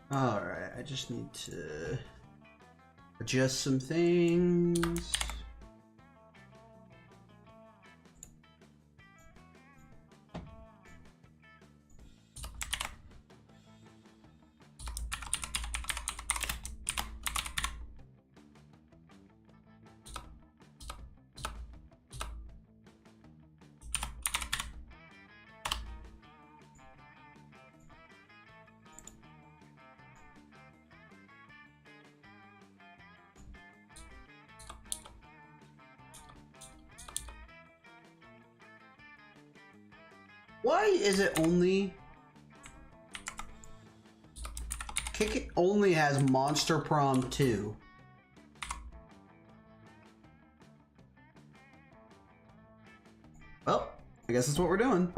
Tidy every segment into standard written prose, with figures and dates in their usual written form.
Alright, I just need to adjust some things. Why is it only... Kick It only has Monster Prom 2. Well, I guess that's what we're doing.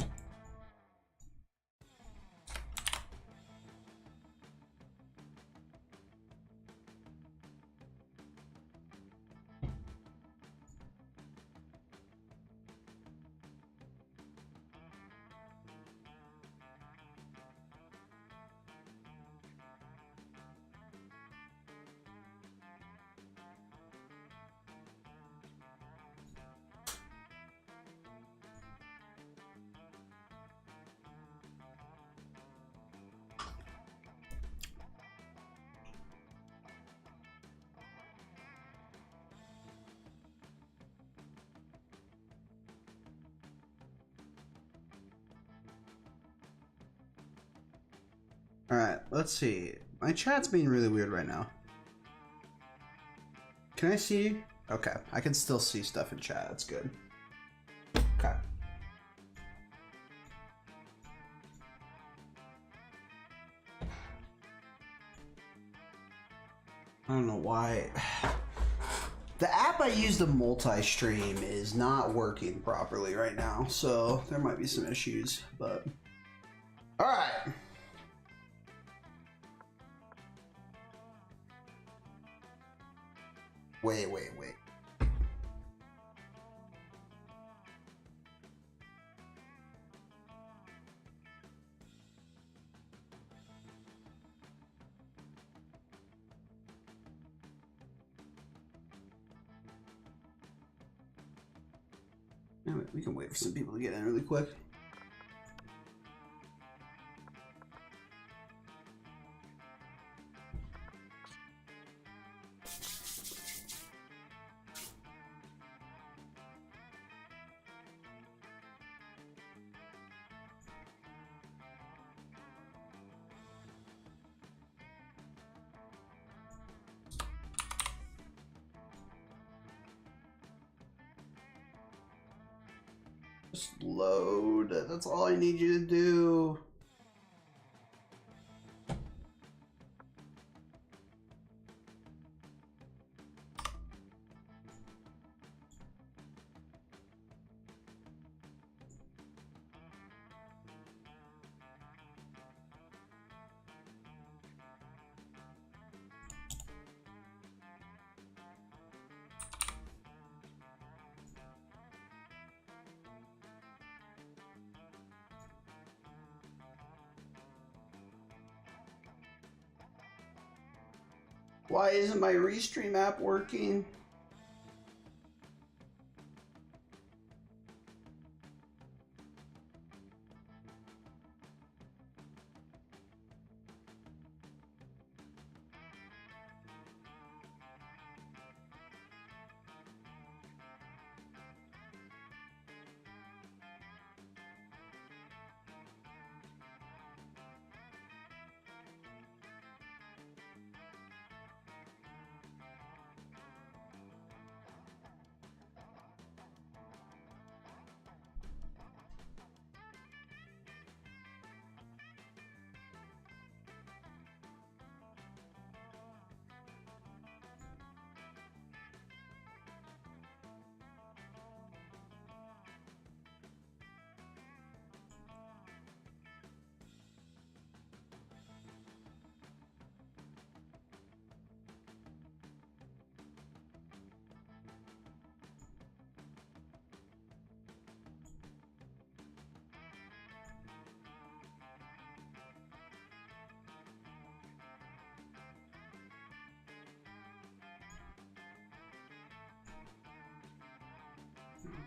Alright, let's see. My chat's being really weird right now. Can I see? Okay, I can still see stuff in chat. That's good. Okay. I don't know why. The app I use to multi-stream is not working properly right now, so there might be some issues, but... Alright! Wait. We can wait for some people to get in really quick. Just load. That's all I need you to do. Why isn't my Restream app working?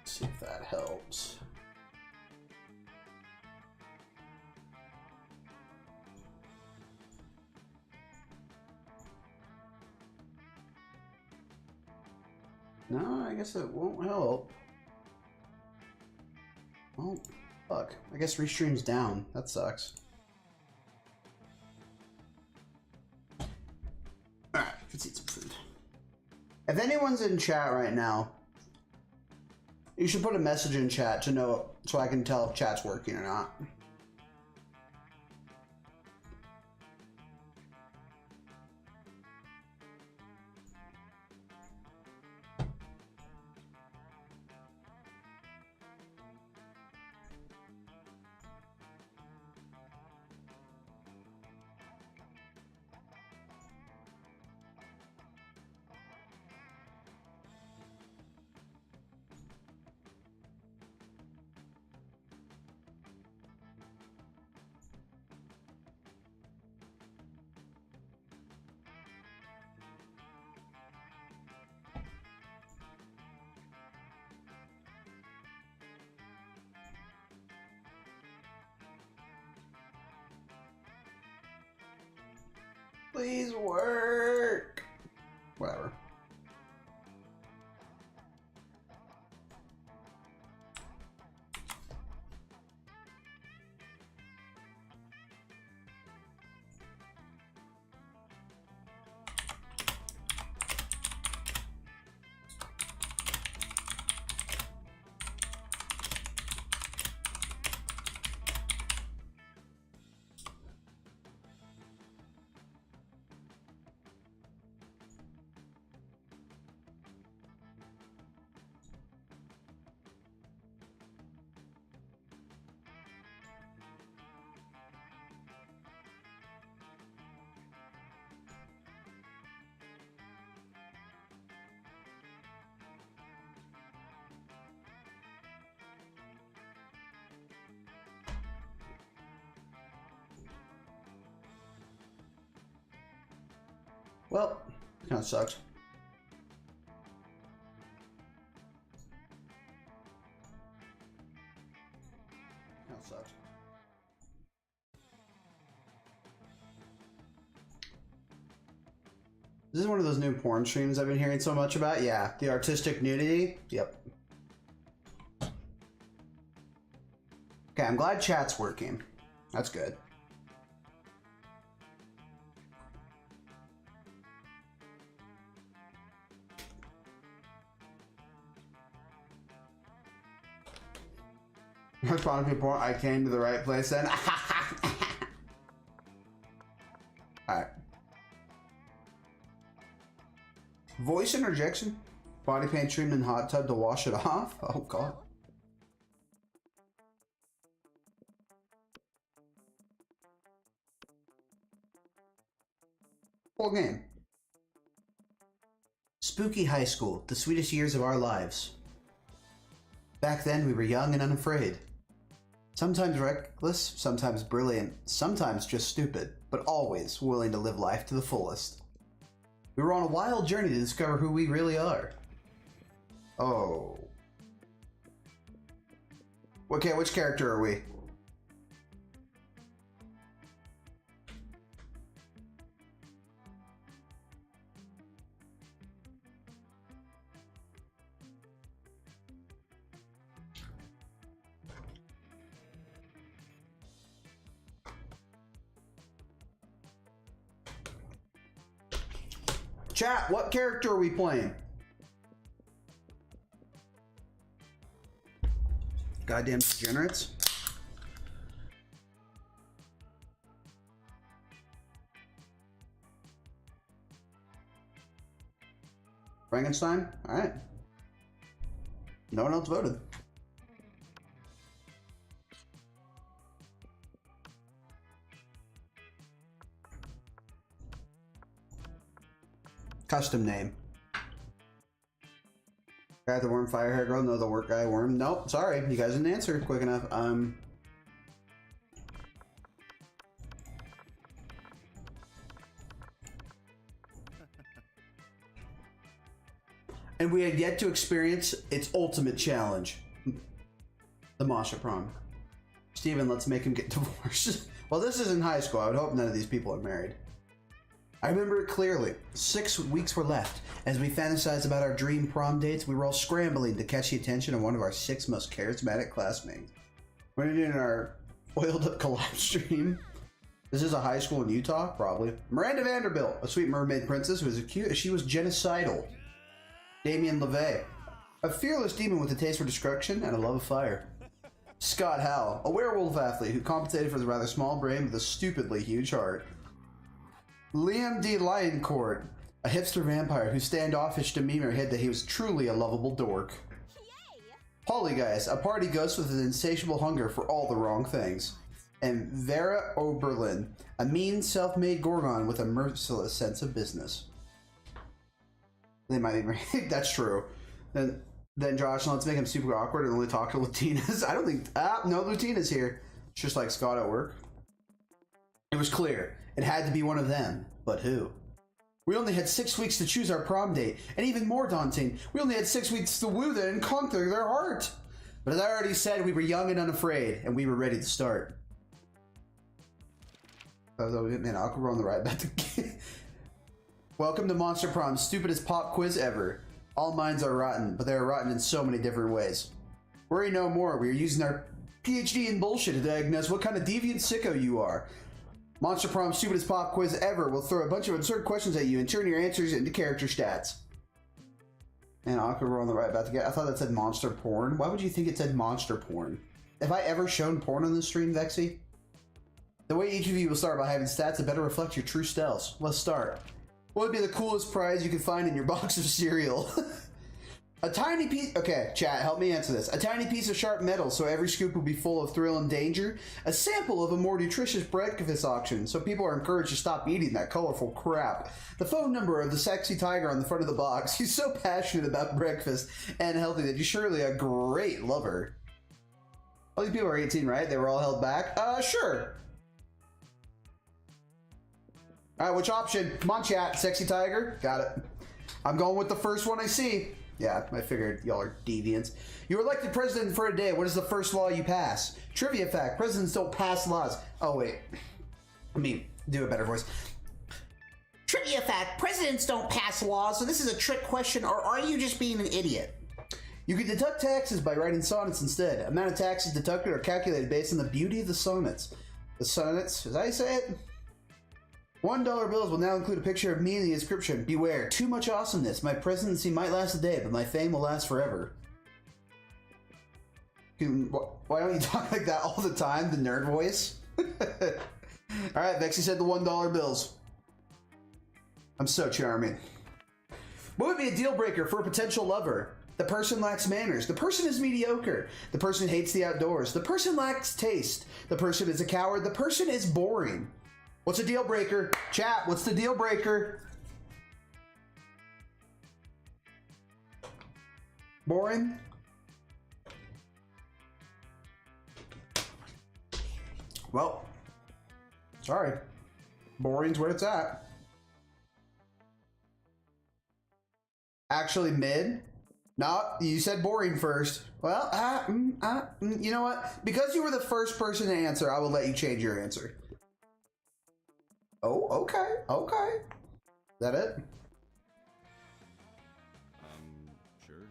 Let's see if that helps. No, I guess it won't help. Oh, fuck. I guess restream's down. That sucks. Alright, let's eat some food. If anyone's in chat right now, you should put a message in chat to know, so I can tell if chat's working or not. Please work. Whatever. Well, kind of sucks. Kind of sucks. This is one of those new porn streams I've been hearing so much about. Yeah, the artistic nudity. Yep. Okay, I'm glad chat's working. That's good. Responding to people, I came to the right place then. Alright. Voice interjection? Body paint treatment in hot tub to wash it off? Oh god. Full game. Spooky high school, the sweetest years of our lives. Back then we were young and unafraid. Sometimes reckless, sometimes brilliant, sometimes just stupid, but always willing to live life to the fullest. We were on a wild journey to discover who we really are. Oh. Okay, which character are we? Chat, what character are we playing? Goddamn degenerates. Frankenstein? Alright. No one else voted. Custom name. Guy the worm, fire hair girl, no the work guy worm. Nope, sorry, you guys didn't answer quick enough. and we had yet to experience its ultimate challenge, the Masha prom. Steven, let's make him get divorced. Well, this is in high school. I would hope none of these people are married. I remember it clearly. 6 weeks were left. As we fantasized about our dream prom dates, we were all scrambling to catch the attention of one of our 6 most charismatic classmates. We're doing our oiled up collab stream. This is a high school in Utah, probably. Miranda Vanderbilt, a sweet mermaid princess who was as cute as she was genocidal. Damien LeVay, a fearless demon with a taste for destruction and a love of fire. Scott Howell, a werewolf athlete who compensated for his rather small brain with a stupidly huge heart. Liam D. Lioncourt, a hipster vampire whose standoffish demeanor hid that he was truly a lovable dork. Pollygeist, a party ghost with an insatiable hunger for all the wrong things. And Vera Oberlin, a mean, self-made Gorgon with a merciless sense of business. They might be married. That's true. Then Josh, let's make him super awkward and only talk to Latinas. I don't think... no Latinas here. It's just like Scott at work. It was clear. It had to be one of them. But who? We only had 6 weeks to choose our prom date. And even more daunting, we only had 6 weeks to woo them and conquer their heart. But as I already said, we were young and unafraid, and we were ready to start. Man, awkward on the right. Welcome to Monster Prom's stupidest pop quiz ever. All minds are rotten, but they are rotten in so many different ways. Worry no more. We are using our PhD in bullshit to diagnose what kind of deviant sicko you are. Monster Prom's stupidest pop quiz ever will throw a bunch of absurd questions at you and turn your answers into character stats. And awkward on the right about to get. I thought that said monster porn. Why would you think it said monster porn? Have I ever shown porn on the stream, Vexy? The way each of you will start by having stats that better reflect your true selves. Let's start. What would be the coolest prize you could find in your box of cereal? A tiny piece... Okay, chat, help me answer this. A tiny piece of sharp metal, so every scoop will be full of thrill and danger. A sample of a more nutritious breakfast option, so people are encouraged to stop eating that colorful crap. The phone number of the sexy tiger on the front of the box. He's so passionate about breakfast and healthy that he's surely a great lover. All these people are 18, right? They were all held back? Sure. Alright, which option? Come on, chat. Sexy tiger? Got it. I'm going with the first one I see. Yeah, I figured y'all are deviants. You were elected president for a day. What is the first law you pass? Trivia fact. Presidents don't pass laws. Oh, wait. Let me do a better voice. Trivia fact. Presidents don't pass laws, so this is a trick question, or are you just being an idiot? You can deduct taxes by writing sonnets instead. Amount of taxes deducted are calculated based on the beauty of the sonnets. The sonnets, as I say it... $1 bills will now include a picture of me in the inscription. Beware, too much awesomeness. My presidency might last a day, but my fame will last forever. Why don't you talk like that all the time? The nerd voice? Alright, Vexy said the $1 bills. I'm so charming. What would be a deal breaker for a potential lover? The person lacks manners. The person is mediocre. The person hates the outdoors. The person lacks taste. The person is a coward. The person is boring. What's a deal breaker? Chat, what's the deal breaker? Boring? Well, sorry. Boring's where it's at. Actually, mid? No, you said boring first. Well, you know what? Because you were the first person to answer, I will let you change your answer. Oh, okay, okay. Is that it? Sure.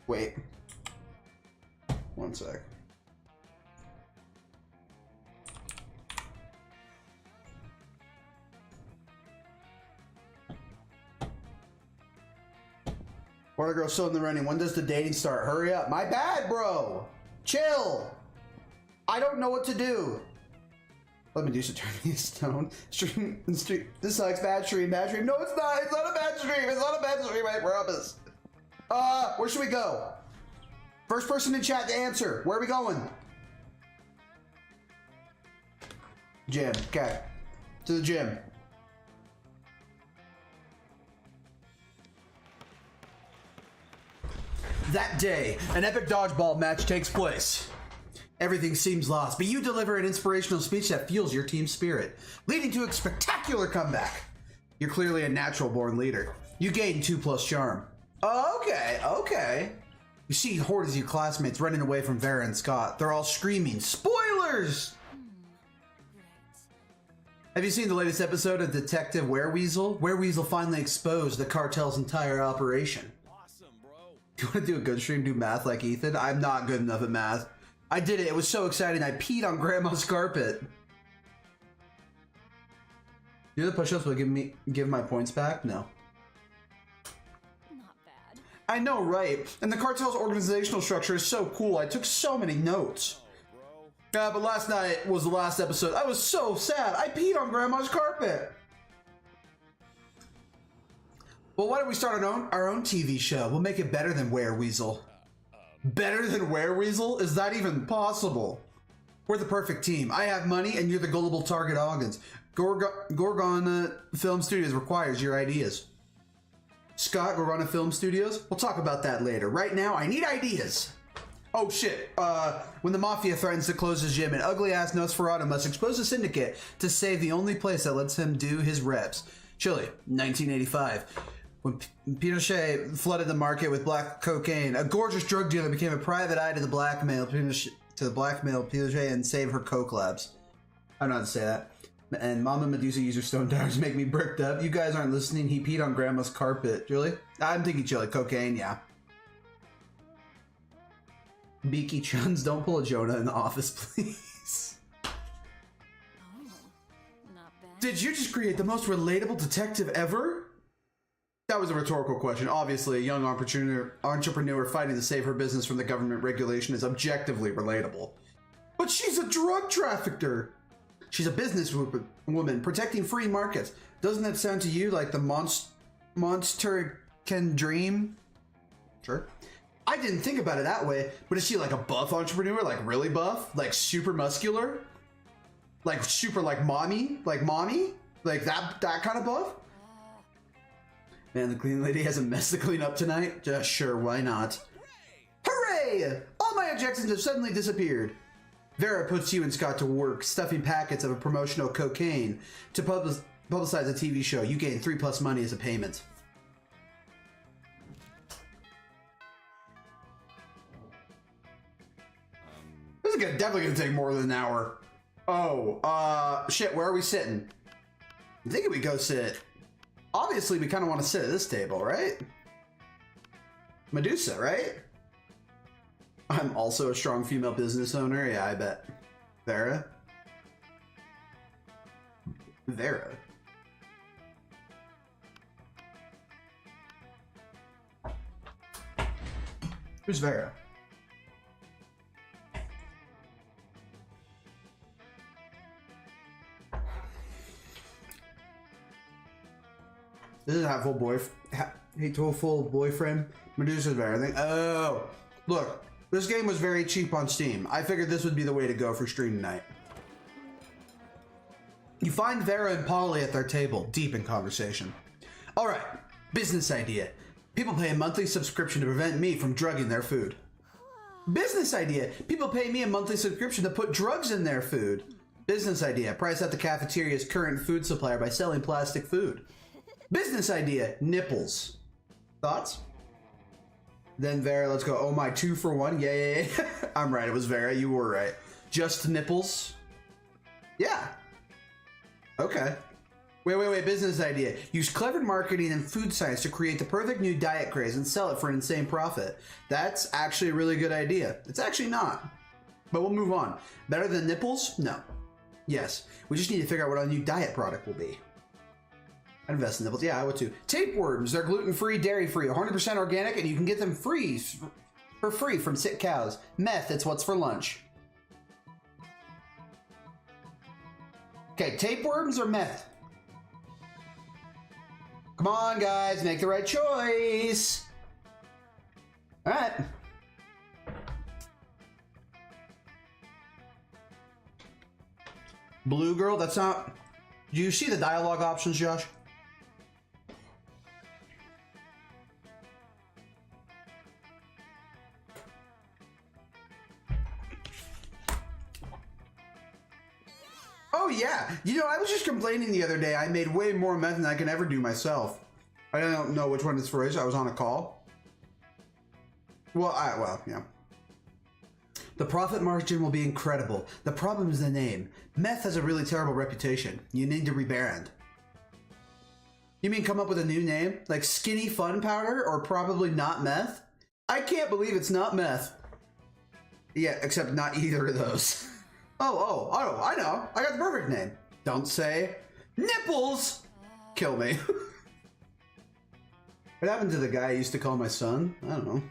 Wait. One sec. Water girl still in the running. When does the dating start? Hurry up. My bad, bro. Chill. I don't know what to do. Let me do some turning stone. Stream. This sucks. Bad stream. Bad stream. No, it's not. It's not a bad stream. It's not a bad stream. I promise. Where should we go? First person in chat to answer. Where are we going? Gym. Okay. To the gym. That day, an epic dodgeball match takes place. Everything seems lost, but you deliver an inspirational speech that fuels your team's spirit, leading to a spectacular comeback. You're clearly a natural-born leader. You gain 2+ charm. Okay. You see hordes of your classmates running away from Vera and Scott. They're all screaming, "Spoilers!" Have you seen the latest episode of Detective Wereweasel? Wereweasel finally exposed the cartel's entire operation. Awesome, bro. You want to do a good stream, do math like Ethan? I'm not good enough at math. I did it. It was so exciting. I peed on Grandma's carpet. Do the push-ups will give my points back? No. Not bad. I know, right? And the cartel's organizational structure is so cool. I took so many notes. But last night was the last episode. I was so sad. I peed on Grandma's carpet. Well, why don't we start our own TV show? We'll make it better than Wereweasel. Better than Wereweasel? Is that even possible? We're the perfect team. I have money and you're the gullible target audience. Gorgon Film Studios requires your ideas. Scott, Gorgon Film Studios? We'll talk about that later. Right now, I need ideas. Oh shit, when the Mafia threatens to close his gym, an ugly-ass Nosferatu must expose a syndicate to save the only place that lets him do his reps. Chile, 1985. When Pinochet flooded the market with black cocaine, a gorgeous drug dealer became a private eye to the blackmail Pinochet and save her coke labs. I don't know how to say that. And Mama Medusa user stone towers make me bricked up. You guys aren't listening. He peed on Grandma's carpet. Julie? I'm thinking Chile. Cocaine, yeah. Beaky Chuns, don't pull a Jonah in the office, please. Oh, not bad. Did you just create the most relatable detective ever? That was a rhetorical question. Obviously, a young entrepreneur fighting to save her business from the government regulation is objectively relatable. But she's a drug trafficker. She's a businesswoman protecting free markets. Doesn't that sound to you like the monster can dream? Sure. I didn't think about it that way, but is she like a buff entrepreneur? Like really buff? Like super muscular? Like super like mommy? Like mommy? Like that kind of buff? Man, the cleaning lady has a mess to clean up tonight? Sure, why not? Hooray! All my objections have suddenly disappeared. Vera puts you and Scott to work, stuffing packets of a promotional cocaine to publicize a TV show. You gain 3+ money as a payment. This is definitely gonna take more than an hour. Oh, shit, where are we sitting? I'm thinking we go sit. Obviously, we kind of want to sit at this table, right? Medusa, right? I'm also a strong female business owner. Yeah, I bet. Vera? Vera? Who's Vera? This is hateful boyfriend. Medusa's Vera. Oh, look. This game was very cheap on Steam. I figured this would be the way to go for stream tonight. You find Vera and Polly at their table, deep in conversation. All right, business idea. People pay a monthly subscription to prevent me from drugging their food. Business idea. People pay me a monthly subscription to put drugs in their food. Business idea. Price out the cafeteria's current food supplier by selling plastic food. Business idea. Nipples. Thoughts? Then Vera, let's go. Oh my, 2 for 1. Yeah. I'm right. It was Vera. You were right. Just nipples? Yeah. Okay. Wait. Business idea. Use clever marketing and food science to create the perfect new diet craze and sell it for an insane profit. That's actually a really good idea. It's actually not. But we'll move on. Better than nipples? No. Yes. We just need to figure out what our new diet product will be. I'd invest in nipples. Yeah, I would too. Tapeworms. They're gluten-free, dairy-free, 100% organic, and you can get them for free from sick cows. Meth, it's what's for lunch. Okay, tapeworms or meth? Come on, guys, make the right choice. All right. Blue girl, that's not... Do you see the dialogue options, Josh? yeah. You know, I was just complaining the other day. I made way more meth than I can ever do myself. I don't know which one it's for. I was on a call. Well, yeah. The profit margin will be incredible. The problem is the name. Meth has a really terrible reputation. You need to rebrand. You mean come up with a new name? Like Skinny Fun Powder or probably not meth? I can't believe it's not meth. Yeah, except not either of those. Oh, I know. I got the perfect name. Don't say nipples. Kill me. What happened to the guy I used to call my son? I don't know.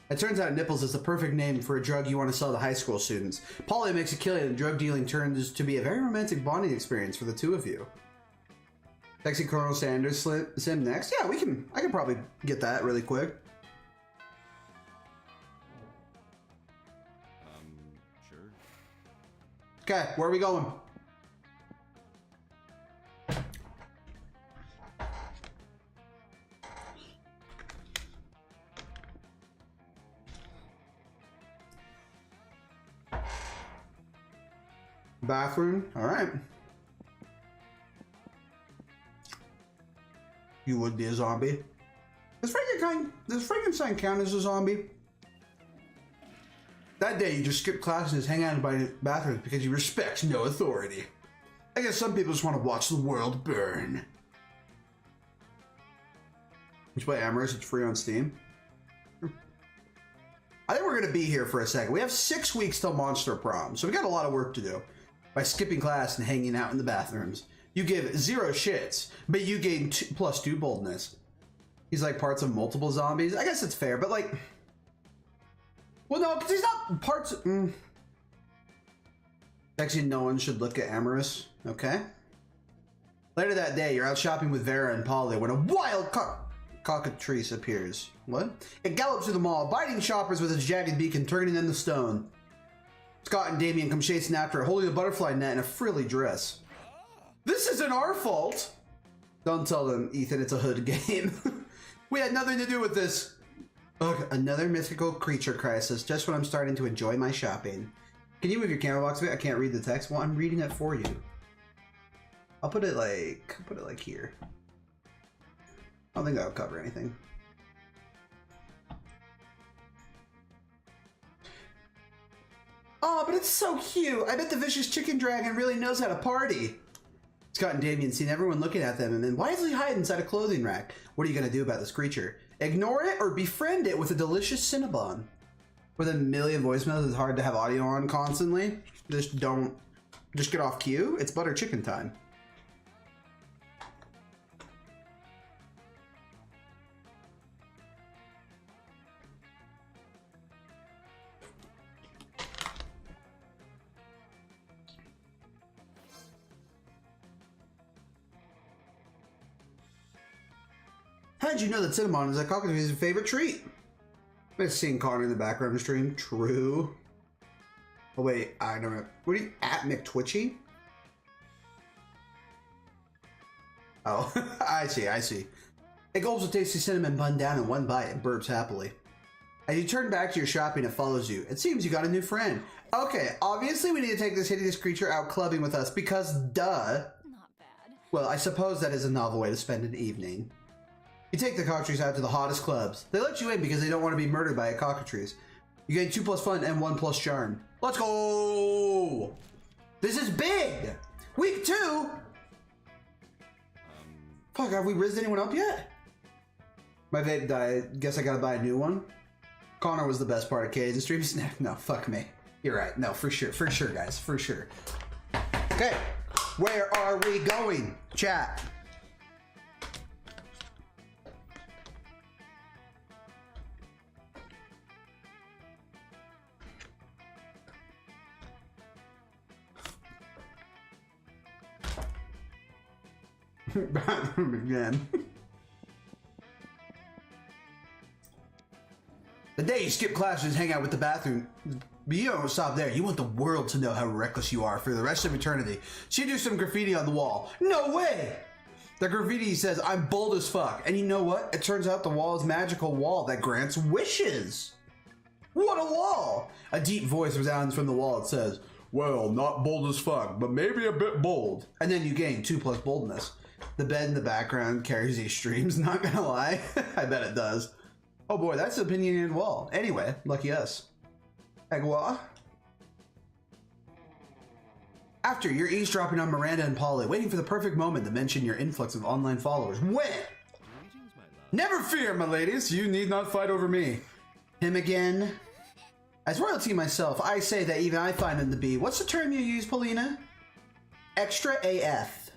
It turns out nipples is the perfect name for a drug you want to sell to high school students. Polly makes a killing and drug dealing turns to be a very romantic bonding experience for the two of you. Sexy Colonel Sanders sim next? Yeah, I can probably get that really quick. Sure. Okay, where are we going? Bathroom, all right. You would be a zombie. Does Frankenstein count as a zombie? That day, you just skipped class and just hang out by the bathroom because you respect no authority. I guess some people just want to watch the world burn. You play Amorous, it's free on Steam. I think we're going to be here for a second. We have 6 weeks till Monster Prom, so we got a lot of work to do. By skipping class and hanging out in the bathrooms. You give 0 shits, but you gain +2 boldness. He's like parts of multiple zombies. I guess it's fair, but like... Well, no, because he's not parts... Actually, no one should look at Amorous. Okay. Later that day, you're out shopping with Vera and Polly when a wild cockatrice appears. What? It gallops through the mall, biting shoppers with its jagged beak and turning them to stone. Scott and Damien come chasing after her, holding a butterfly net in a frilly dress. This isn't our fault! Don't tell them, Ethan, it's a hood game. We had nothing to do with this. Ugh, another mythical creature crisis, just when I'm starting to enjoy my shopping. Can you move your camera box a bit? I can't read the text. Well, I'm reading it for you. I'll put it like here. I don't think that'll cover anything. Oh, but it's so cute. I bet the vicious chicken dragon really knows how to party. Scott and Damien seen everyone looking at them and then wisely hide inside a clothing rack. What are you going to do about this creature? Ignore it or befriend it with a delicious Cinnabon? With a million voicemails, it's hard to have audio on constantly. Just get off cue. It's butter chicken time. How did you know that Cinnamon is a cockatrice's favorite treat? I've seen Connor in the background stream. True. Oh wait, I don't know. What are you at, McTwitchy? Oh, I see. It gulps a tasty cinnamon bun down in one bite and burps happily. As you turn back to your shopping, it follows you. It seems you got a new friend. Okay, obviously we need to take this hideous creature out clubbing with us because duh. Not bad. Well, I suppose that is a novel way to spend an evening. You take the cockatrice out to the hottest clubs. They let you in because they don't want to be murdered by a cockatrice. You gain 2+ fun and 1+ charm. Let's go! This is big! Week 2? Fuck, have we rizzed anyone up yet? My vape died. Guess I gotta buy a new one. Connor was the best part of Cajun stream. No, fuck me. You're right. No, for sure, guys. For sure. Okay, where are we going? Chat. Bathroom again. The day you skip classes, hang out with the bathroom. But you don't stop there. You want the world to know how reckless you are for the rest of eternity. So you do some graffiti on the wall. No way! The graffiti says, I'm bold as fuck. And you know what? It turns out the wall is a magical wall that grants wishes. What a wall! A deep voice resounds from the wall. It says, Well, not bold as fuck, but maybe a bit bold. And then you gain 2 plus boldness. The bed in the background carries these streams, not gonna lie. I bet it does. Oh boy, that's an opinionated wall. Anyway, lucky us. Agua. After you're eavesdropping on Miranda and Polly, waiting for the perfect moment to mention your influx of online followers. When? Never fear, my ladies. You need not fight over me. Him again? As royalty myself, I say that even I find him to be, what's the term you use, Paulina? Extra AF.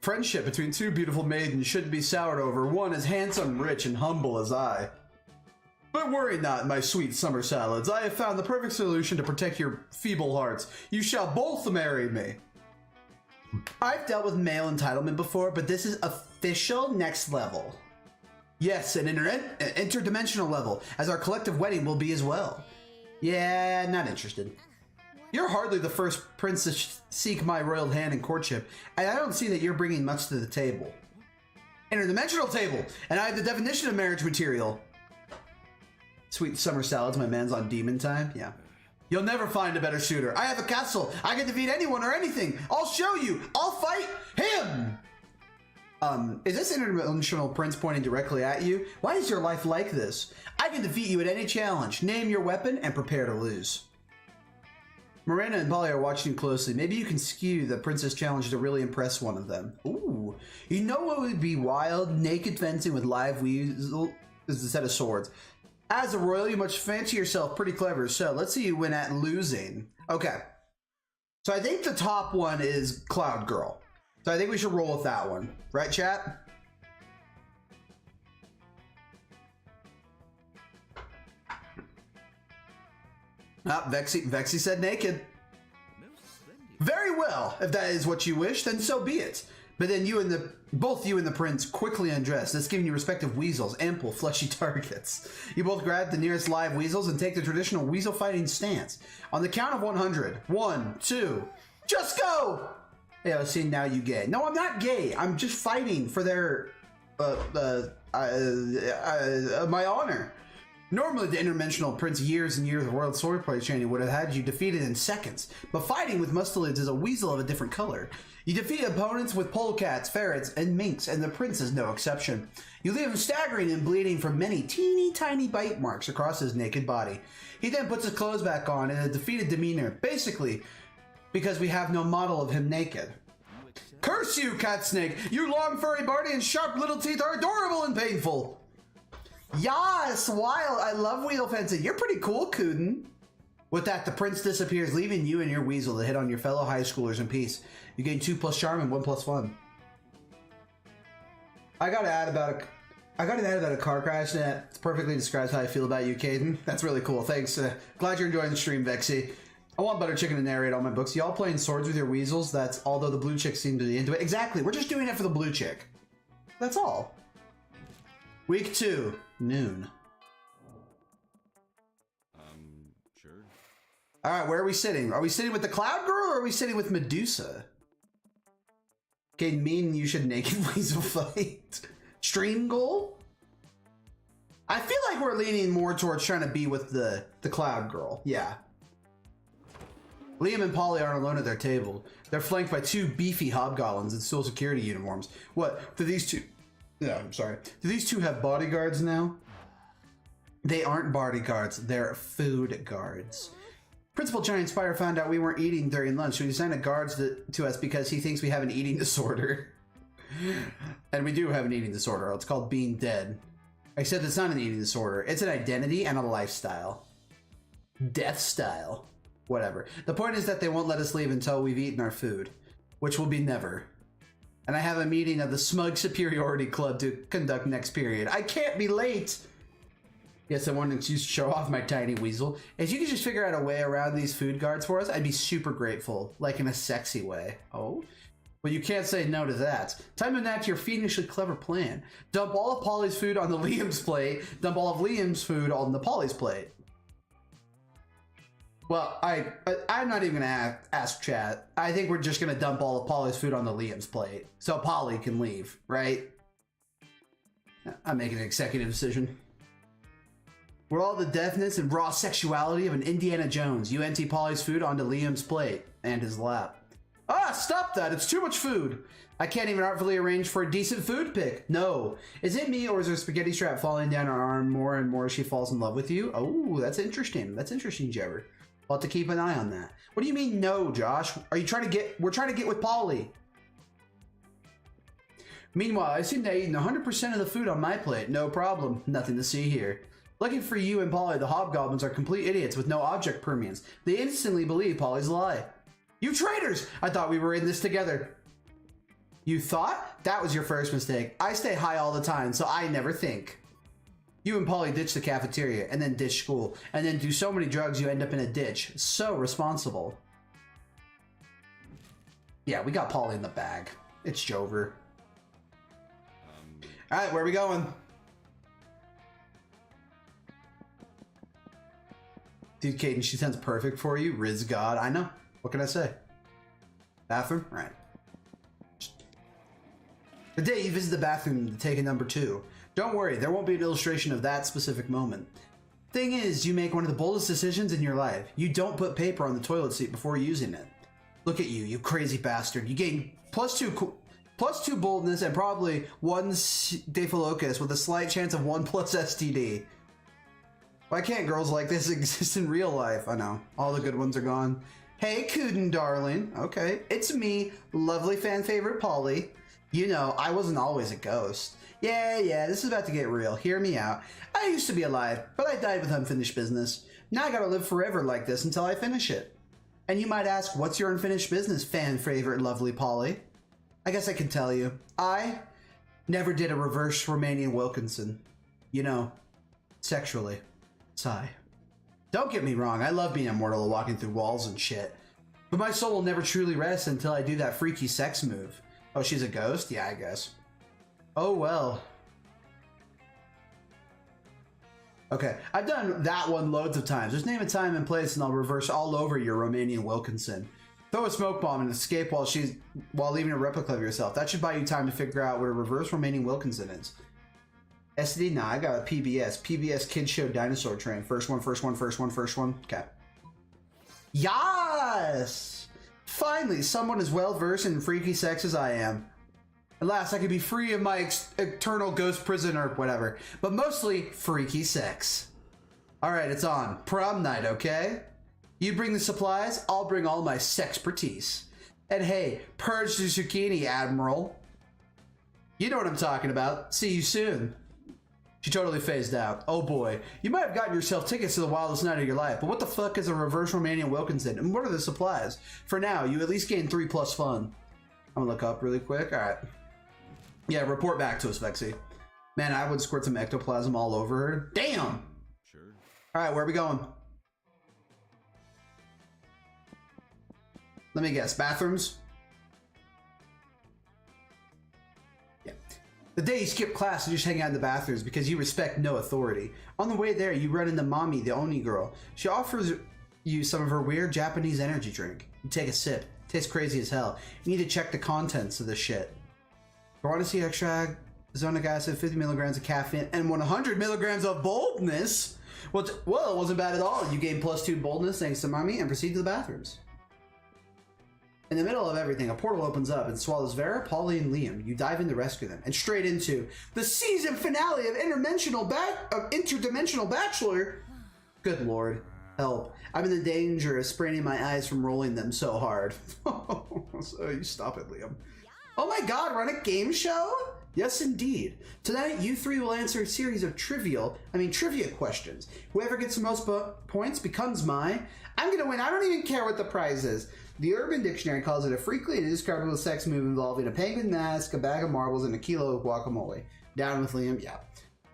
Friendship between 2 beautiful maidens shouldn't be soured over one as handsome, rich, and humble as I. But worry not, my sweet summer salads. I have found the perfect solution to protect your feeble hearts. You shall both marry me. I've dealt with male entitlement before, but this is official next level. Yes, an interdimensional level, as our collective wedding will be as well. Yeah, not interested. You're hardly the first prince to seek my royal hand in courtship, and I don't see that you're bringing much to the table. Interdimensional table, and I have the definition of marriage material. Sweet summer salads, my man's on demon time. Yeah. You'll never find a better suitor. I have a castle. I can defeat anyone or anything. I'll show you. I'll fight him. Is this interdimensional prince pointing directly at you? Why is your life like this? I can defeat you at any challenge. Name your weapon and prepare to lose. Miranda and Polly are watching you closely. Maybe you can skew the princess challenge to really impress one of them. Ooh. You know what would be wild? Naked fencing with live weasel is a set of swords. As a royal, you must fancy yourself pretty clever. So let's see you win at losing. Okay. So I think the top one is Cloud Girl. So I think we should roll with that one. Right, chat? Vexy said naked. Very well. If that is what you wish, then so be it. But then both you and the prince quickly undress. That's giving you respective weasels, ample, fleshy targets. You both grab the nearest live weasels and take the traditional weasel fighting stance. On the count of 100. 1, 2, just go! Yeah, see, now you gay. No, I'm not gay. I'm just fighting for their, my honor. Normally, the interdimensional prince years and years of world swordplay training would have had you defeated in seconds. But fighting with mustelids is a weasel of a different color. You defeat opponents with polecats, ferrets, and minks, and the prince is no exception. You leave him staggering and bleeding from many teeny tiny bite marks across his naked body. He then puts his clothes back on in a defeated demeanor, basically because we have no model of him naked. Curse you, cat snake! You long furry body and sharp little teeth are adorable and painful! Yas, wild! I love wheel fencing. You're pretty cool, Kuden. With that, the prince disappears, leaving you and your weasel to hit on your fellow high schoolers in peace. You gain 2 plus charm and 1 plus fun. I gotta add about a car crash that perfectly describes how I feel about you, Caden. That's really cool. Thanks. Glad you're enjoying the stream, Vexy. I want Butter Chicken to narrate all my books. Y'all playing swords with your weasels? That's although the blue chick seemed to be into it. Exactly. We're just doing it for the blue chick. That's all. Week 2, noon. Sure. All right, where are we sitting? Are we sitting with the Cloud Girl or are we sitting with Medusa? Okay, mean you should naked weasel fight. Stream goal? I feel like we're leaning more towards trying to be with the Cloud Girl. Yeah. Liam and Polly aren't alone at their table. They're flanked by 2 beefy hobgoblins in social security uniforms. What? Do these two... No, I'm sorry. Do these 2 have bodyguards now? They aren't bodyguards. They're food guards. Principal Giant Spider found out we weren't eating during lunch, so he assigned guards to us because he thinks we have an eating disorder. And we do have an eating disorder. It's called being dead. Except it's not an eating disorder. It's an identity and a lifestyle. Death style. Whatever. The point is that they won't let us leave until we've eaten our food, which will be never. And I have a meeting of the Smug Superiority Club to conduct next period. I can't be late! Yes, I want an excuse to show off my tiny weasel. If you could just figure out a way around these food guards for us, I'd be super grateful. Like in a sexy way. Oh? Well, you can't say no to that. Time to enact your fiendishly clever plan. Dump all of Polly's food on the Liam's plate. Dump all of Liam's food on the Polly's plate. Well, I'm not even gonna ask chat. I think we're just gonna dump all of Polly's food on the Liam's plate, so Polly can leave, right? I'm making an executive decision. With all the deftness and raw sexuality of an Indiana Jones, you empty Polly's food onto Liam's plate and his lap. Ah, stop that. It's too much food. I can't even artfully arrange for a decent food pick. No. Is it me or is there a spaghetti strap falling down her arm more and more as she falls in love with you? Oh, that's interesting. That's interesting, Jebber. I'll have to keep an eye on that. What do you mean no, Josh? Are you trying to get... We're trying to get with Polly. Meanwhile, I seem to have eaten 100% of the food on my plate. No problem. Nothing to see here. Lucky for you and Polly, the hobgoblins are complete idiots with no object permanence. They instantly believe Polly's lie. You traitors! I thought we were in this together. You thought? That was your first mistake. I stay high all the time, so I never think. You and Polly ditch the cafeteria, and then ditch school, and then do so many drugs you end up in a ditch. So responsible. Yeah, we got Polly in the bag. It's Jover. Alright, where are we going? Dude, Caden, she sounds perfect for you. Riz God. I know. What can I say? Bathroom? Right. The day you visit the bathroom to take a number 2. Don't worry, there won't be an illustration of that specific moment. Thing is, you make one of the boldest decisions in your life. You don't put paper on the toilet seat before using it. Look at you, you crazy bastard. You gain plus two boldness and probably 1 Staphylococcus with a slight chance of 1 plus STD. Why can't girls like this exist in real life? I know. All the good ones are gone. Hey, Cooten, darling. Okay. It's me, lovely fan favorite Polly. You know, I wasn't always a ghost. Yeah, this is about to get real. Hear me out. I used to be alive, but I died with unfinished business. Now I gotta live forever like this until I finish it. And you might ask, what's your unfinished business, fan favorite lovely Polly? I guess I can tell you. I never did a reverse Romanian Wilkinson. You know, sexually. Sigh. Don't get me wrong, I love being immortal and walking through walls and shit. But my soul will never truly rest until I do that freaky sex move. Oh, she's a ghost? Yeah, I guess. Oh, well. Okay, I've done that one loads of times. Just name a time and place and I'll reverse all over your Romanian Wilkinson. Throw a smoke bomb and escape while leaving a replica of yourself. That should buy you time to figure out what a reverse Romanian Wilkinson is. SD? Nah, I got a PBS. PBS Kids Show Dinosaur Train. First one. Okay. Yes! Finally, someone as well versed in freaky sex as I am. At last, I could be free of my eternal ghost prison or whatever. But mostly, freaky sex. Alright, it's on. Prom night, okay? You bring the supplies, I'll bring all my sexpertise. And hey, purge the zucchini, Admiral. You know what I'm talking about. See you soon. She totally phased out. Oh boy, you might have gotten yourself tickets to the wildest night of your life, but what the fuck is a reverse Romanian Wilkinson, and what are the supplies? For now, you at least gain 3 plus fun. I'm gonna look up really quick. Alright. Yeah, report back to us, Vexy. Man, I would squirt some ectoplasm all over her. Damn! Sure. Alright, where are we going? Let me guess, bathrooms? Yeah. The day you skip class and just hang out in the bathrooms because you respect no authority. On the way there, you run into Mommy, the Oni girl. She offers you some of her weird Japanese energy drink. You take a sip. It tastes crazy as hell. You need to check the contents of this shit. Guardian extract, zonic acid, 50 milligrams of caffeine, and 100 milligrams of boldness. Well, it wasn't bad at all. You gain plus 2 boldness thanks to Mommy and proceed to the bathrooms. In the middle of everything, a portal opens up and swallows Vera, Polly, and Liam. You dive in to rescue them, and straight into the season finale of Interdimensional Bachelor. Good lord, help. I'm in the danger of spraining my eyes from rolling them so hard. So you stop it, Liam. Oh my god, run a game show? Yes, indeed. Tonight, you 3 will answer a series of trivia questions. Whoever gets the most points becomes I'm gonna win. I don't even care what the prize is. The Urban Dictionary calls it a freakly and indescribable sex move involving a penguin mask, a bag of marbles, and a kilo of guacamole. Down with Liam, yeah.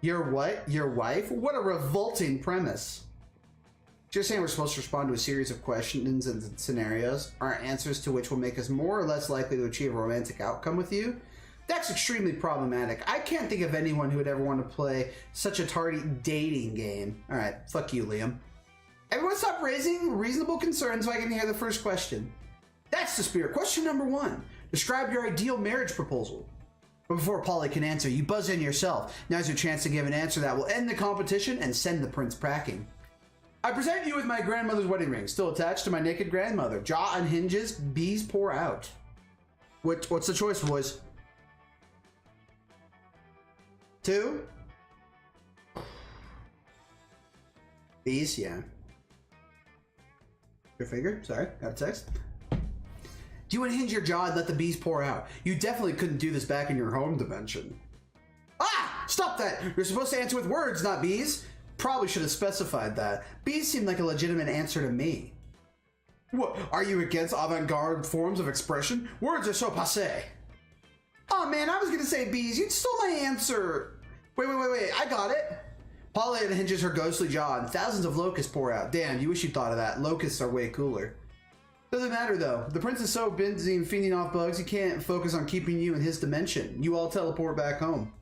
Your what? Your wife? What a revolting premise. Just saying we're supposed to respond to a series of questions and scenarios, our answers to which will make us more or less likely to achieve a romantic outcome with you? That's extremely problematic. I can't think of anyone who would ever want to play such a tardy dating game. Alright, fuck you, Liam. Everyone stop raising reasonable concerns so I can hear the first question. That's the spirit. Question number 1. Describe your ideal marriage proposal. But before Polly can answer, you buzz in yourself. Now's your chance to give an answer that will end the competition and send the prince packing. I present you with my grandmother's wedding ring, still attached to my naked grandmother. Jaw unhinges, bees pour out. What's the choice, boys? 2? Bees, yeah. Your finger? Sorry, got a text. Do you unhinge your jaw and let the bees pour out? You definitely couldn't do this back in your home dimension. Ah! Stop that! You're supposed to answer with words, not bees. Probably should have specified that. Bees seem like a legitimate answer to me. What? Are you against avant-garde forms of expression? Words are so passé. Oh man, I was gonna say bees. You stole my answer. Wait. I got it. Polly unhinges her ghostly jaw and thousands of locusts pour out. Damn, you wish you thought of that. Locusts are way cooler. Doesn't matter though. The prince is so busy feeding off bugs, he can't focus on keeping you in his dimension. You all teleport back home.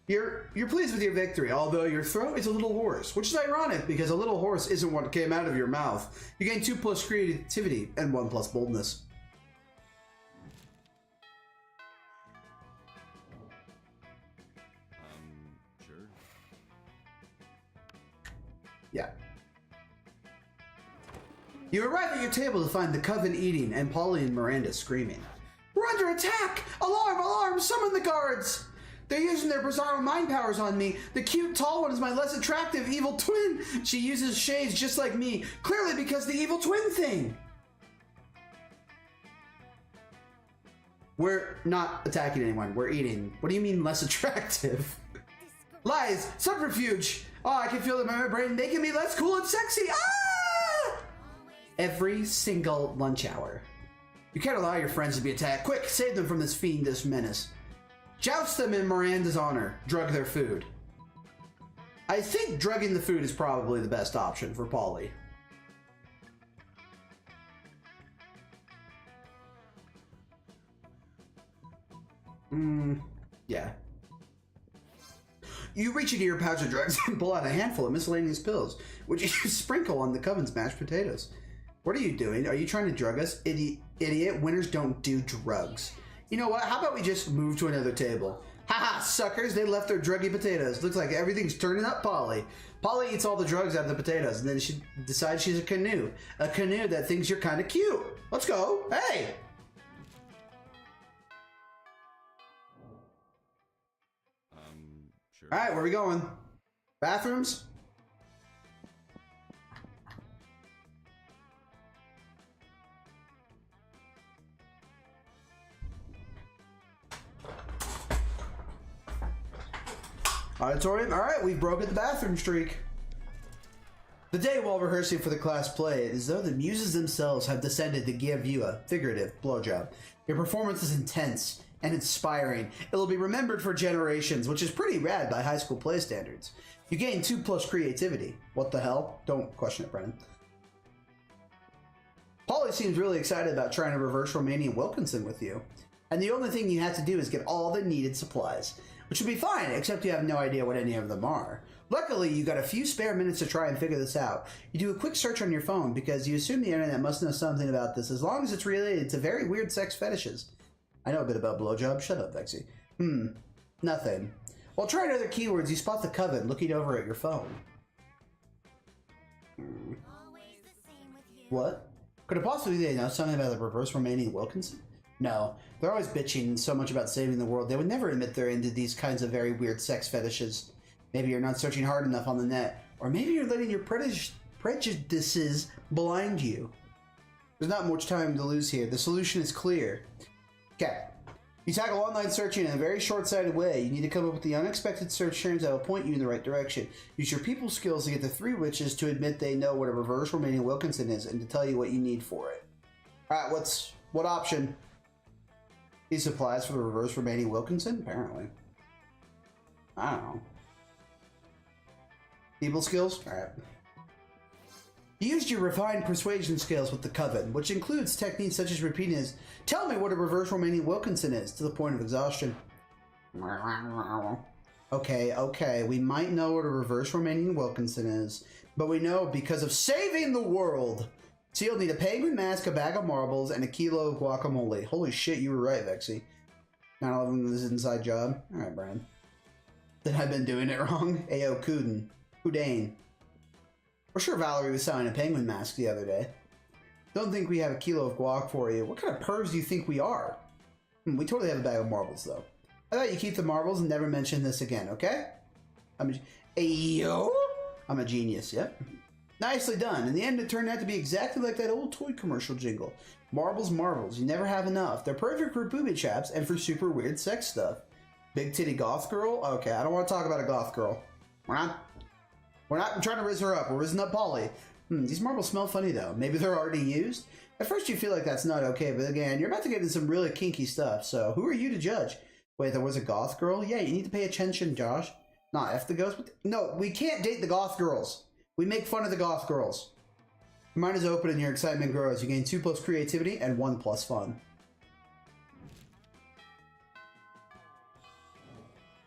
You're pleased with your victory, although your throat is a little hoarse, which is ironic because a little horse isn't what came out of your mouth. You gain 2+ creativity and 1+ boldness. Sure. Yeah. You arrive at your table to find the coven eating and Polly and Miranda screaming. We're under attack! Alarm! Alarm! Summon the guards! They're using their bizarro mind powers on me. The cute tall one is my less attractive evil twin. She uses shades just like me, clearly because the evil twin thing. We're not attacking anyone. We're eating. What do you mean less attractive? Lies! Subterfuge! Oh, I can feel it in my brain making me less cool and sexy. Ah! Every single lunch hour. You can't allow your friends to be attacked. Quick, save them from this fiendish menace. Joust them in Miranda's honor. Drug their food. I think drugging the food is probably the best option for Polly. Yeah. You reach into your pouch of drugs and pull out a handful of miscellaneous pills, which you sprinkle on the coven's mashed potatoes. What are you doing? Are you trying to drug us? Idiot, winners don't do drugs. You know what? How about we just move to another table? Haha, suckers, they left their druggy potatoes. Looks like everything's turning up Polly. Polly eats all the drugs out of the potatoes, and then she decides she's a canoe. A canoe that thinks you're kind of cute. Let's go. Hey! Sure. Alright, where are we going? Bathrooms? Auditorium? Alright, we've broken the bathroom streak. The day while rehearsing for the class play, it is as though the muses themselves have descended to give you a figurative blowjob. Your performance is intense and inspiring. It'll be remembered for generations, which is pretty rad by high school play standards. You gain 2+ creativity. What the hell? Don't question it, Brennan. Polly seems really excited about trying to reverse Romanian Wilkinson with you. And the only thing you have to do is get all the needed supplies. Which would be fine, except you have no idea what any of them are. Luckily, you got a few spare minutes to try and figure this out. You do a quick search on your phone because you assume the internet must know something about this as long as it's related to very weird sex fetishes. I know a bit about blowjob. Shut up, Vexy. Nothing. While trying other keywords, you spot the coven looking over at your phone. What? Could it possibly be they know something about the reverse Romanian Wilkinson? No. They're always bitching so much about saving the world, they would never admit they're into these kinds of very weird sex fetishes. Maybe you're not searching hard enough on the net, or maybe you're letting your prejudices blind you. There's not much time to lose here. The solution is clear. Okay. You tackle online searching in a very short-sighted way. You need to come up with the unexpected search terms that will point you in the right direction. Use your people skills to get the 3 witches to admit they know what a reverse Romanian Wilkinson is and to tell you what you need for it. Alright, what option? These supplies for the reverse Romanian Wilkinson? Apparently. I don't know. People skills? Alright. You used your refined persuasion skills with the coven, which includes techniques such as repeating his "Tell me what a reverse Romanian Wilkinson is" to the point of exhaustion. Okay, we might know what a reverse Romanian Wilkinson is, but we know because of saving the world. So you'll need a penguin mask, a bag of marbles, and a kilo of guacamole. Holy shit, you were right, Vexy. 9/11 was his inside job. All right, Brian. Then I've been doing it wrong. Ayo, Kudane. We're sure Valerie was selling a penguin mask the other day. Don't think we have a kilo of guac for you. What kind of pervs do you think we are? We totally have a bag of marbles, though. I thought you keep the marbles and never mention this again, okay? Ayo? I'm a genius, yep. Nicely done. In the end, it turned out to be exactly like that old toy commercial jingle. Marbles, marbles. You never have enough. They're perfect for booby traps and for super weird sex stuff. Big titty goth girl? Okay, I don't want to talk about a goth girl. We're not trying to raise her up. We're raising up Polly. These marbles smell funny, though. Maybe they're already used? At first, you feel like that's not okay, but again, you're about to get into some really kinky stuff, so who are you to judge? Wait, there was a goth girl? Yeah, you need to pay attention, Josh. Not F the ghost? No, we can't date the goth girls. We make fun of the goth girls. Your mind is open and your excitement grows. You gain 2+ creativity and 1+ fun.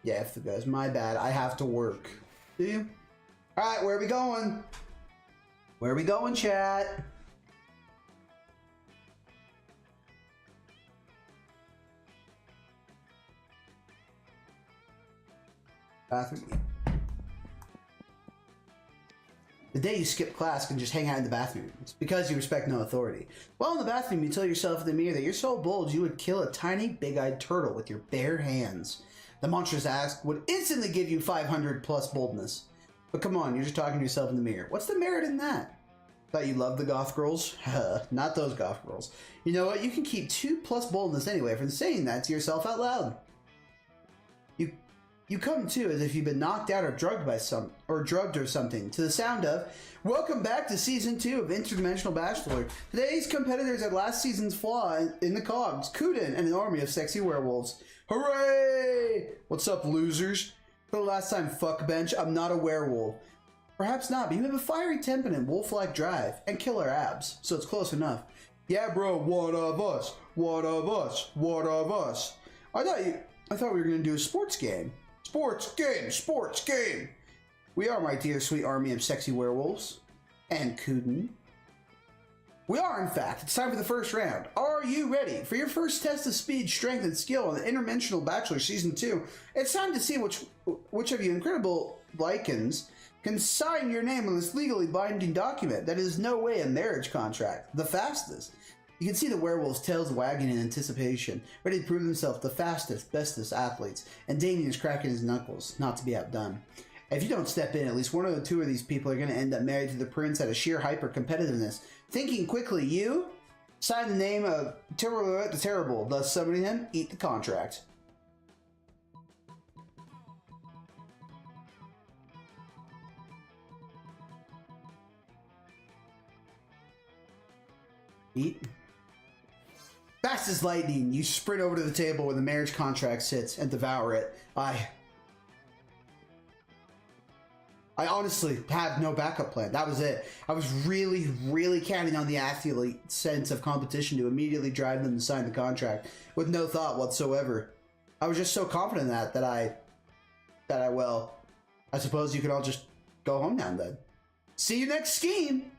Yeah, F the ghost. My bad. I have to work. Do you? Alright, where are we going? Where are we going, chat? Bathroom. The day you skip class can just hang out in the bathroom. It's because you respect no authority. While in the bathroom, you tell yourself in the mirror that you're so bold you would kill a tiny, big-eyed turtle with your bare hands. The monstrous ask would instantly give you 500+ boldness. But come on, you're just talking to yourself in the mirror. What's the merit in that? Thought you loved the goth girls? Not those goth girls. You know what? You can keep 2+ boldness anyway from saying that to yourself out loud. You come to as if you've been knocked out or drugged or something, to the sound of "Welcome back to season 2 of Interdimensional Bachelor. Today's competitors at last season's flaw in the cogs, Kuden and an army of sexy werewolves. Hooray! What's up, losers? For the last time, fuck bench, I'm not a werewolf. Perhaps not, but you have a fiery temperament, wolf-like drive, and killer abs, so it's close enough. Yeah, bro, one of us, one of us, one of us. I thought we were gonna do a sports game. Sports game! We are, my dear sweet army of sexy werewolves. And Kuden. We are, in fact. It's time for the first round. Are you ready for your first test of speed, strength, and skill on the Interdimensional Bachelor Season 2? It's time to see which of you incredible lichens can sign your name on this legally binding document that is no way a marriage contract. The fastest. You can see the werewolves' tails wagging in anticipation, ready to prove themselves the fastest, bestest athletes, and Damien is cracking his knuckles, not to be outdone. If you don't step in, at least one or two of these people are going to end up married to the prince out of sheer hyper-competitiveness. Thinking quickly, you sign the name of Terror the Terrible, thus summoning him, eat the contract. Eat. Fast as lightning, you sprint over to the table where the marriage contract sits and devour it. I honestly had no backup plan. That was it. I was really, really counting on the athlete sense of competition to immediately drive them to sign the contract with no thought whatsoever. I was just so confident in that well, I suppose you could all just go home now and then. See you next scheme.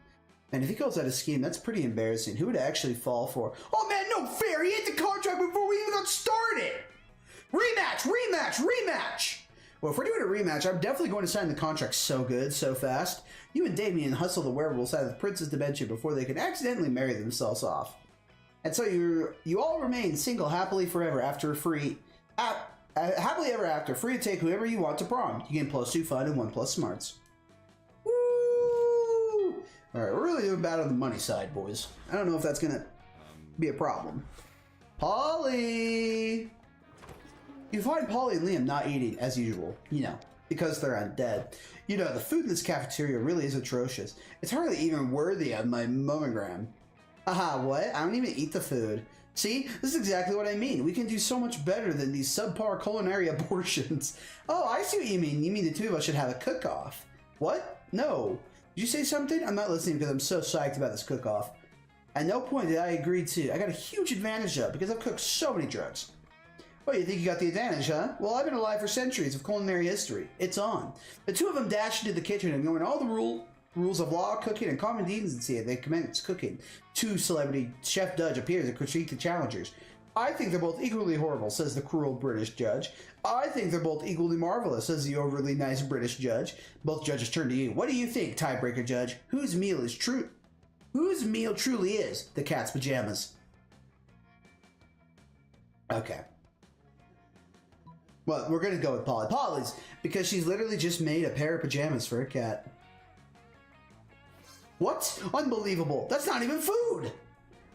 And if he goes out of scheme, that's pretty embarrassing. Who would actually fall for? Oh man, no fair! He hit the contract before we even got started! Rematch! Well, if we're doing a rematch, I'm definitely going to sign the contract so good, so fast. You and Damien hustle the werewolves out of the prince's dimension before they can accidentally marry themselves off. And so you all remain single happily forever after happily ever after, free to take whoever you want to prom. You gain +2 fun and 1+ smarts. Alright, we're really doing bad on the money side, boys. I don't know if that's gonna be a problem. Polly! You find Polly and Liam not eating, as usual. You know, because they're undead. You know, the food in this cafeteria really is atrocious. It's hardly even worthy of my momogram. Aha, what? I don't even eat the food. See? This is exactly what I mean. We can do so much better than these subpar culinary abortions. Oh, I see what you mean. You mean the two of us should have a cook-off. What? No. Did you say something? I'm not listening because I'm so psyched about this cook-off. At no point did I agree to. I got a huge advantage though because I've cooked so many drugs. Well, you think you got the advantage, huh? Well, I've been alive for centuries of culinary history. It's on. The two of them dashed into the kitchen and knowing all the rules of law, cooking, and common decency, they commenced cooking. Two celebrity chef Dudge appears to critique the challengers. I think they're both equally horrible, says the cruel British judge. I think they're both equally marvelous, says the overly nice British judge. Both judges turn to you. What do you think, tiebreaker judge? Whose meal truly is the cat's pajamas? Okay. Well, we're going to go with Polly. Polly's, because she's literally just made a pair of pajamas for a cat. What? Unbelievable. That's not even food.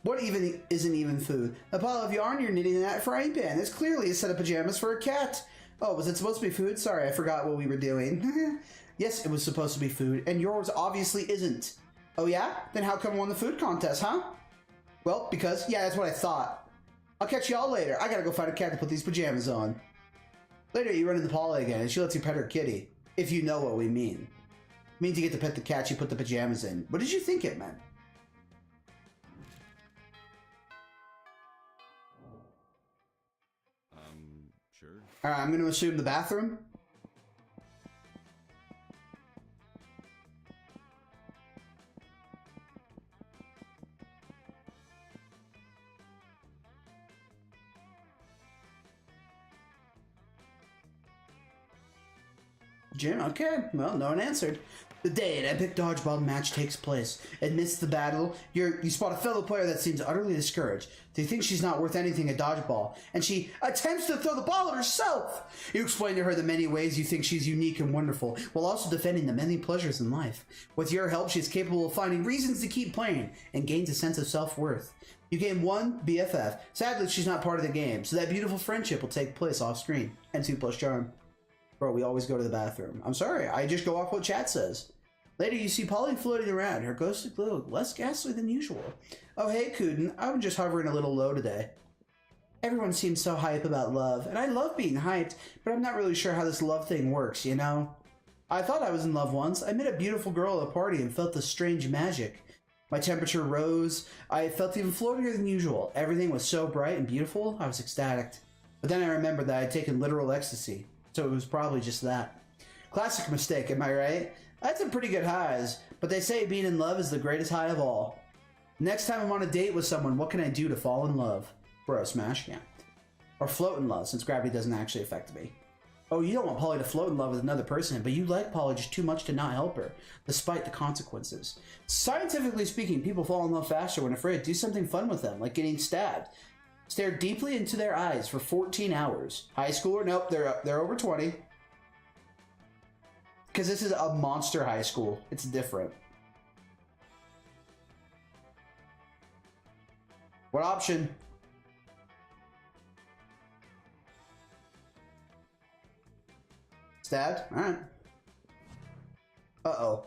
What even isn't even food? A pile of yarn you're knitting in that frying pan. It's clearly a set of pajamas for a cat. Oh, was it supposed to be food? Sorry, I forgot what we were doing. Yes, it was supposed to be food, and yours obviously isn't. Oh yeah? Then how come I won the food contest, huh? Well, because, yeah, that's what I thought. I'll catch y'all later. I gotta go find a cat to put these pajamas on. Later, you run into Polly again, and she lets you pet her kitty. If you know what we mean. It means you get to pet the cat you put the pajamas in. What did you think it meant? Sure. Alright, I'm gonna assume the bathroom. Jim, okay. Well, no one answered. The day an epic dodgeball match takes place. Amidst the battle, you spot a fellow player that seems utterly discouraged. They think she's not worth anything at dodgeball, and she attempts to throw the ball at herself. You explain to her the many ways you think she's unique and wonderful, while also defending the many pleasures in life. With your help, she's capable of finding reasons to keep playing, and gains a sense of self-worth. You gain 1 BFF. Sadly, she's not part of the game, so that beautiful friendship will take place off-screen, and 2+ charm. Bro, we always go to the bathroom. I'm sorry, I just go off what chat says. Later, you see Polly floating around, her ghostly glow less ghastly than usual. Oh, hey, Kuden. I was just hovering a little low today. Everyone seems so hype about love, and I love being hyped, but I'm not really sure how this love thing works, you know? I thought I was in love once. I met a beautiful girl at a party and felt this strange magic. My temperature rose. I felt even floatier than usual. Everything was so bright and beautiful, I was ecstatic. But then I remembered that I had taken literal ecstasy. So it was probably just that. Classic mistake, am I right? I had some pretty good highs, but they say being in love is the greatest high of all. Next time I'm on a date with someone, what can I do to fall in love? Bro, smash can't. Or float in love, since gravity doesn't actually affect me. Oh, you don't want Polly to float in love with another person, but you like Polly just too much to not help her, despite the consequences. Scientifically speaking, people fall in love faster when afraid. Do something fun with them, like getting stabbed. Stare deeply into their eyes for 14 hours. High schooler? Nope, they're over 20. Because this is a monster high school. It's different. What option? Stabbed? Alright. Uh-oh.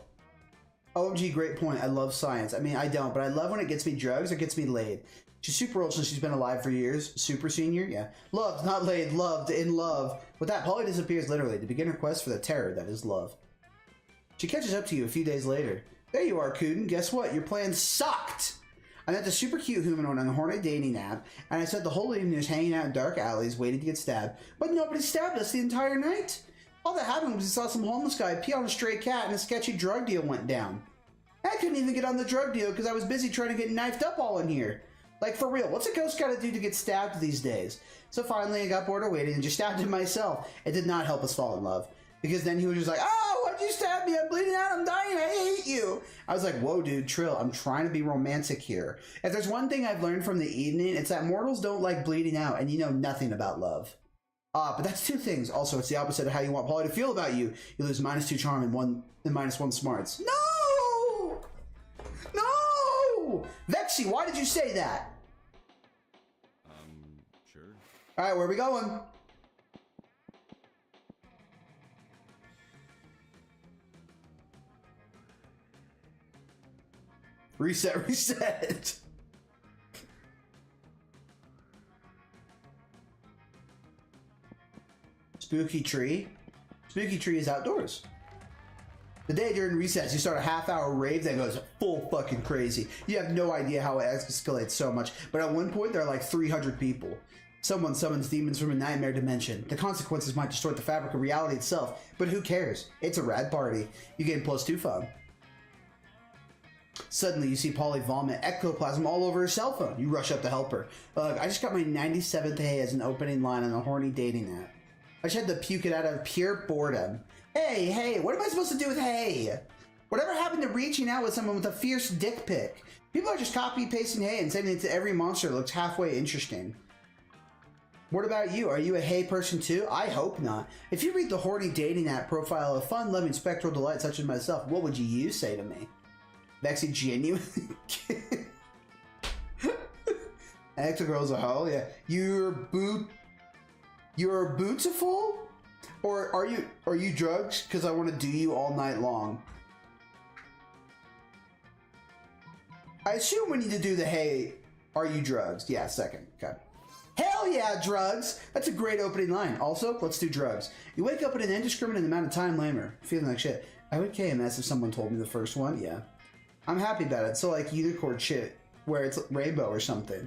OMG, great point. I love science. I mean, I don't, but I love when it gets me drugs or gets me laid. She's super old since she's been alive for years. Super senior? Yeah. Loved, not laid, loved, in love. With that, Polly disappears literally to begin her quest for the terror that is love. She catches up to you a few days later. There you are, Kuden. Guess what? Your plan sucked! I met the super cute humanoid on the Hornet dating app, and I spent the whole evening just hanging out in dark alleys waiting to get stabbed. But nobody stabbed us the entire night! All that happened was we saw some homeless guy pee on a stray cat and a sketchy drug deal went down. I couldn't even get on the drug deal because I was busy trying to get knifed up all in here. Like, for real, what's a ghost gotta do to get stabbed these days? So finally, I got bored of waiting and just stabbed him myself. It did not help us fall in love. Because then he was just like, oh, why'd you stab me? I'm bleeding out, I'm dying, I hate you. I was like, whoa, dude, trill. I'm trying to be romantic here. If there's one thing I've learned from the evening, it's that mortals don't like bleeding out, and you know nothing about love. But that's 2 things. Also, it's the opposite of how you want Polly to feel about you. You lose -2 charm and -1 smarts. No! No! Vexy, why did you say that? Sure. Alright, where are we going? Reset, reset. Spooky tree. Spooky tree is outdoors. The day during recess, you start a half-hour rave that goes full fucking crazy. You have no idea how it escalates so much, but at one point there are like 300 people. Someone summons demons from a nightmare dimension. The consequences might distort the fabric of reality itself, but who cares? It's a rad party. You gain +2 fun. Suddenly, you see Polly vomit ectoplasm all over her cell phone. You rush up to help her. I just got my 97th hey as an opening line on a horny dating app. I just had to puke it out of pure boredom. Hey, what am I supposed to do with hey? Whatever happened to reaching out with someone with a fierce dick pic? People are just copy-pasting hey and sending it to every monster that looks halfway interesting. What about you? Are you a hey person too? I hope not. If you read the horny dating app profile of fun-loving spectral delight such as myself, what would you say to me? Vexy genuine. Extra girl's a hoe, yeah. You're beautiful? Or are you drugs? Because I want to do you all night long. I assume we need to do the hey, are you drugs? Yeah, second. Okay. Hell yeah, drugs! That's a great opening line. Also, let's do drugs. You wake up in an indiscriminate amount of time later, feeling like shit. I would KMS if someone told me the first one, yeah. I'm happy about it. So like unicorn shit, where it's rainbow or something.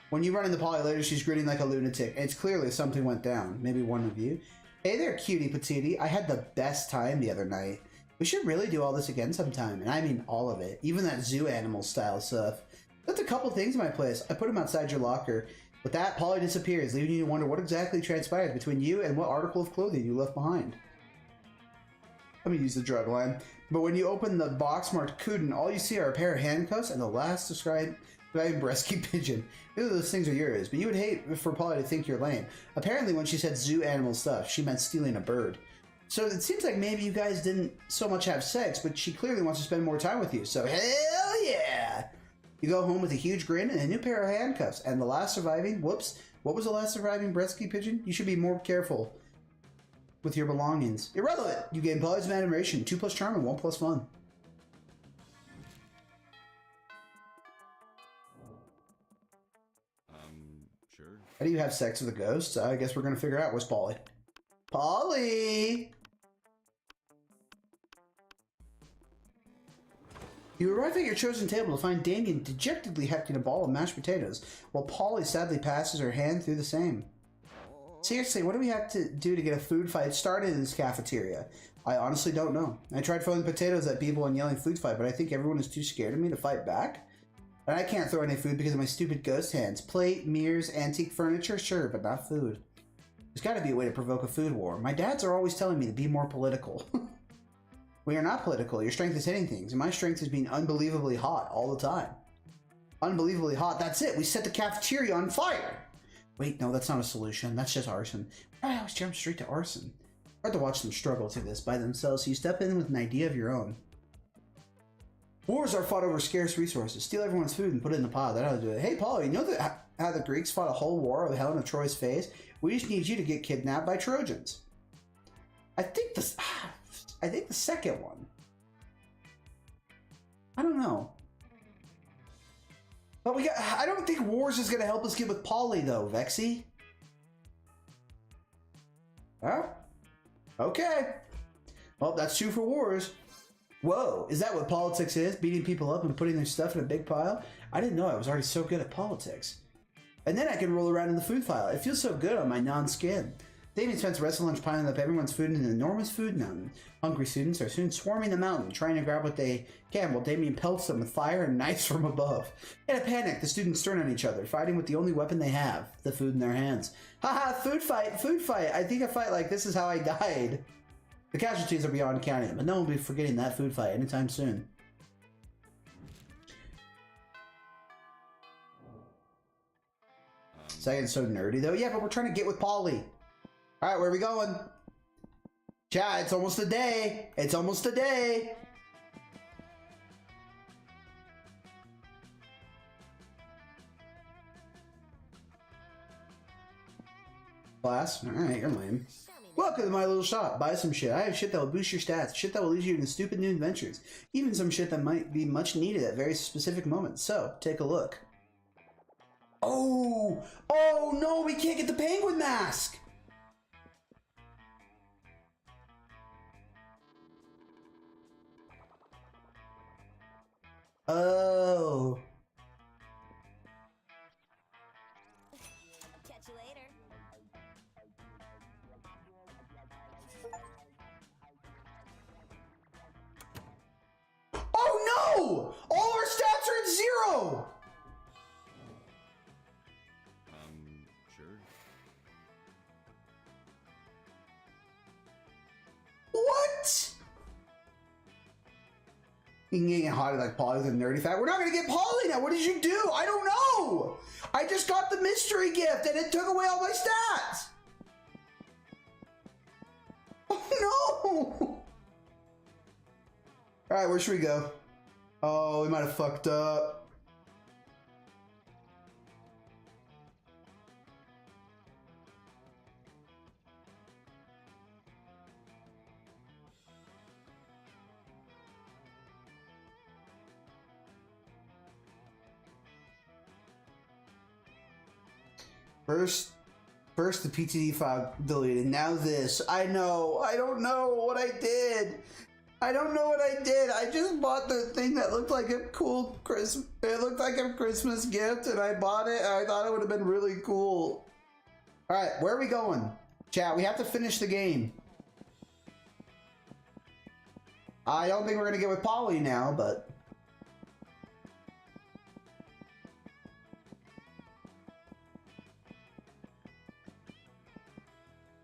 When you run into Polly later, she's grinning like a lunatic, and it's clearly something went down. Maybe one of you. Hey there, cutie patootie. I had the best time the other night. We should really do all this again sometime, and I mean all of it. Even that zoo animal style stuff. That's a couple things in my place. I put them outside your locker. With that, Polly disappears, leaving you to wonder what exactly transpired between you and what article of clothing you left behind. Let me use the drug line. But when you open the box marked Kuden, all you see are a pair of handcuffs and the last described breasty pigeon. Neither of those things are yours, but you would hate for Polly to think you're lame. Apparently when she said zoo animal stuff, she meant stealing a bird. So it seems like maybe you guys didn't so much have sex, but she clearly wants to spend more time with you, so hell yeah! You go home with a huge grin and a new pair of handcuffs, and the last surviving, whoops, what was the last surviving breasty pigeon? You should be more careful with your belongings. Irrelevant! You gain Polly's admiration, 2 plus charm and 1 plus fun. Sure. How do you have sex with a ghost? I guess we're gonna figure out where's Polly. Polly! You arrive at your chosen table to find Damien dejectedly hefting a ball of mashed potatoes, while Polly sadly passes her hand through the same. Seriously, what do we have to do to get a food fight started in this cafeteria? I honestly don't know. I tried throwing potatoes at people and yelling food fight, but I think everyone is too scared of me to fight back. And I can't throw any food because of my stupid ghost hands. Plate, mirrors, antique furniture, sure, but not food. There's gotta be a way to provoke a food war. My dads are always telling me to be more political. We are not political. Your strength is hitting things, and my strength is being unbelievably hot all the time. Unbelievably hot, that's it. We set the cafeteria on fire. Wait, no, that's not a solution. That's just arson. I always jump straight to arson. Hard to watch them struggle through this by themselves, so you step in with an idea of your own. Wars are fought over scarce resources. Steal everyone's food and put it in the pot. That ought to do it. Hey, Paul, you know how the Greeks fought a whole war with Helen of Troy's face? We just need you to get kidnapped by Trojans. I think the second one. I don't know. But I don't think Wars is going to help us get with Polly, though, Vexy. Huh? Okay. Well, that's 2 for Wars. Whoa, is that what politics is? Beating people up and putting their stuff in a big pile? I didn't know I was already so good at politics. And then I can roll around in the food file. It feels so good on my non-skin. Damien spends the rest of lunch piling up everyone's food in an enormous food mountain. Hungry students are soon swarming the mountain, trying to grab what they can, while Damien pelts them with fire and knives from above. In a panic, the students turn on each other, fighting with the only weapon they have, the food in their hands. Haha, food fight, food fight. I think a fight like this is how I died. The casualties are beyond counting, but no one will be forgetting that food fight anytime soon. Second's so nerdy, though. Yeah, but we're trying to get with Polly. Alright, where are we going? Chat, it's almost a day. It's almost a day. Class? Alright, you're lame. Welcome to my little shop. Buy some shit. I have shit that will boost your stats. Shit that will lead you into stupid new adventures. Even some shit that might be much needed at very specific moments. So, take a look. Oh! Oh no, we can't get the penguin mask! Oh. Catch you later. Oh no! All our Sure. What? You can get hottie like Polly with a nerdy fact. We're not gonna get Polly now. What did you do? I don't know. I just got the mystery gift and it took away all my stats. Oh no. All right, where should we go? Oh, we might have fucked up. First the PTD file deleted. Now this. I know. I don't know what I did. I don't know what I did. I just bought the thing that looked like a cool Christmas. It looked like a Christmas gift, and I bought it. And I thought it would have been really cool. All right, where are we going, chat? We have to finish the game. I don't think we're gonna get with Polly now, but.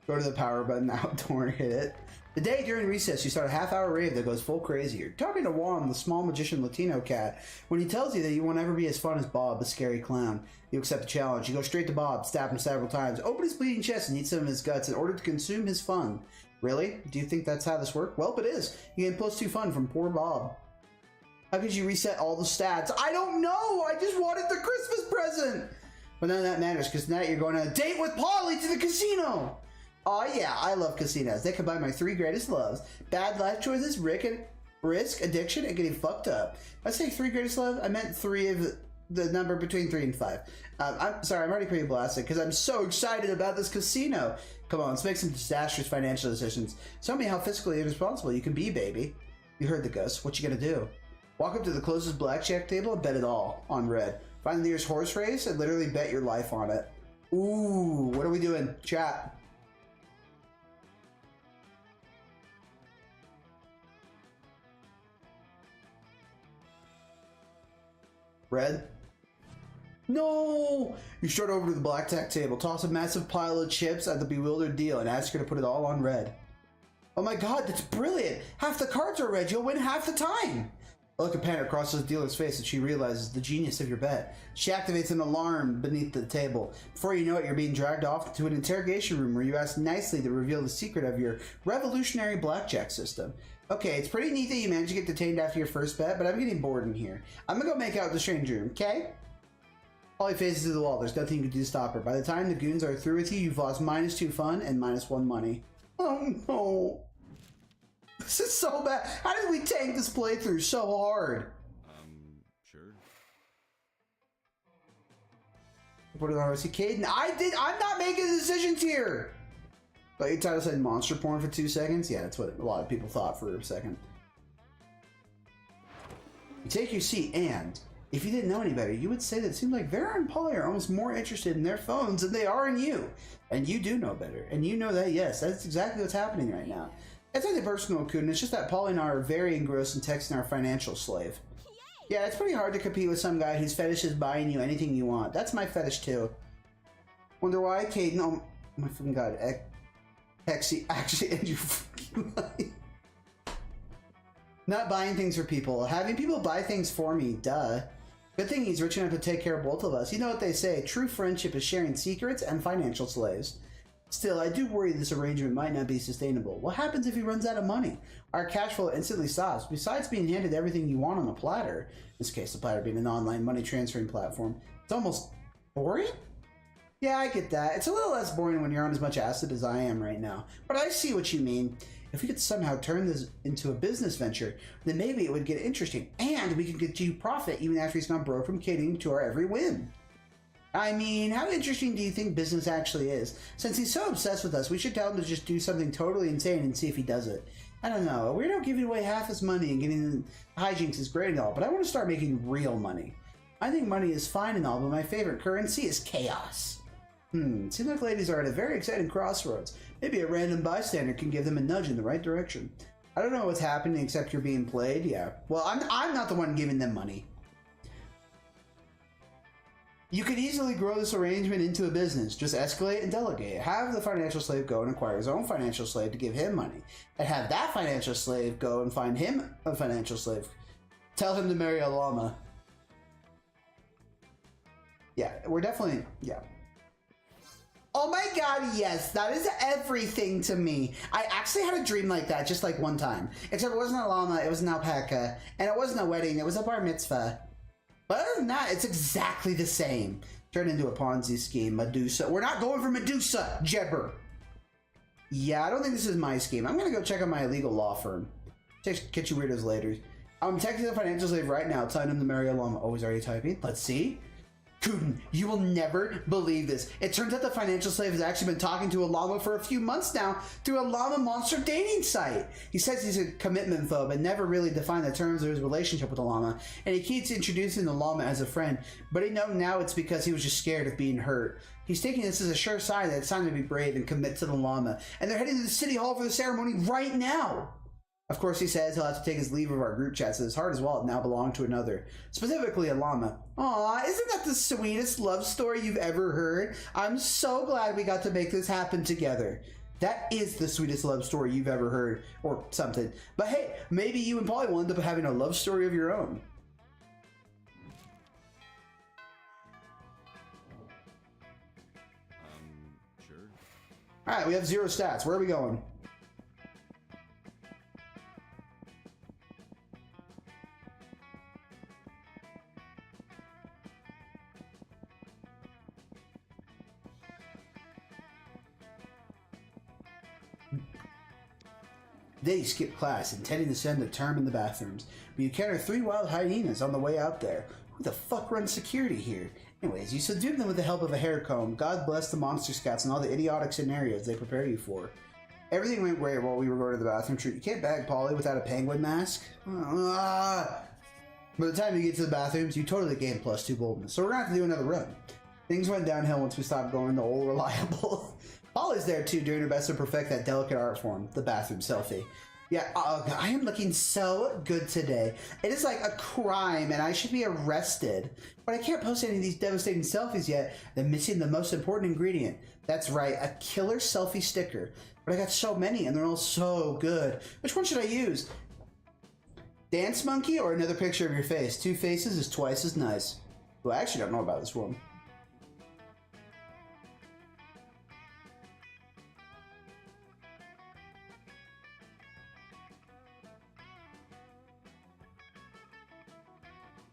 Go to the power button now, don't hit it. The day during recess, you start a half-hour rave that goes full crazy. You're talking to Juan, the small magician Latino cat, when he tells you that you won't ever be as fun as Bob, the scary clown. You accept the challenge. You go straight to Bob, stab him several times, open his bleeding chest and eat some of his guts in order to consume his fun. Really? Do you think that's how this works? Well, it is. You get +2 fun from poor Bob. How could you reset all the stats? I don't know! I just wanted the Christmas present! But none of that matters, because tonight you're going on a date with Polly to the casino! Oh yeah, I love casinos. They combine my 3 greatest loves. Bad life choices, risk, addiction, and getting fucked up. When I say 3 greatest loves, I meant 3 of the number between 3 and 5. I'm sorry, I'm already pretty blasted because I'm so excited about this casino. Come on, let's make some disastrous financial decisions. Tell me how fiscally irresponsible you can be, baby. You heard the ghost. What you gonna do? Walk up to the closest blackjack table and bet it all on red. Find the nearest horse race and literally bet your life on it. Ooh, what are we doing? Chat. Red? No! You strut over to the blackjack table, toss a massive pile of chips at the bewildered deal, and ask her to put it all on red. Oh my god, that's brilliant! Half the cards are red, you'll win half the time! A look of panic crosses the dealer's face and she realizes the genius of your bet. She activates an alarm beneath the table. Before you know it, you're being dragged off to an interrogation room where you ask nicely to reveal the secret of your revolutionary blackjack system. Okay, it's pretty neat that you managed to get detained after your first bet, but I'm getting bored in here. I'm gonna go make out with the strange room, okay? Polly faces to the wall. There's nothing you can do to stop her. By the time the goons are through with you, you've lost -2 fun and -1 money. Oh no. This is so bad. How did we tank this playthrough so hard? Sure. Put it on RC Caden. I'm not making decisions here. But your title said monster porn for 2 seconds? Yeah, that's what a lot of people thought for a second. You take your seat and, if you didn't know any better, you would say that it seems like Vera and Polly are almost more interested in their phones than they are in you. And you do know better. And you know that, yes, that's exactly what's happening right now. It's nothing personal, Kun. It's just that Polly and I are very engrossed in texting our financial slave. Yeah, it's pretty hard to compete with some guy whose fetish is buying you anything you want. That's my fetish, too. Wonder why, Caden? Oh my fucking god. Actually, and you fucking lying. Not buying things for people. Having people buy things for me, duh. Good thing he's rich enough to take care of both of us. You know what they say, true friendship is sharing secrets and financial slaves. Still, I do worry this arrangement might not be sustainable. What happens if he runs out of money? Our cash flow instantly stops. Besides being handed everything you want on a platter, in this case the platter being an online money transferring platform, it's almost boring? Yeah, I get that. It's a little less boring when you're on as much acid as I am right now. But I see what you mean. If we could somehow turn this into a business venture, then maybe it would get interesting. And we could continue profit even after he's gone broke from catering to our every whim. I mean, how interesting do you think business actually is? Since he's so obsessed with us, we should tell him to just do something totally insane and see if he does it. I don't know. A weirdo giving away half his money and getting hijinks is great and all, but I want to start making real money. I think money is fine and all, but my favorite currency is chaos. Seems like ladies are at a very exciting crossroads. Maybe a random bystander can give them a nudge in the right direction. I don't know what's happening except you're being played. Yeah. Well, I'm not the one giving them money. You could easily grow this arrangement into a business. Just escalate and delegate. Have the financial slave go and acquire his own financial slave to give him money. And have that financial slave go and find him a financial slave. Tell him to marry a llama. Yeah, we're definitely... Yeah. Oh my god, yes, that is everything to me. I actually had a dream like that just like one time. Except it wasn't a llama, it was an alpaca. And it wasn't a wedding, it was a bar mitzvah. But other than that, it's exactly the same. Turned into a Ponzi scheme, Medusa. We're not going for Medusa, Jebber. Yeah, I don't think this is my scheme. I'm gonna go check on my illegal law firm. Catch you weirdos later. I'm texting the financial slave right now, telling him to marry a llama. Oh, he's already typing? Let's see. Kuden, you will never believe this. It turns out the financial slave has actually been talking to a llama for a few months now through a llama monster dating site. He says he's a commitment phobe and never really defined the terms of his relationship with the llama, and he keeps introducing the llama as a friend, but he knows now it's because he was just scared of being hurt. He's taking this as a sure sign that it's time to be brave and commit to the llama, and they're heading to the city hall for the ceremony right now. Of course, he says he'll have to take his leave of our group chat, so his heart as well now belong to another, specifically a llama. Aw, isn't that the sweetest love story you've ever heard? I'm so glad we got to make this happen together. That is the sweetest love story you've ever heard, or something. But hey, maybe you and Polly will end up having a love story of your own. Sure. Alright, we have 0 stats. Where are we going? They skip class, intending to spend the term in the bathrooms, but you encounter 3 wild hyenas on the way out there. Who the fuck runs security here? Anyways, you subdue them with the help of a hair comb. God bless the monster scouts and all the idiotic scenarios they prepare you for. Everything went great while we were going to the bathroom. You can't bag Polly without a penguin mask. By the time you get to the bathrooms, you totally gain +2 boldness, so we're gonna have to do another run. Things went downhill once we stopped going to Old Reliable. Polly's there too, doing her best to perfect that delicate art form, the bathroom selfie. Yeah, I am looking so good today. It is like a crime and I should be arrested. But I can't post any of these devastating selfies yet. They're missing the most important ingredient. That's right, a killer selfie sticker. But I got so many and they're all so good. Which one should I use? Dance monkey or another picture of your face? 2 faces is twice as nice. Well, I actually don't know about this one.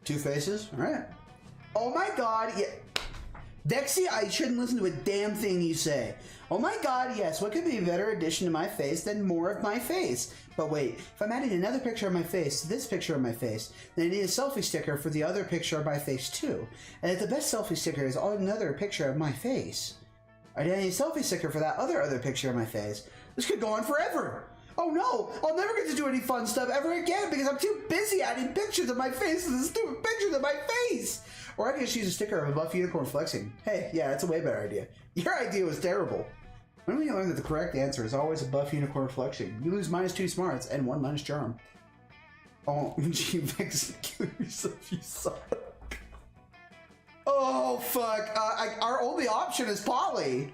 Two faces? Alright. Oh my god, yeah. Dexy, I shouldn't listen to a damn thing you say. Oh my god, yes, what could be a better addition to my face than more of my face? But wait, if I'm adding another picture of my face to this picture of my face, then I need a selfie sticker for the other picture of my face too. And if the best selfie sticker is another picture of my face, I need a selfie sticker for that other picture of my face. This could go on forever. Oh no, I'll never get to do any fun stuff ever again because I'm too busy adding pictures of my face to the stupid pictures of my face. Or I can just use a sticker of a buff unicorn flexing. Hey, yeah, that's a way better idea. Your idea was terrible. When will you learn that the correct answer is always a buff unicorn flexing? You lose -2 smarts and 1 minus charm. Oh, gee, Vex, kill yourself, you suck. Oh, fuck. Our only option is Polly.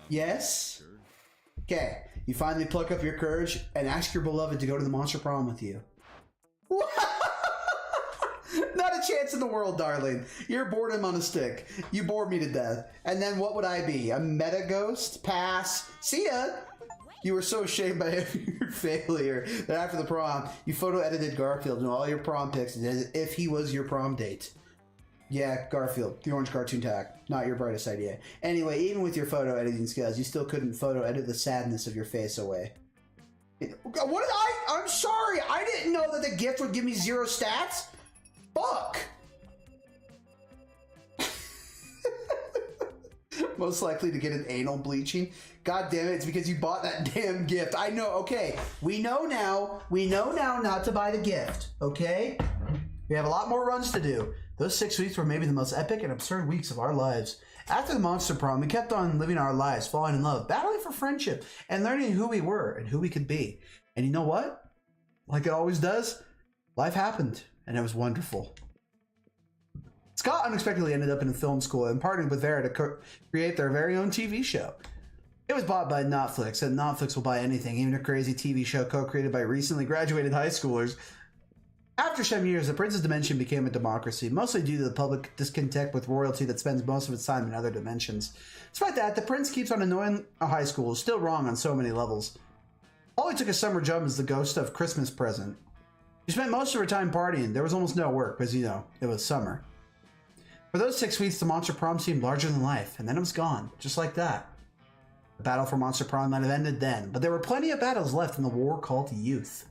Yes? Okay, you finally pluck up your courage and ask your beloved to go to the monster prom with you. Not a chance in the world, darling. You're boredom on a stick. You bored me to death. And then what would I be? A meta ghost? Pass. See ya! You were so ashamed by your failure that after the prom, you photo-edited Garfield and all your prom pics as if he was your prom date. Yeah, Garfield, the orange cartoon tag. Not your brightest idea. Anyway, even with your photo editing skills, you still couldn't photo edit the sadness of your face away. What did I'm sorry, I didn't know that the gift would give me 0 stats? Fuck! Most likely to get an anal bleaching. God damn it, it's because you bought that damn gift. I know, okay. We know now not to buy the gift, okay? We have a lot more runs to do. Those 6 weeks were maybe the most epic and absurd weeks of our lives. After the monster prom, we kept on living our lives, falling in love, battling for friendship, and learning who we were and who we could be. And you know what? like it always does, life happened, and it was wonderful. Scott unexpectedly ended up in film school and partnered with Vera to create their very own TV show. It was bought by Netflix, and Netflix will buy anything, even a crazy TV show co-created by recently graduated high schoolers. After some years, the Prince's Dimension became a democracy, mostly due to the public discontent with royalty that spends most of its time in other dimensions. Despite that, the Prince keeps on annoying a high school, still wrong on so many levels. Holly took a summer job as the ghost of Christmas Present. She spent most of her time partying. There was almost no work, because, you know, it was summer. For those 6 weeks, the Monster Prom seemed larger than life, and then it was gone, just like that. The battle for Monster Prom might have ended then, but there were plenty of battles left in the war called youth.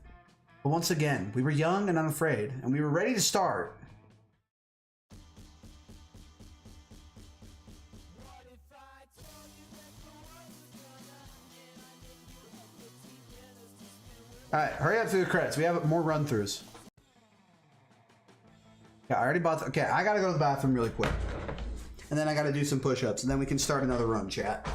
But once again, we were young and unafraid, and we were ready to start. Alright, hurry up through the credits. We have more run-throughs. Yeah, I already bought okay, I gotta go to the bathroom really quick. And then I gotta do some push-ups, and then we can start another run, chat.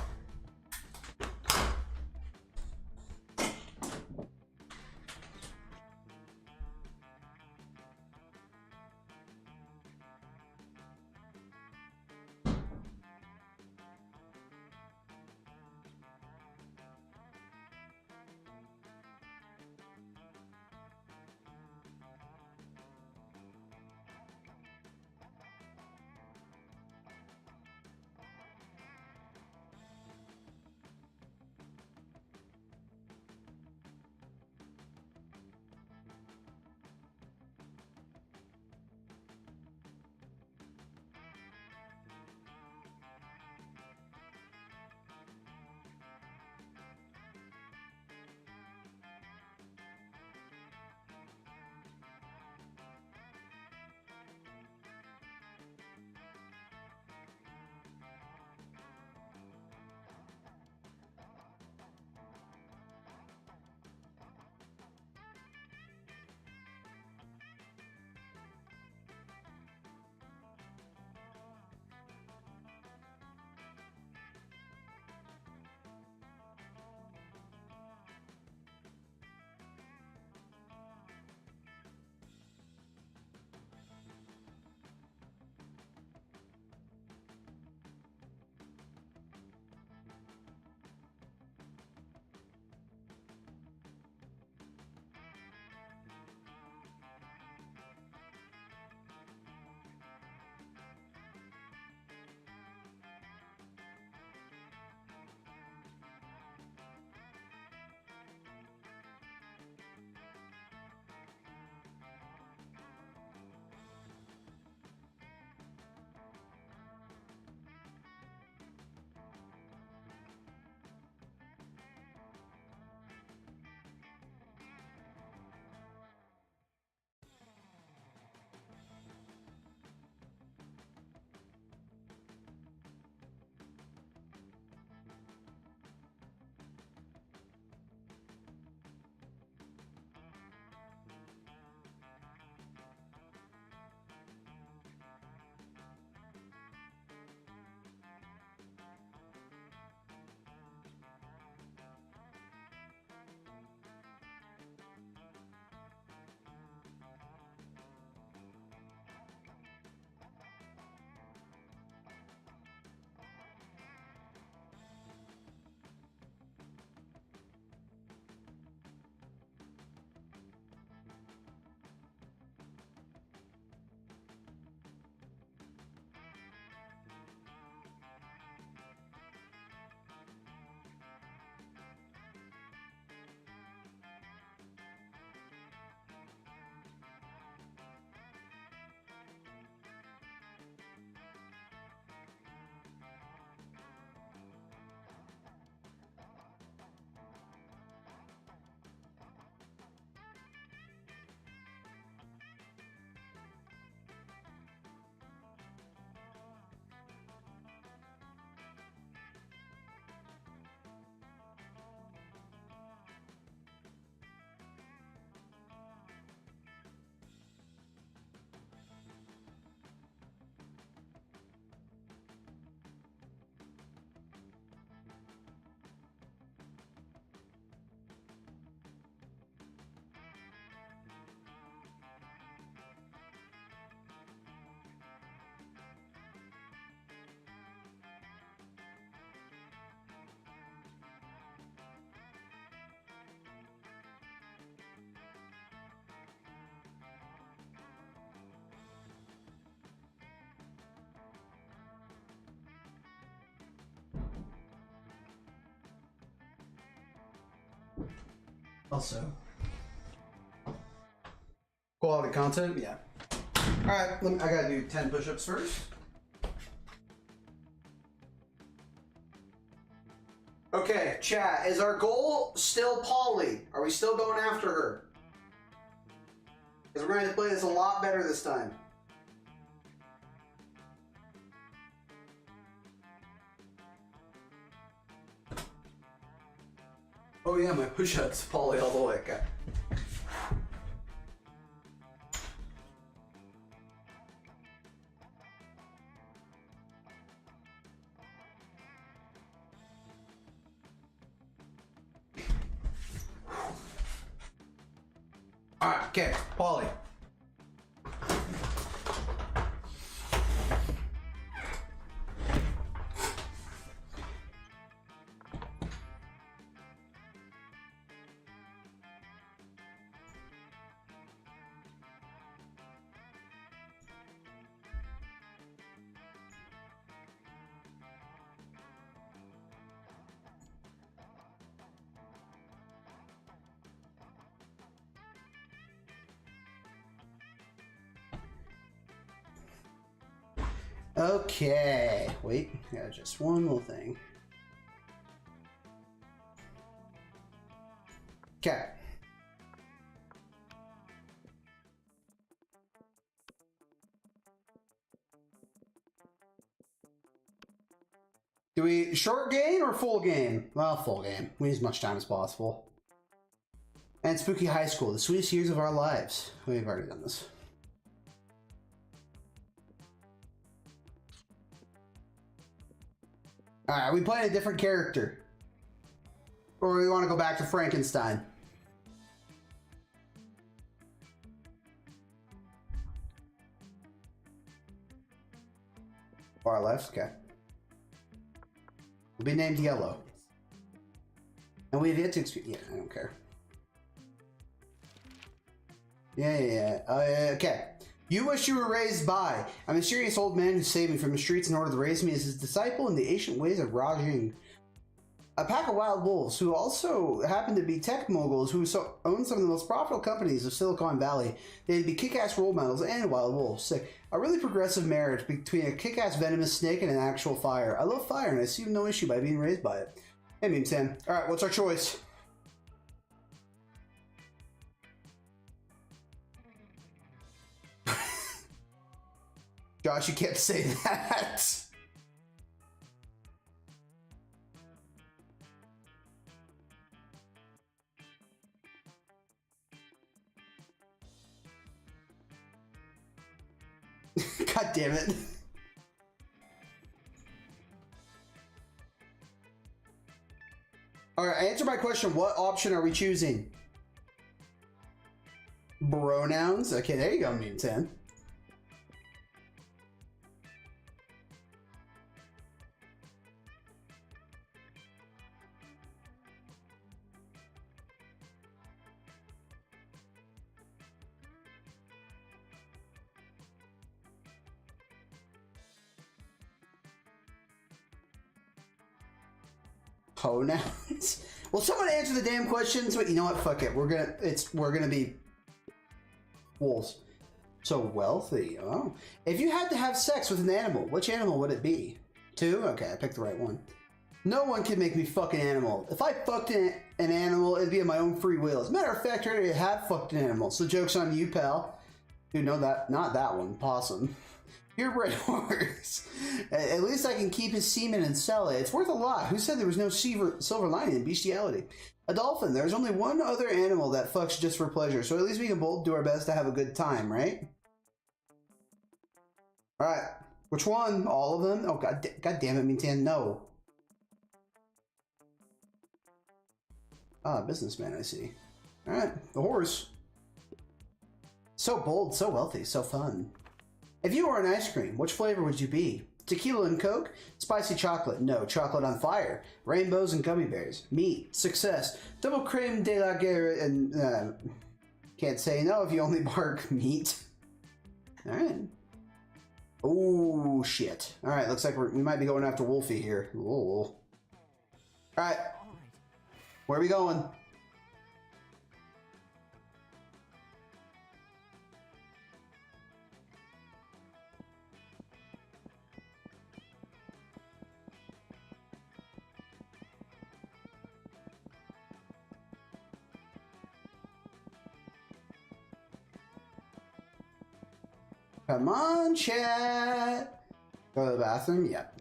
Also, quality content, yeah. All right, I gotta do 10 push-ups first. Okay, chat, is our goal still Polly? Are we still going after her? Because we're going to play this a lot better this time. Oh yeah, my push-ups, Polly all the way. Okay. Alright, okay, Polly. Okay, wait, got just one little thing. Okay. Do we short game or full game? Well, full game. We need as much time as possible. And Spooky High School, the sweetest years of our lives. We've already done this. Alright, are we playing a different character? Or we want to go back to Frankenstein? Far left? Okay. We'll be named Yellow. And we have yet to experience... Yeah, I don't care. Yeah. Okay. You wish you were raised by a mysterious old man who saved me from the streets in order to raise me as his disciple in the ancient ways of Rajing. A pack of wild wolves who also happen to be tech moguls who own some of the most profitable companies of Silicon Valley. They'd be kick-ass role models and wild wolves. Sick. A really progressive marriage between a kick-ass venomous snake and an actual fire. I love fire and I see no issue by being raised by it. Hey, Meme Sam. Alright, what's our choice? Josh, you can't say that. God damn it. Alright, answer my question. What option are we choosing? Pronouns? Okay, there you go, Meme 10. Pronouns? Well, someone answer the damn questions, but you know what? Fuck it. We're gonna be wolves. So wealthy. Oh. If you had to have sex with an animal, which animal would it be? 2? Okay, I picked the right one. No one can make me fuck an animal. If I fucked an animal, it'd be of my own free will. As a matter of fact, I already have fucked an animal. So joke's on you, pal. Dude, no, not that one. Possum. Purebred horse. At least I can keep his semen and sell it. It's worth a lot. Who said there was no silver lining in bestiality? A dolphin. There's only one other animal that fucks just for pleasure. So at least we can both do our best to have a good time, right? Alright. Which one? All of them? Oh, god damn it, Mintan. No. Ah, businessman, I see. Alright. The horse. So bold, so wealthy, so fun. If you were an ice cream, which flavor would you be? Tequila and Coke? Spicy chocolate? No. Chocolate on fire? Rainbows and gummy bears? Meat? Success? Double creme de la guerre and... can't say no if you only bark meat. Alright. Oh, shit. Alright, looks like we might be going after Wolfie here. Alright. Where are we going? Come on, chat. Go to the bathroom? Yep.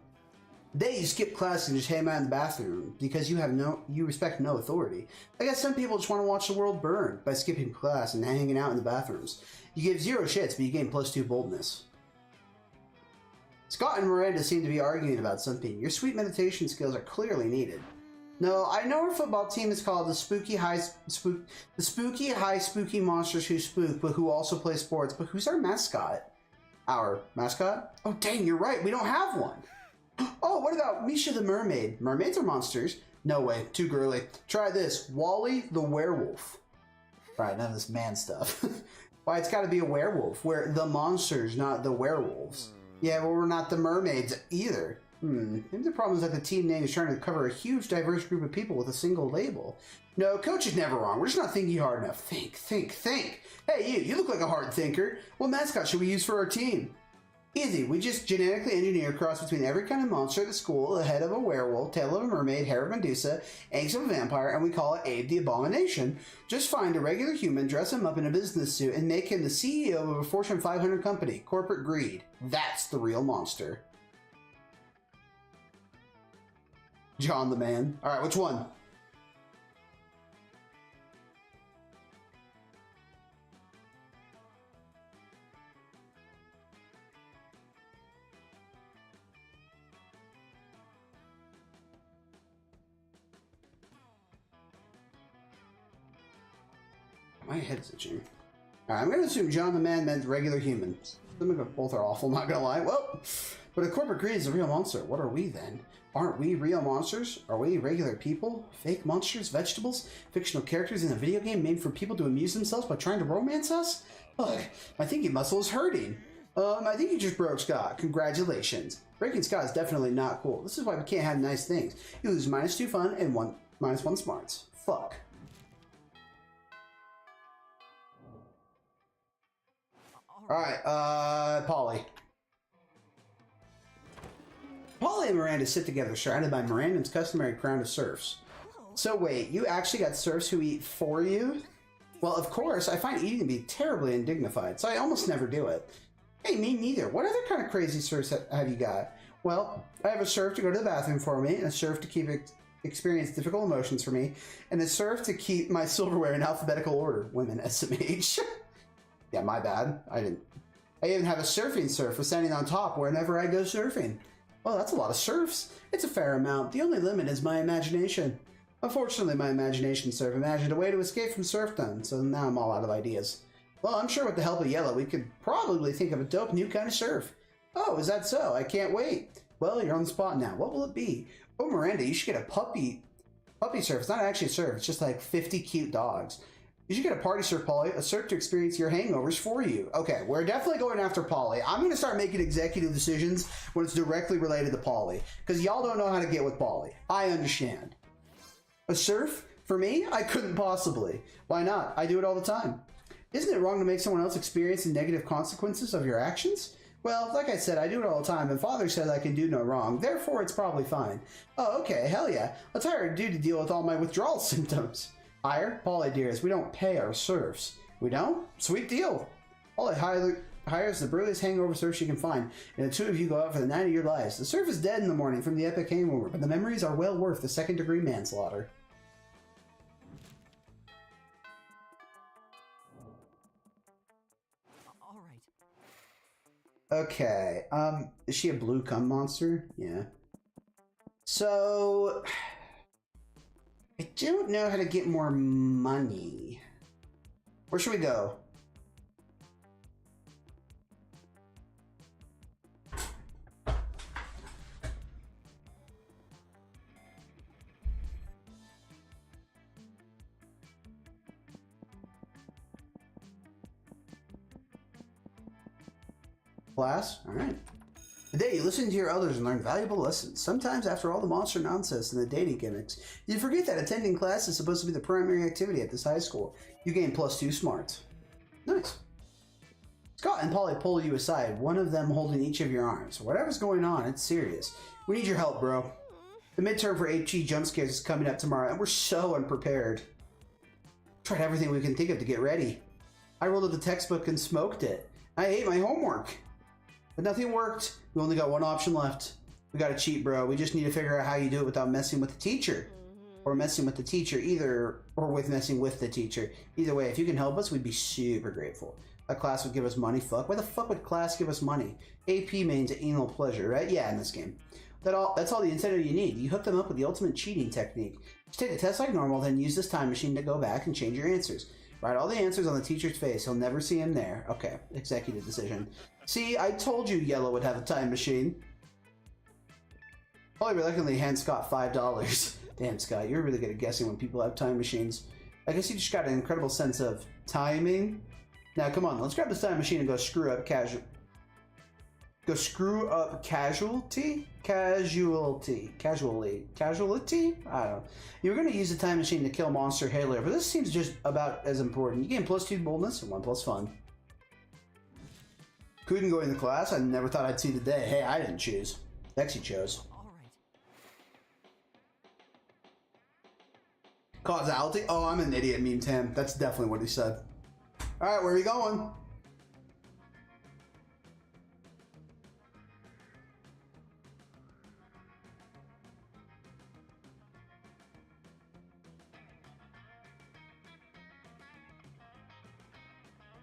Day you skip class and just hang out in the bathroom because you respect no authority. I guess some people just want to watch the world burn by skipping class and hanging out in the bathrooms. You give 0 shits, but you gain +2 boldness. Scott and Miranda seem to be arguing about something. Your sweet meditation skills are clearly needed. No, I know our football team is called the Spooky High Spooky Monsters Who Spook, but who also play sports. But who's our mascot? Our mascot? Oh, dang, you're right. We don't have one. Oh, what about Misha the Mermaid? Mermaids are monsters? No way. Too girly. Try this. Wally the Werewolf. Right, none of this man stuff. Why, it's got to be a werewolf. We're the monsters, not the werewolves. Yeah, well, we're not the mermaids either. Maybe the problem is that the team name is trying to cover a huge, diverse group of people with a single label. No, coach is never wrong. We're just not thinking hard enough. Think. Hey, you look like a hard thinker. What mascot should we use for our team? Easy. We just genetically engineer a cross between every kind of monster at the school, the head of a werewolf, tail of a mermaid, hair of Medusa, eggs of a vampire, and we call it Abe the Abomination. Just find a regular human, dress him up in a business suit, and make him the CEO of a Fortune 500 company. Corporate greed. That's the real monster. John the Man. Alright, which one? My head's itching. Alright, I'm going to assume John the Man meant regular humans. Both are awful, not going to lie. Well, but if corporate greed is a real monster, what are we then? Aren't we real monsters? Are we regular people? Fake monsters? Vegetables? Fictional characters in a video game made for people to amuse themselves by trying to romance us? Ugh, my thinking muscle is hurting. I think you just broke Scott. Congratulations. Breaking Scott is definitely not cool. This is why we can't have nice things. You lose -2 fun and -1 smarts. Fuck. Alright, Polly. Polly and Miranda sit together, surrounded by Miranda's customary crown of serfs. So wait, you actually got serfs who eat for you? Well, of course, I find eating to be terribly undignified, so I almost never do it. Hey, me neither. What other kind of crazy serfs have you got? Well, I have a serf to go to the bathroom for me, and a serf to keep experience difficult emotions for me, and a serf to keep my silverware in alphabetical order. Women, SMH. Yeah, my bad. I even have a surfing serf for standing on top whenever I go surfing. Well, that's a lot of serfs. It's a fair amount. The only limit is my imagination. Unfortunately, my imagination serf imagined a way to escape from serfdom, so now I'm all out of ideas. Well, I'm sure with the help of Yellow, we could probably think of a dope new kind of serf. Oh, is that so? I can't wait. Well, you're on the spot now. What will it be? Oh, Miranda, you should get a puppy serf. It's not actually a serf. It's just like 50 cute dogs. You should get a party serf, Polly, a serf to experience your hangovers for you. Okay, we're definitely going after Polly. I'm going to start making executive decisions when it's directly related to Polly, because y'all don't know how to get with Polly. I understand. A serf? For me? I couldn't possibly. Why not? I do it all the time. Isn't it wrong to make someone else experience the negative consequences of your actions? Well, like I said, I do it all the time, and Father says I can do no wrong, therefore it's probably fine. Oh, okay, hell yeah. Let's hire a dude to deal with all my withdrawal symptoms. Hire? Polly, dearest, we don't pay our serfs. We don't? Sweet deal. Polly hires the burliest hangover serf she can find, and the two of you go out for the night of your lives. The serf is dead in the morning from the epic hangover, but the memories are well worth the second-degree manslaughter. All right. Okay, is she a blue cum monster? Yeah. So, I don't know how to get more money. Where should we go? Class? Alright. Today, you listen to your elders and learn valuable lessons. Sometimes, after all the monster nonsense and the dating gimmicks, you forget that attending class is supposed to be the primary activity at this high school. You gain +2 smarts. Nice. Scott and Polly pull you aside, one of them holding each of your arms. Whatever's going on, it's serious. We need your help, bro. The midterm for HE jump scares is coming up tomorrow, and we're so unprepared. Tried everything we can think of to get ready. I rolled up the textbook and smoked it. I hate my homework. But nothing worked. We only got one option left. We gotta cheat, bro. We just need to figure out how you do it without messing with the teacher. Or messing with the teacher, or with messing with the teacher. Either way, if you can help us, we'd be super grateful. A class would give us money. Fuck. Why the fuck would class give us money? AP means anal pleasure, right? Yeah, in this game. That's all the incentive you need. You hook them up with the ultimate cheating technique. Just take the test like normal, then use this time machine to go back and change your answers. Write all the answers on the teacher's face. He'll never see him there. Okay, executive decision. See, I told you Yellow would have a time machine. Probably reluctantly hand Scott $5. Damn, Scott, you're really good at guessing when people have time machines. I guess you just got an incredible sense of timing. Now, come on, let's grab this time machine and go screw up casualty? Casualty? I don't know. You were going to use the time machine to kill Monster Halo, but this seems just about as important. You gain +2 boldness and 1+ fun. Couldn't go into class. I never thought I'd see the day. Hey, I didn't choose. Lexi chose. All right. Causality? Oh, I'm an idiot, meme Tim. That's definitely what he said. Alright, where are we going?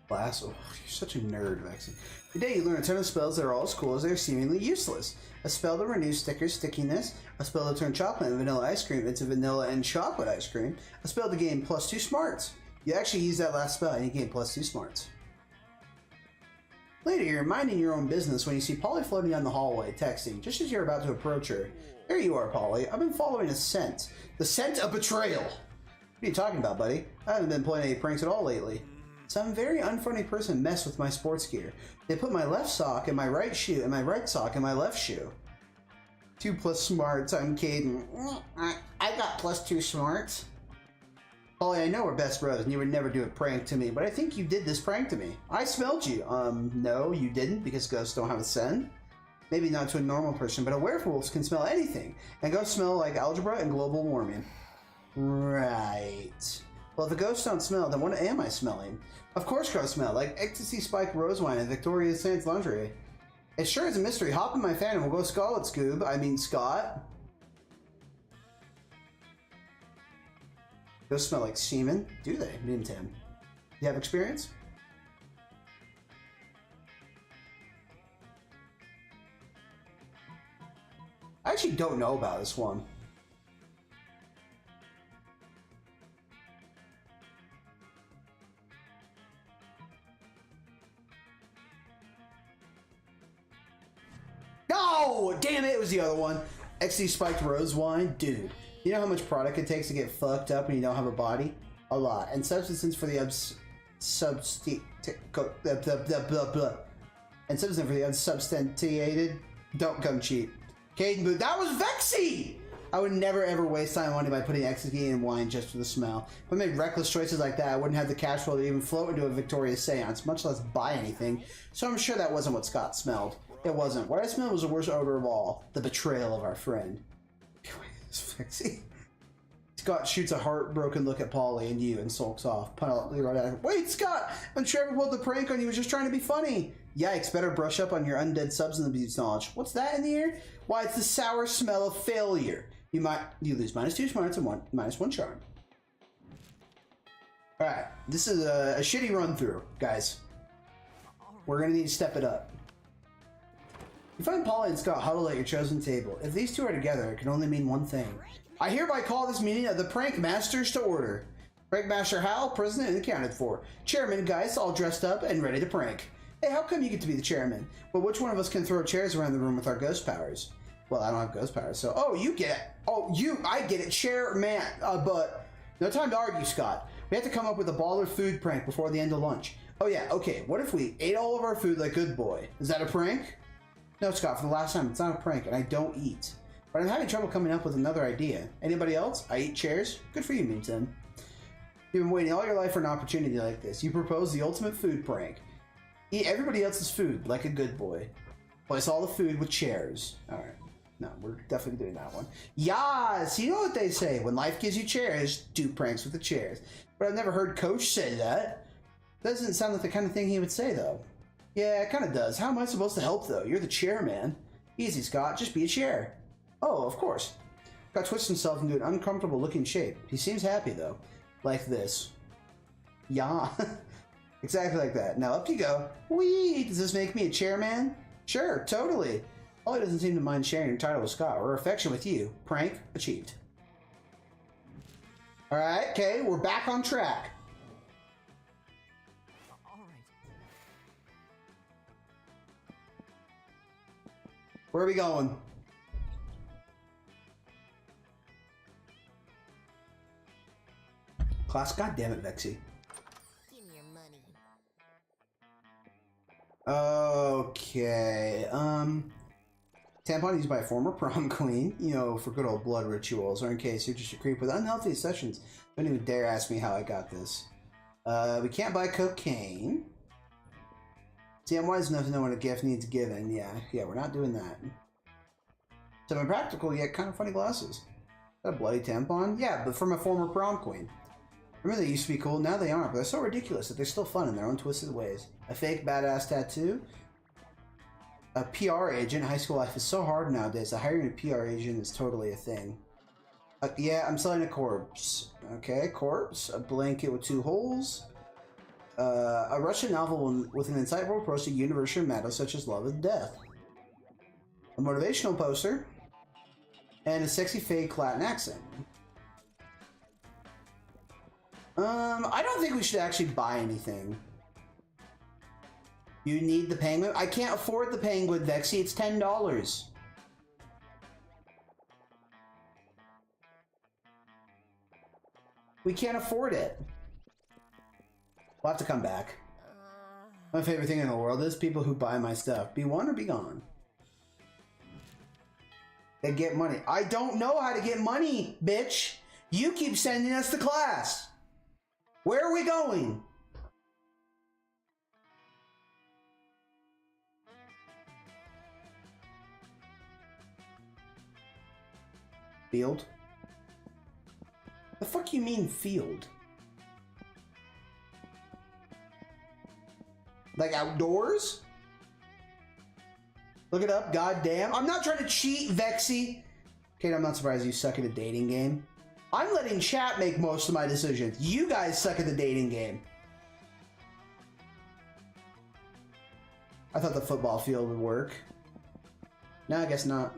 Class? Oh, you're such a nerd, Lexi. Today you learn a ton of spells that are all as cool as they're seemingly useless. A spell to renew stickers stickiness, a spell to turn chocolate and vanilla ice cream into vanilla and chocolate ice cream, a spell to gain +2 smarts. You actually use that last spell and you gain +2 smarts. Later, you're minding your own business when you see Polly floating down the hallway, texting, just as you're about to approach her. There you are, Polly. I've been following a scent. The scent of betrayal! What are you talking about, buddy? I haven't been playing any pranks at all lately. Some very unfunny person messed with my sports gear. They put my left sock in my right shoe and my right sock in my left shoe. 2+ smarts, I'm Caden. I got +2 smarts. Polly, I know we're best bros and you would never do a prank to me, but I think you did this prank to me. I smelled you. No, you didn't, because ghosts don't have a scent. Maybe not to a normal person, but a werewolf can smell anything. And ghosts smell like algebra and global warming. Right. Well, if the ghosts don't smell, then what am I smelling? Of course ghosts smell, like ecstasy spiked rose wine and Victoria's Secret lingerie. It sure is a mystery. Hop in my fan and we'll go Scarlet Scoob. I mean, Scott. Those smell like semen. Do they? Me and Tim. You have experience? I actually don't know about this one. No! Damn it, it was the other one. XD spiked rose wine. Dude, you know how much product it takes to get fucked up when you don't have a body? A lot. And substance for the unsubstantiated. Don't come cheap. Caden Boo. That was Vexy! I would never ever waste time on money by putting ecstasy in wine just for the smell. If I made reckless choices like that, I wouldn't have the cash flow to even float into a Victoria's Seance, much less buy anything. So I'm sure that wasn't what Scott smelled. It wasn't. What I smelled was the worst odor of all. The betrayal of our friend. Vexy. Scott shoots a heartbroken look at Polly and you and sulks off. Wait, Scott! I'm Trevor pulled the prank on you. He was just trying to be funny. Yikes, better brush up on your undead substance abuse knowledge. What's that in the air? Why, it's the sour smell of failure. You lose -2 smarts and -1 charm. Alright, this is a shitty run through, guys. We're gonna need to step it up. You find Polly and Scott huddled at your chosen table. If these two are together, it can only mean one thing. I hereby call this meeting of the Prank Masters to order. Prank Master Hal, president and accounted for. Chairman, guys, all dressed up and ready to prank. Hey, how come you get to be the chairman? Well, which one of us can throw chairs around the room with our ghost powers? Well, I don't have ghost powers, so... Oh, you get it. Oh, I get it. Chairman. But... No time to argue, Scott. We have to come up with a baller food prank before the end of lunch. Oh, yeah, okay. What if we ate all of our food like good boy? Is that a prank? No, Scott, for the last time, it's not a prank, and I don't eat. But I'm having trouble coming up with another idea. Anybody else? I eat chairs? Good for you, Memeton. You've been waiting all your life for an opportunity like this. You propose the ultimate food prank. Eat everybody else's food like a good boy. Place all the food with chairs. Alright. No, we're definitely doing that one. Yas! You know what they say. When life gives you chairs, do pranks with the chairs. But I've never heard Coach say that. Doesn't sound like the kind of thing he would say, though. Yeah, it kind of does. How am I supposed to help, though? You're the chairman. Easy, Scott. Just be a chair. Oh, of course. Scott twists himself into an uncomfortable-looking shape. He seems happy, though. Like this. Yeah. Exactly like that. Now up you go. Whee! Does this make me a chairman? Sure, totally. Ollie doesn't seem to mind sharing your title with Scott or affection with you. Prank achieved. Alright, okay, we're back on track. All right. Where are we going? Class, goddammit, Vexy. Give me your money. Okay, tampon used by a former prom queen, you know, for good old blood rituals, or in case you're just a creep with unhealthy sessions. Don't even dare ask me how I got this. We can't buy cocaine. See, I'm wise enough to know when a gift needs giving. Yeah, we're not doing that. Some impractical yet kind of funny glasses. Is that a bloody tampon? Yeah, but from a former prom queen. Remember they used to be cool, now they aren't, but they're so ridiculous that they're still fun in their own twisted ways. A fake badass tattoo? A PR agent? High school life is so hard nowadays that hiring a PR agent is totally a thing. Yeah, I'm selling a corpse. Okay, corpse. A blanket with 2 holes. A Russian novel with an insightful approach to universal matters such as love and death. A motivational poster. And a sexy fake Latin accent. I don't think we should actually buy anything. You need the penguin? I can't afford the penguin, Vexy. It's $10. We can't afford it. We'll have to come back. My favorite thing in the world is people who buy my stuff. Be one or be gone. They get money. I don't know how to get money, bitch. You keep sending us to class. Where are we going? Field? The fuck you mean field? Like outdoors? Look it up, goddamn. I'm not trying to cheat, Vexy. Kate, I'm not surprised you suck at a dating game. I'm letting chat make most of my decisions. You guys suck at the dating game. I thought the football field would work. No, I guess not.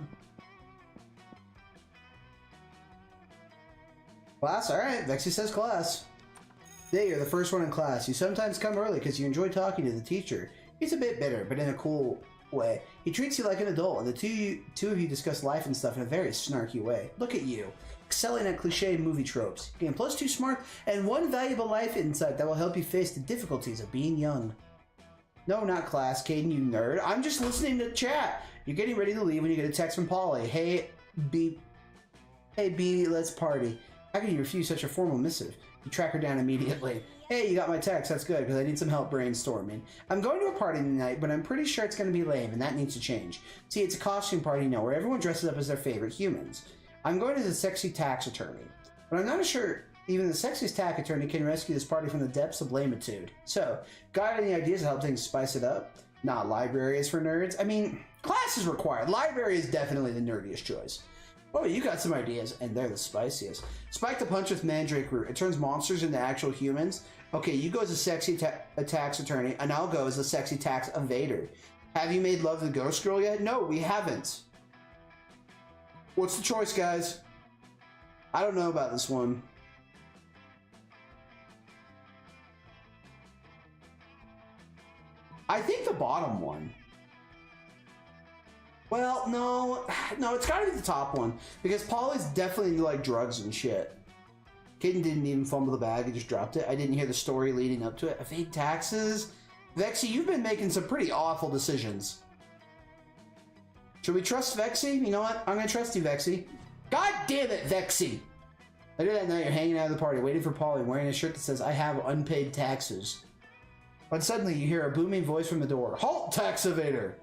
Class? Alright, Vexy says class. Today you're the first one in class. You sometimes come early because you enjoy talking to the teacher. He's a bit bitter, but in a cool way. He treats you like an adult, and the two of you discuss life and stuff in a very snarky way. Look at you. Excelling at cliche movie tropes. Getting plus 2 smart and 1 valuable life insight that will help you face the difficulties of being young. No, not class, Caden, you nerd. I'm just listening to chat. You're getting ready to leave when you get a text from Polly. Hey, B, let's party. How can you refuse such a formal missive? You track her down immediately. Hey, you got my text. That's good, because I need some help brainstorming. I'm going to a party tonight, but I'm pretty sure it's going to be lame, and that needs to change. See, it's a costume party now, where everyone dresses up as their favorite humans. I'm going to the sexy tax attorney, but I'm not sure even the sexiest tax attorney can rescue this party from the depths of blamitude. So, got any ideas to help things spice it up? Nah, library is for nerds. I mean, class is required. Library is definitely the nerdiest choice. Oh, you got some ideas, and they're the spiciest. Spike the punch with mandrake root. It turns monsters into actual humans. Okay, you go as a sexy tax attorney, and I'll go as a sexy tax evader. Have you made love to the ghost girl yet? No, we haven't. What's the choice, guys? I don't know about this one. I think the bottom one. Well, no, it's gotta be the top one, because Polly's definitely into, like, drugs and shit. Kitten didn't even fumble the bag, he just dropped it. I didn't hear the story leading up to it. Evade taxes? Vexy, you've been making some pretty awful decisions. Should we trust Vexy? You know what? I'm gonna trust you, Vexy. God damn it, Vexy! Later that night, you're hanging out at the party, waiting for Polly, wearing a shirt that says, I have unpaid taxes. But suddenly, you hear a booming voice from the door. Halt, tax evader!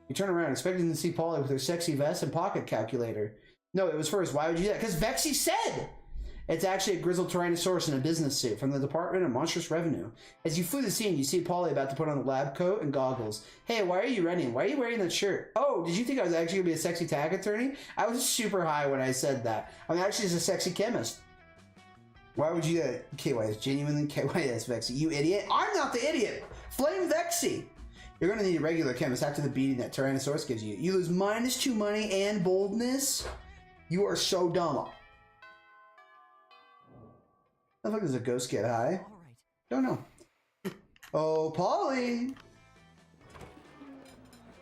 You turn around, expecting to see Polly with her sexy vest and pocket calculator. No, it was first. Why would you do that? Because Vexy said! It's actually a grizzled Tyrannosaurus in a business suit from the Department of Monstrous Revenue. As you flee the scene, you see Polly about to put on a lab coat and goggles. Hey, why are you running? Why are you wearing that shirt? Oh, did you think I was actually going to be a sexy tag attorney? I was super high when I said that. I'm actually just a sexy chemist. Why would you KYS? Genuinely KYS Vexy. You idiot. I'm not the idiot. Flame Vexy. You're going to need a regular chemist after the beating that Tyrannosaurus gives you. You lose -2 money and boldness. You are so dumb. I think does a ghost get high? All right. Don't know. Oh, Polly!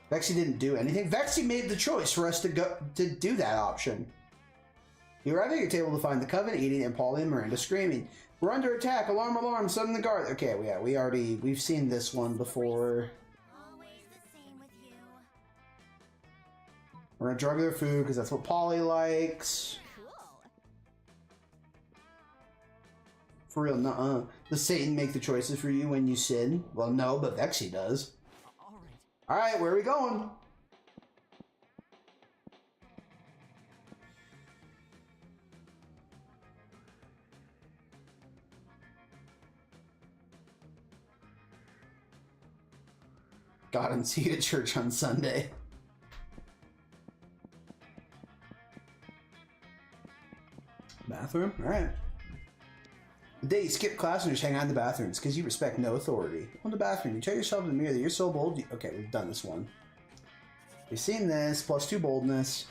Vexy didn't do anything. Vexy made the choice for us to do that option. You arrive at your table to find the Coven eating and Polly and Miranda screaming. We're under attack! Alarm! Alarm! Summon the guard! Okay, yeah, we've seen this one before. Always the same with you. We're gonna drug their food because that's what Polly likes. Cool. For real, nuh-uh. Does Satan make the choices for you when you sin? Well, no, but Vexy does. All right. Alright, where are we going? Got him. See you at church on Sunday. Bathroom? Alright. The day you skip class and just hang out in the bathrooms because you respect no authority. On the bathroom, you tell yourself in the mirror that you're so bold. Okay, we've done this one. We've seen this. +2 boldness.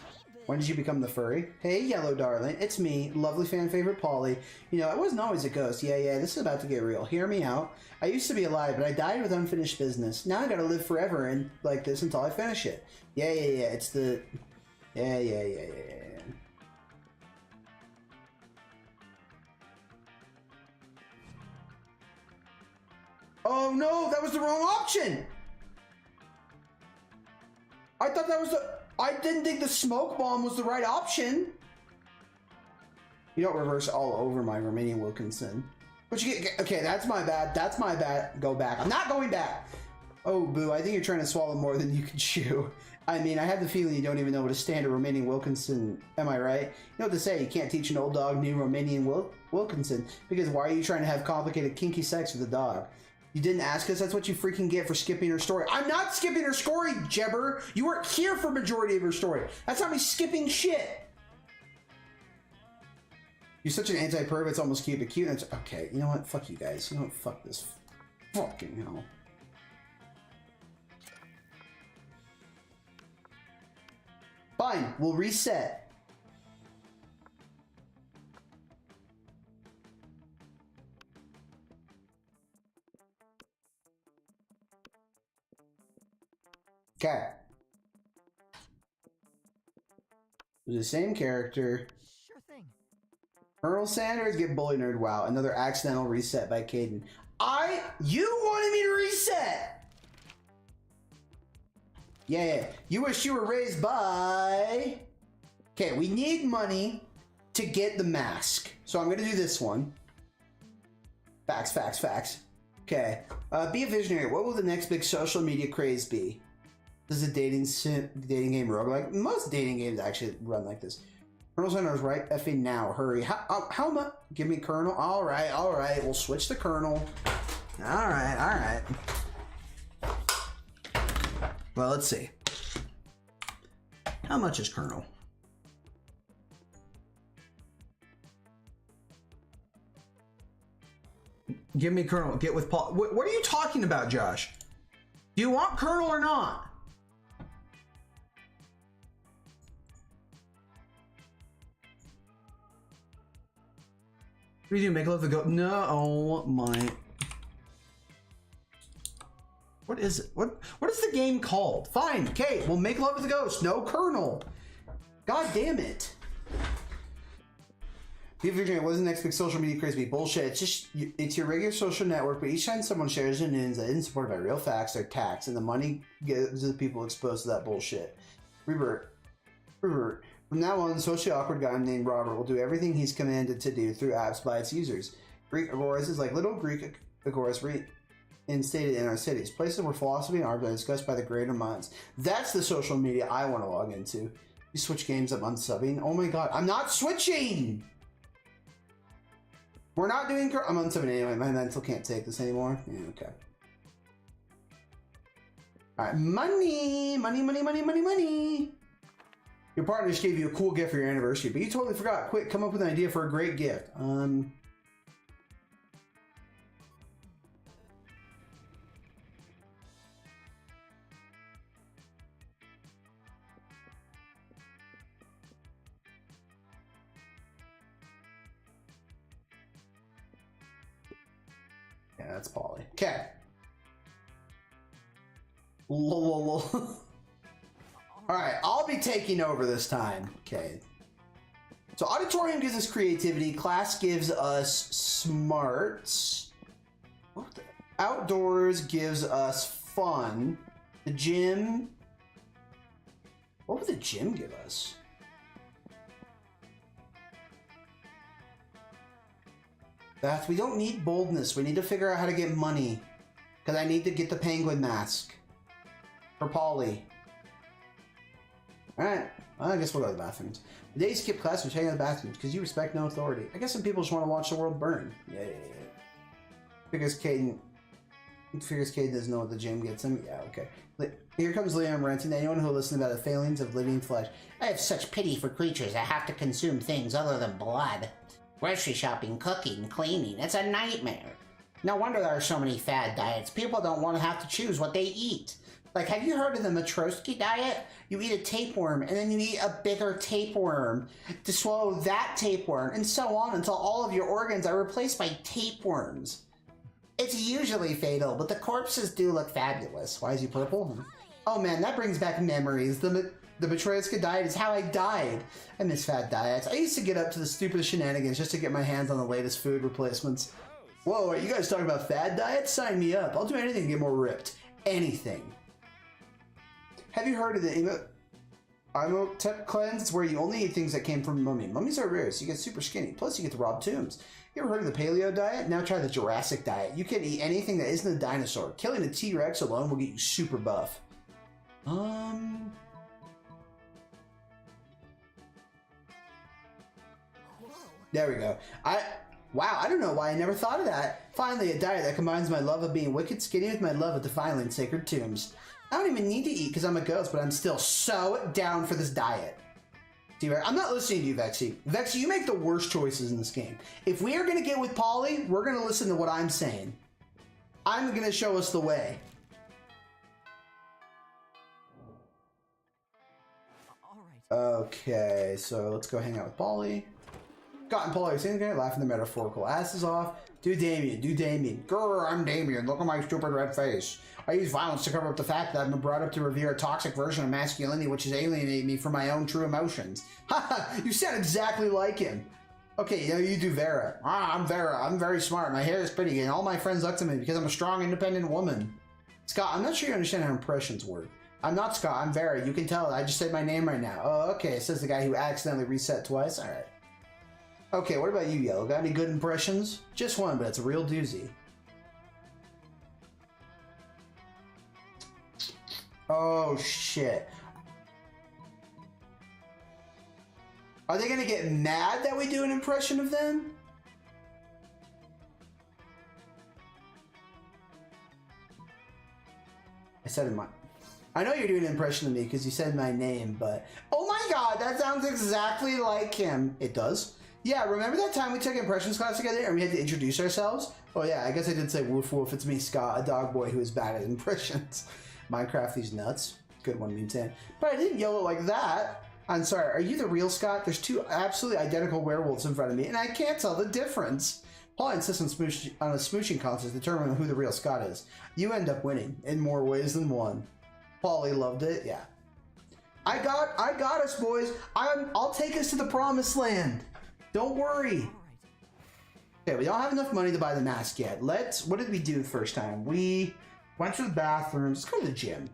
When did you become the furry? Hey, yellow darling. It's me, lovely fan favorite Polly. You know, I wasn't always a ghost. Yeah, this is about to get real. Hear me out. I used to be alive, but I died with unfinished business. Now I gotta live forever and like this until I finish it. Yeah. It's the... Yeah. Oh no, that was the wrong option! I thought that was the... I didn't think the smoke bomb was the right option. You don't reverse all over my Romanian Wilkinson. But you get... Okay, that's my bad. That's my bad. Go back. I'm not going back! Oh, boo, I think you're trying to swallow more than you can chew. I mean, I have the feeling you don't even know what a standard Romanian Wilkinson... Am I right? You know what to say. You can't teach an old dog new Romanian Wilkinson. Because why are you trying to have complicated, kinky sex with a dog? You didn't ask us? That's what you freaking get for skipping her story. I'm not skipping her story, Jebber! You weren't here for majority of her story. That's not me skipping shit! You're such an anti-perv, it's almost cute, but cute. And it's... Okay, you know what? Fuck you guys. You know what? Fuck this. Fucking hell. Fine, we'll reset. Okay. The same character. Sure thing. Colonel Sanders get bully nerd. Wow, another accidental reset by Caden. You wanted me to reset. Yeah. You wish you were raised by. Okay, we need money to get the mask, so I'm gonna do this one. Facts. Okay. Be a visionary. What will the next big social media craze be? This is a dating game roguelike. Most dating games actually run like this. Colonel Sanders, right effing now. Hurry. How much? Give me Colonel. All right. We'll switch to Colonel. All right. Well, let's see. How much is Colonel? Give me Colonel. Get with Paul. What are you talking about, Josh? Do you want Colonel or not? What do you do? Make love the goat? No, oh my. What is it? What is the game called? Fine, okay, we'll make love with the ghost. No Colonel. God damn it. Be a Virginia, what is the next big social media craze be? Bullshit. It's your regular social network, but each time someone shares the news that isn't supported by real facts, they're taxed, and the money gives to the people exposed to that bullshit. Revert. From now on, the socially awkward guy named Robert will do everything he's commanded to do through apps by its users. Greek agoras is like little Greek agoras reinstated in our cities, places where philosophy and art are discussed by the greater minds. That's the social media I want to log into. You switch games up unsubbing. Oh my god, I'm not switching! We're not doing... I'm on 7 anyway. My mental can't take this anymore. Yeah, okay. Alright, money! Money, money, money, money, money! Your partner just gave you a cool gift for your anniversary, but you totally forgot. Quick, come up with an idea for a great gift. Yeah, that's Polly. Okay. Lol. Alright, I'll be taking over this time. Okay. So auditorium gives us creativity. Class gives us smarts. What the? Outdoors gives us fun. The gym. What would the gym give us? Beth, we don't need boldness. We need to figure out how to get money. Because I need to get the penguin mask. For Polly. Alright. Well, I guess we'll go to the bathrooms. The day you skip class, we're checking out the bathrooms because you respect no authority. I guess some people just want to watch the world burn. Yeah. Figures Caden doesn't know what the gym gets him. Yeah, okay. Here comes Liam ranting. Anyone who'll listen about the failings of living flesh. I have such pity for creatures that have to consume things other than blood. Grocery shopping, cooking, cleaning. It's a nightmare. No wonder there are so many fad diets. People don't want to have to choose what they eat. Like, have you heard of the Matrosky diet? You eat a tapeworm, and then you eat a bigger tapeworm to swallow that tapeworm, and so on until all of your organs are replaced by tapeworms. It's usually fatal, but the corpses do look fabulous. Why is he purple? Oh man, that brings back memories. The Matryoshka diet is how I died. I miss fad diets. I used to get up to the stupidest shenanigans just to get my hands on the latest food replacements. Whoa, are you guys talking about fad diets? Sign me up. I'll do anything to get more ripped. Anything. Have you heard of the Imhotep cleanse? It's where you only eat things that came from a mummy. Mummies are rare, so you get super skinny. Plus, you get to rob tombs. You ever heard of the paleo diet? Now try the Jurassic diet. You can eat anything that isn't a dinosaur. Killing a T-Rex alone will get you super buff. There we go. Wow, I don't know why I never thought of that. Finally, a diet that combines my love of being wicked skinny with my love of defiling sacred tombs. I don't even need to eat because I'm a ghost, but I'm still so down for this diet. I'm not listening to you, Vexy. Vexy, you make the worst choices in this game. If we are going to get with Polly, we're going to listen to what I'm saying. I'm going to show us the way. Okay, so let's go hang out with Polly. Gotten Polly sitting there, laughing their metaphorical asses off. Do Damien, do Damien. Grr, I'm Damien. Look at my stupid red face. I use violence to cover up the fact that I've been brought up to revere a toxic version of masculinity which has alienated me from my own true emotions. Haha, you sound exactly like him. Okay, now you do Vera. I'm Vera. I'm very smart. My hair is pretty, and all my friends look to me because I'm a strong, independent woman. Scott, I'm not sure you understand how impressions work. I'm not Scott. I'm Vera. You can tell. I just said my name right now. Oh, okay. Says the guy who accidentally reset twice. All right. Okay, what about you, Yellow? Got any good impressions? Just one, but it's a real doozy. Oh, shit. Are they gonna get mad that we do an impression of them? I said in my... I know you're doing an impression of me because you said my name, but... Oh my god, that sounds exactly like him. It does? Yeah, remember that time we took impressions class together and we had to introduce ourselves? Oh yeah, I guess I did say woof woof, it's me, Scott, a dog boy who is bad at impressions. Minecraft these nuts. Good one, Mean 10. But I didn't yell it like that. I'm sorry, are you the real Scott? There's two absolutely identical werewolves in front of me and I can't tell the difference. Paul insists on a smooching contest to determine who the real Scott is. You end up winning in more ways than one. Paulie loved it, yeah. I got us, boys. I'll take us to the promised land. Don't worry. Okay, we don't have enough money to buy the mask yet. What did we do the first time? We went to the bathroom. Let's go to the gym.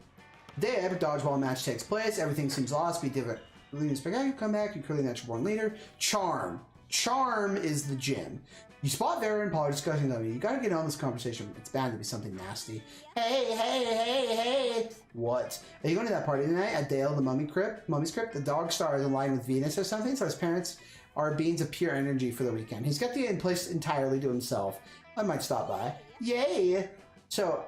The day epic dodgeball match takes place. Everything seems lost. We did it. Leading spectacular comeback. You clearly natural born leader. Charm. Charm is the gym. You spot Vera and Paul are discussing them. You gotta get on this conversation. It's bound to be something nasty. Hey. What? Are you going to that party tonight at Dale, the mummy's crypt? The dog star is in line with Venus or something, so his parents are beings of pure energy for the weekend. He's got the place entirely to himself. I might stop by. Yay! So,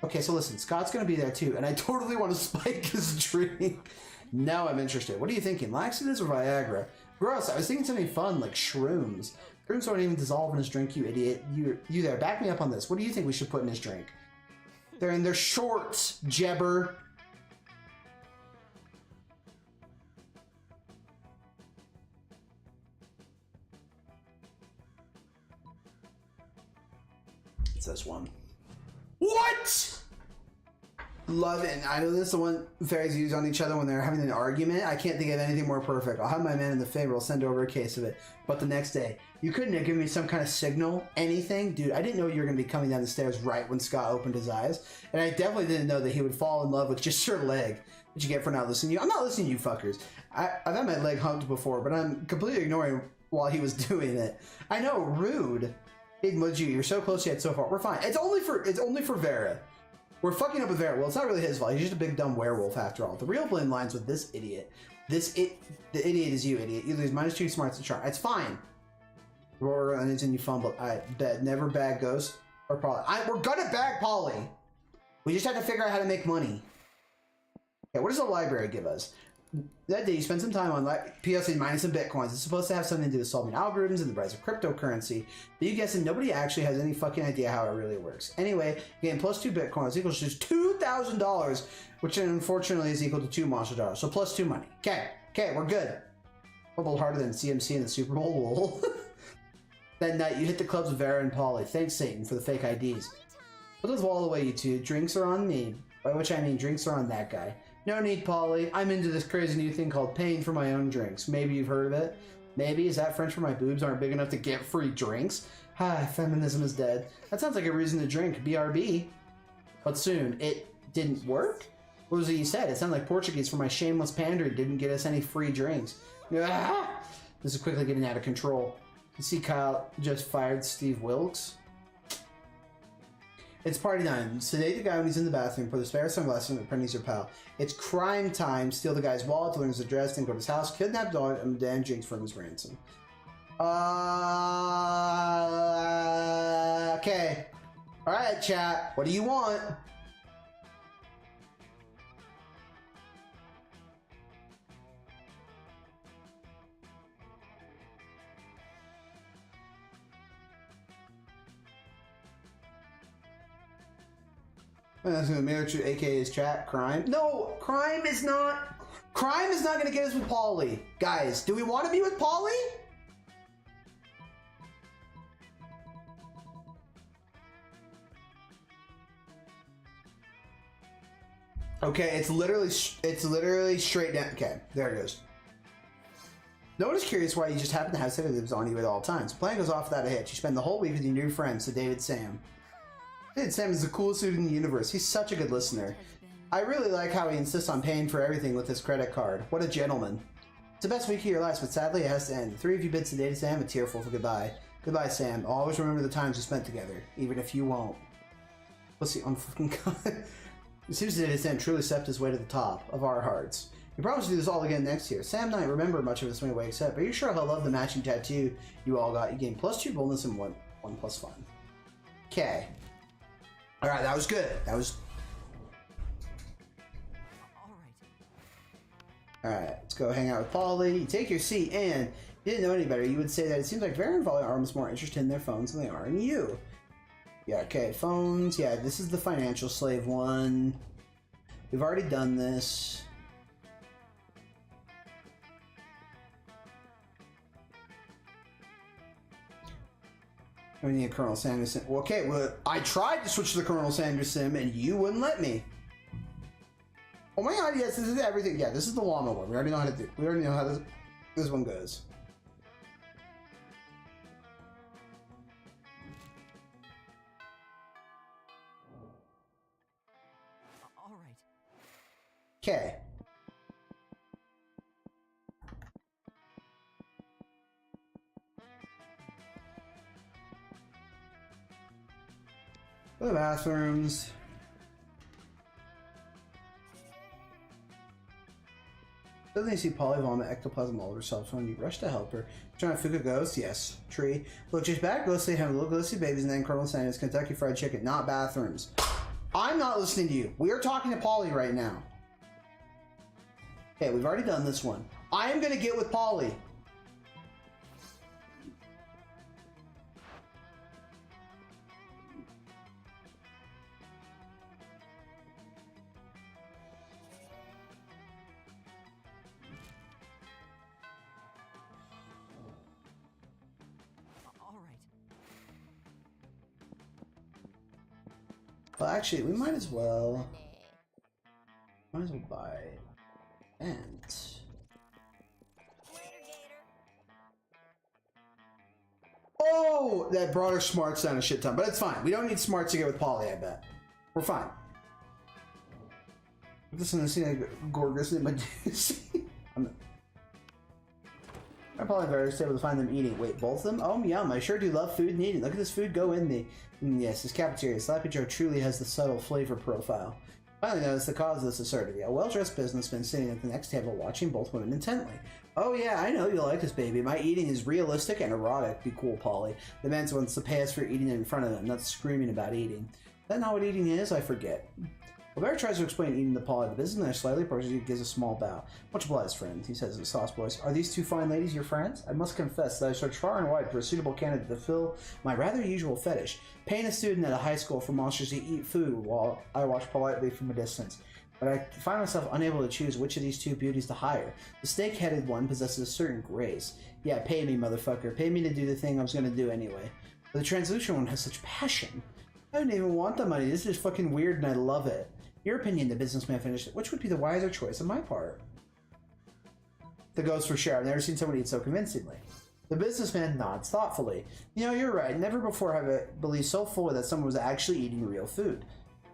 okay, so listen, Scott's gonna be there too, and I totally want to spike his drink. Now I'm interested. What are you thinking? Laxatives or Viagra? Gross, I was thinking something fun, like shrooms. Shrooms don't even dissolve in his drink, you idiot. You there, back me up on this. What do you think we should put in his drink? They're in their shorts, Jebber. It's this one. What? Love it. I know this is the one fairies use on each other when they're having an argument. I can't think of anything more perfect. I'll have my man in the favor. I'll send over a case of it. But the next day, you couldn't have given me some kind of signal, anything? Dude, I didn't know you were going to be coming down the stairs right when Scott opened his eyes. And I definitely didn't know that he would fall in love with just your leg. What you get for not listening to you? I'm not listening to you fuckers. I've had my leg humped before, but I'm completely ignoring while he was doing it. I know, rude. Big Muju, you're so close yet so far. We're fine. It's only for Vera. We're fucking up with Vera. Well, it's not really his fault. He's just a big dumb werewolf after all. The real blame lies with this idiot. The idiot is you, idiot. You lose -2 smarts to charm. It's fine. Roar and you fumble. I bet never bag Ghost or Polly. We're gonna bag Polly. We just have to figure out how to make money. Okay, what does the library give us? That day you spend some time on PLC mining some bitcoins. It's supposed to have something to do with solving algorithms and the rise of cryptocurrency. But you guessing nobody actually has any fucking idea how it really works. Anyway, again, +2 bitcoins equals just $2,000, which unfortunately is equal to 2 monster dollars. So +2 money. Okay, we're good. A little harder than CMC in the Super Bowl. Lol. That night you hit the clubs with Vera and Polly. Thanks Satan for the fake IDs. Put those wall away, you two. Drinks are on me. By which I mean drinks are on that guy. No need, Polly. I'm into this crazy new thing called paying for my own drinks. Maybe you've heard of it. Maybe. Is that French for my boobs aren't big enough to get free drinks? Feminism is dead. That sounds like a reason to drink. BRB. But soon. It didn't work? What was it you said? It sounded like Portuguese for my shameless pandering didn't get us any free drinks. This is quickly getting out of control. You see Kyle just fired Steve Wilkes? It's party time. Sedate the guy when he's in the bathroom. Put his spare sunglasses on and pretend he's your pal. It's crime time. Steal the guy's wallet, learn his address, then go to his house, kidnap dog, and then drinks from his ransom. Okay. Alright, chat. What do you want? That's gonna mirror to AKA's chat. Crime? No, crime is not gonna get us with Polly. Guys, do we want to be with Polly? Okay, it's literally straight down. Okay, there it goes. No one is curious why you just happen to have sedatives on you at all times. Plan goes off without a hitch. You spend the whole week with your new friends, David Sam. David Sam is the coolest dude in the universe. He's such a good listener. I really like how he insists on paying for everything with his credit card. What a gentleman. It's the best week of your life, but sadly it has to end. The three of you bid David Sam a tearful for goodbye. Goodbye, Sam. I'll always remember the times we spent together, even if you won't. Pussy on fucking God. It seems that Sam truly stepped his way to the top of our hearts. We promise to do this all again next year. Sam and I remember much of this when he wakes up. Are you sure he'll love the matching tattoo you all got? You gain +2 boldness and 1 plus fun. Okay. Alright, that was good. That was... Alright, let's go hang out with Polly. You take your seat, and if you didn't know any better, you would say that it seems like Vera and Polly are almost more interested in their phones than they are in you. Yeah, okay, phones. Yeah, this is the financial slave one. We've already done this. We need a Colonel Sanderson. Well, okay, well, I tried to switch to the Colonel Sanderson, and you wouldn't let me. Oh my God! Yes, this is everything. Yeah, this is the llama one. We already know how to do. We already know how this one goes. All right. Okay. The bathrooms. Suddenly you see Polly vomit ectoplasm all over her cell phone. You rush to help her. Trying to Fuka ghost? Yes. Tree. Look, just back ghostly, have little ghostly babies, and then Colonel Sanders, Kentucky Fried Chicken, not bathrooms. I'm not listening to you. We are talking to Polly right now. Okay, we've already done this one. I am gonna get with Polly. All right. Well, actually, we might as well buy it. And oh, that brought her smarts down a shit ton, but it's fine. We don't need smarts to get with Polly. I bet we're fine. Listen to see Gorgus in my juice. I'm probably very able to find them eating. Wait, both of them? Oh, yum. I sure do love food and eating. Look at this food go in the... yes, this cafeteria. Slappy Joe truly has the subtle flavor profile. Finally noticed the cause of this absurdity. A well-dressed businessman sitting at the next table watching both women intently. Oh yeah, I know you'll like this, baby. My eating is realistic and erotic. Be cool, Polly. The man wants to pay us for eating in front of them, not screaming about eating. Is that not what eating is? I forget. Bear tries to explain eating to Polly. The businessman slightly approaches you, gives a small bow. Much obliged, friend, he says in a soft voice. Are these two fine ladies your friends? I must confess that I searched far and wide for a suitable candidate to fill my rather usual fetish. Paying a student at a high school for monsters to eat food while I watch politely from a distance. But I find myself unable to choose which of these two beauties to hire. The snake-headed one possesses a certain grace. Yeah, pay me, motherfucker. Pay me to do the thing I was going to do anyway. But the translucent one has such passion. I don't even want the money. This is fucking weird and I love it. Your opinion, the businessman finished. Which would be the wiser choice on my part? The ghost for sure. I've never seen someone eat so convincingly. The businessman nods thoughtfully. You know, you're right. Never before have I believed so fully that someone was actually eating real food.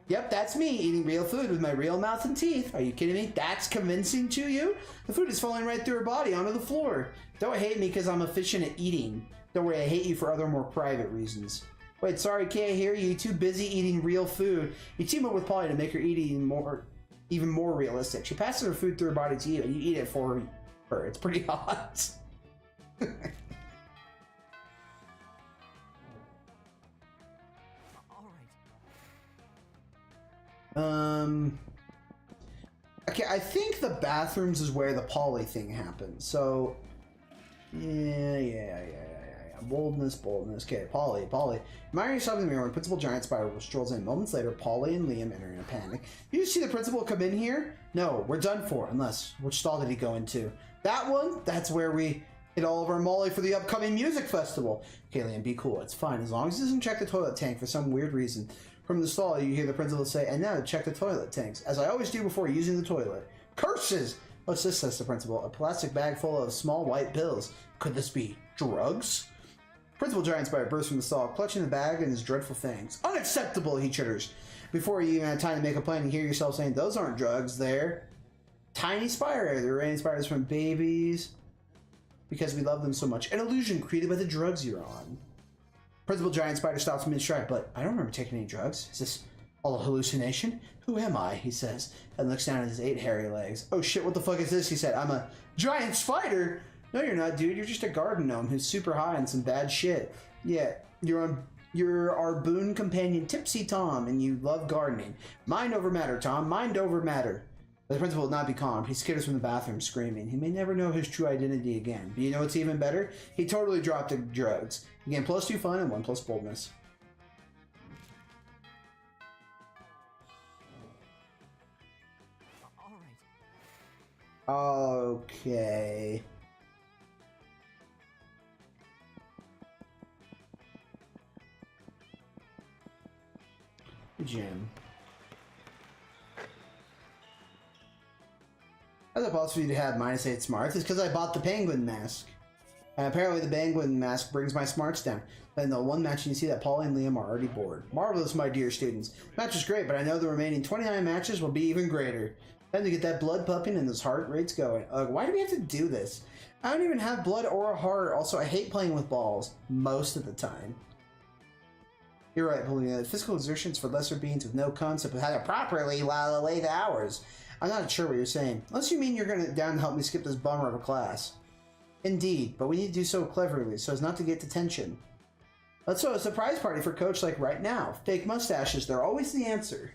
Yep, that's me, eating real food with my real mouth and teeth. Are you kidding me? That's convincing to you? The food is falling right through her body, onto the floor. Don't hate me because I'm efficient at eating. Don't worry, I hate you for other more private reasons. Wait, sorry, can't hear you. You're too busy eating real food. You team up with Polly to make her eating even more realistic. She passes her food through her body to you, and you eat it for her. It's pretty hot. All right. Okay, I think the bathrooms is where the Polly thing happened. So, yeah. Boldness. Okay, Polly. Admiring yourself in the mirror when Principal Giant Spider strolls in. Moments later, Polly and Liam enter in a panic. You see the principal come in here? No, we're done for. Unless, which stall did he go into? That one? That's where we hit all of our molly for the upcoming music festival. Okay, Liam, be cool. It's fine. As long as he doesn't check the toilet tank for some weird reason. From the stall, you hear the principal say, and now to check the toilet tanks, as I always do before using the toilet. Curses! What's this, says the principal? A plastic bag full of small white pills. Could this be drugs? Principal Giant Spider bursts from the stall, clutching the bag in his dreadful fangs. Unacceptable, he chitters. Before you even have time to make a plan, you hear yourself saying, those aren't drugs, they're tiny spider. They're raining spiders from babies because we love them so much. An illusion created by the drugs you're on. Principal Giant Spider stops mid-stride, but I don't remember taking any drugs. Is this all a hallucination? Who am I? He says, and looks down at his 8 hairy legs. Oh shit, what the fuck is this? He said, I'm a giant spider. No, you're not, dude. You're just a garden gnome who's super high on some bad shit. Yeah, you're our boon companion, Tipsy Tom, and you love gardening. Mind over matter, Tom. Mind over matter. But the principal will not be calm. He skitters from the bathroom, screaming. He may never know his true identity again. But you know what's even better? He totally dropped the drugs. Again, +2 fun and 1+ boldness. All right. Okay. Gym. How's it possible for you to have -8 smarts? It's because I bought the penguin mask. And apparently the penguin mask brings my smarts down. But in the one match, you see that Paul and Liam are already bored. Marvelous, my dear students. The match is great, but I know the remaining 29 matches will be even greater. Time to get that blood pumping and those heart rates going. Why do we have to do this? I don't even have blood or a heart. Also, I hate playing with balls most of the time. You're right, Paulina. Physical exertions for lesser beings with no concept of how to properly while away the hours. I'm not sure what you're saying. Unless you mean you're gonna down to help me skip this bummer of a class. Indeed, but we need to do so cleverly so as not to get detention. Let's throw a surprise party for Coach like right now. Fake mustaches, they're always the answer.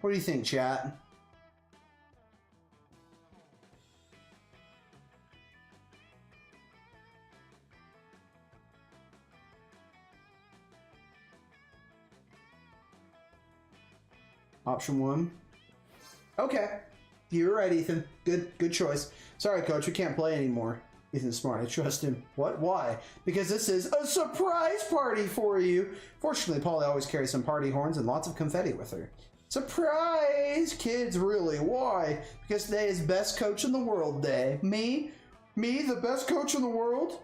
What do you think, chat? Option 1. Okay. You're right, Ethan. Good choice. Sorry, Coach, we can't play anymore. Ethan's smart. I trust him. What? Why? Because this is a surprise party for you. Fortunately, Polly always carries some party horns and lots of confetti with her. Surprise! Kids, really? Why? Because today is best coach in the world day. Me? Me, the best coach in the world?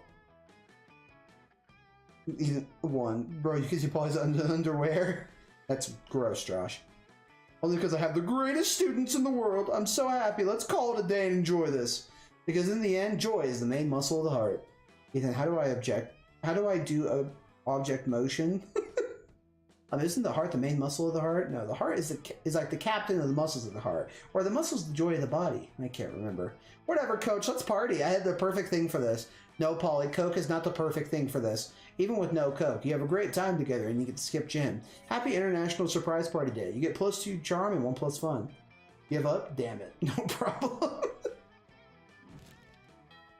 Ethan, 1. Bro, you can see Polly's underwear. That's gross, Josh. Only because I have the greatest students in the world. I'm so happy. Let's call it a day and enjoy this. Because in the end, joy is the main muscle of the heart. Ethan, how do I object? How do I do a object motion? Isn't the heart the main muscle of the heart? No, the heart is like the captain of the muscles of the heart. Or the muscles the joy of the body. I can't remember. Whatever, Coach, let's party. I had the perfect thing for this. No, Polly, Coke is not the perfect thing for this. Even with no Coke, you have a great time together and you get to skip gym. Happy International Surprise Party Day. You get +2 charm and 1+ fun. Give up? Damn it. No problem.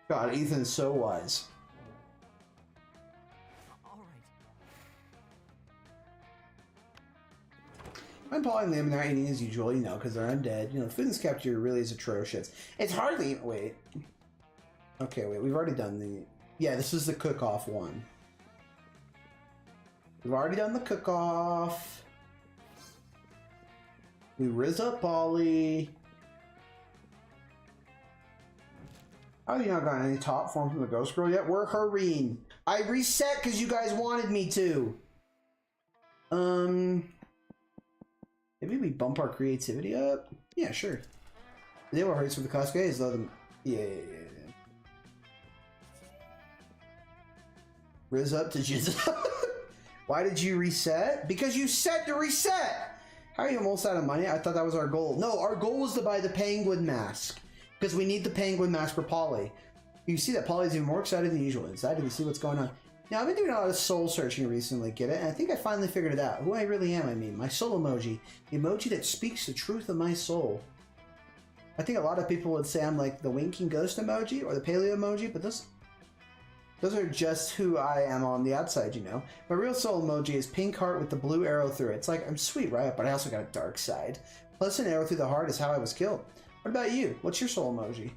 God, Ethan's so wise. All right. I'm Polly and Liam, and they're eating as usual, you know, because they're undead. You know, the food in this cafeteria really is atrocious. It's hardly... Wait. Okay, wait, we've already done the... Yeah, this is the cook-off one. We've already done the cook-off. We riz up Polly. How have you not gotten any top form from the Ghost Girl yet? We're hurrying. I reset because you guys wanted me to. Maybe we bump our creativity up? Yeah, sure. They were hurts for the cosplays, though. Yeah. Riz up to jizz up. Why did you reset? Because you said to reset! How are you almost out of money? I thought that was our goal. No, our goal was to buy the penguin mask. Because we need the penguin mask for Polly. You see that Polly's even more excited than usual. Excited to see what's going on. Now, I've been doing a lot of soul searching recently, get it? And I think I finally figured it out. Who I really am, I mean. My soul emoji. The emoji that speaks the truth of my soul. I think a lot of people would say I'm like the winking ghost emoji or the paleo emoji, but those are just who I am on the outside, you know. My real soul emoji is pink heart with the blue arrow through it. It's like, I'm sweet, right? But I also got a dark side. Plus an arrow through the heart is how I was killed. What about you? What's your soul emoji?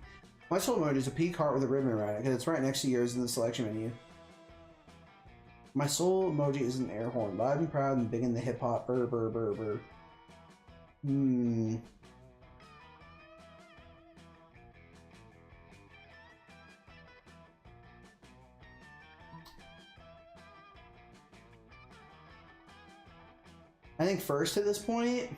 My soul emoji is a pink heart with a ribbon around it, because it's right next to yours in the selection menu. My soul emoji is an air horn, loud and proud and big in the hip-hop, burr, burr, burr, burr. I think first at this point...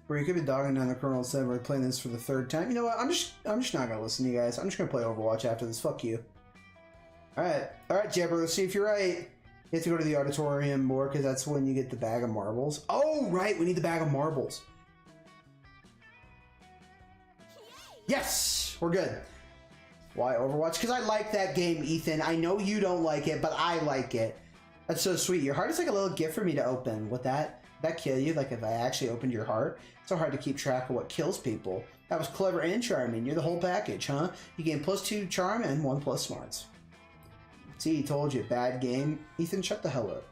Where you could be dogging down the Colonel said we're playing this for the 3rd time. You know what? I'm just not gonna listen to you guys. I'm just gonna play Overwatch after this. Fuck you. Alright, Jabber, let's see if you're right. You have to go to the auditorium more because that's when you get the bag of marbles. Oh, right, we need the bag of marbles. Yes! We're good. Why Overwatch? Because I like that game, Ethan. I know you don't like it, but I like it. That's so sweet. Your heart is like a little gift for me to open. Would that kill you? Like if I actually opened your heart? It's so hard to keep track of what kills people. That was clever and charming. You're the whole package, huh? You gain +2 charm and 1+ smarts. See, he told you. Bad game. Ethan, shut the hell up.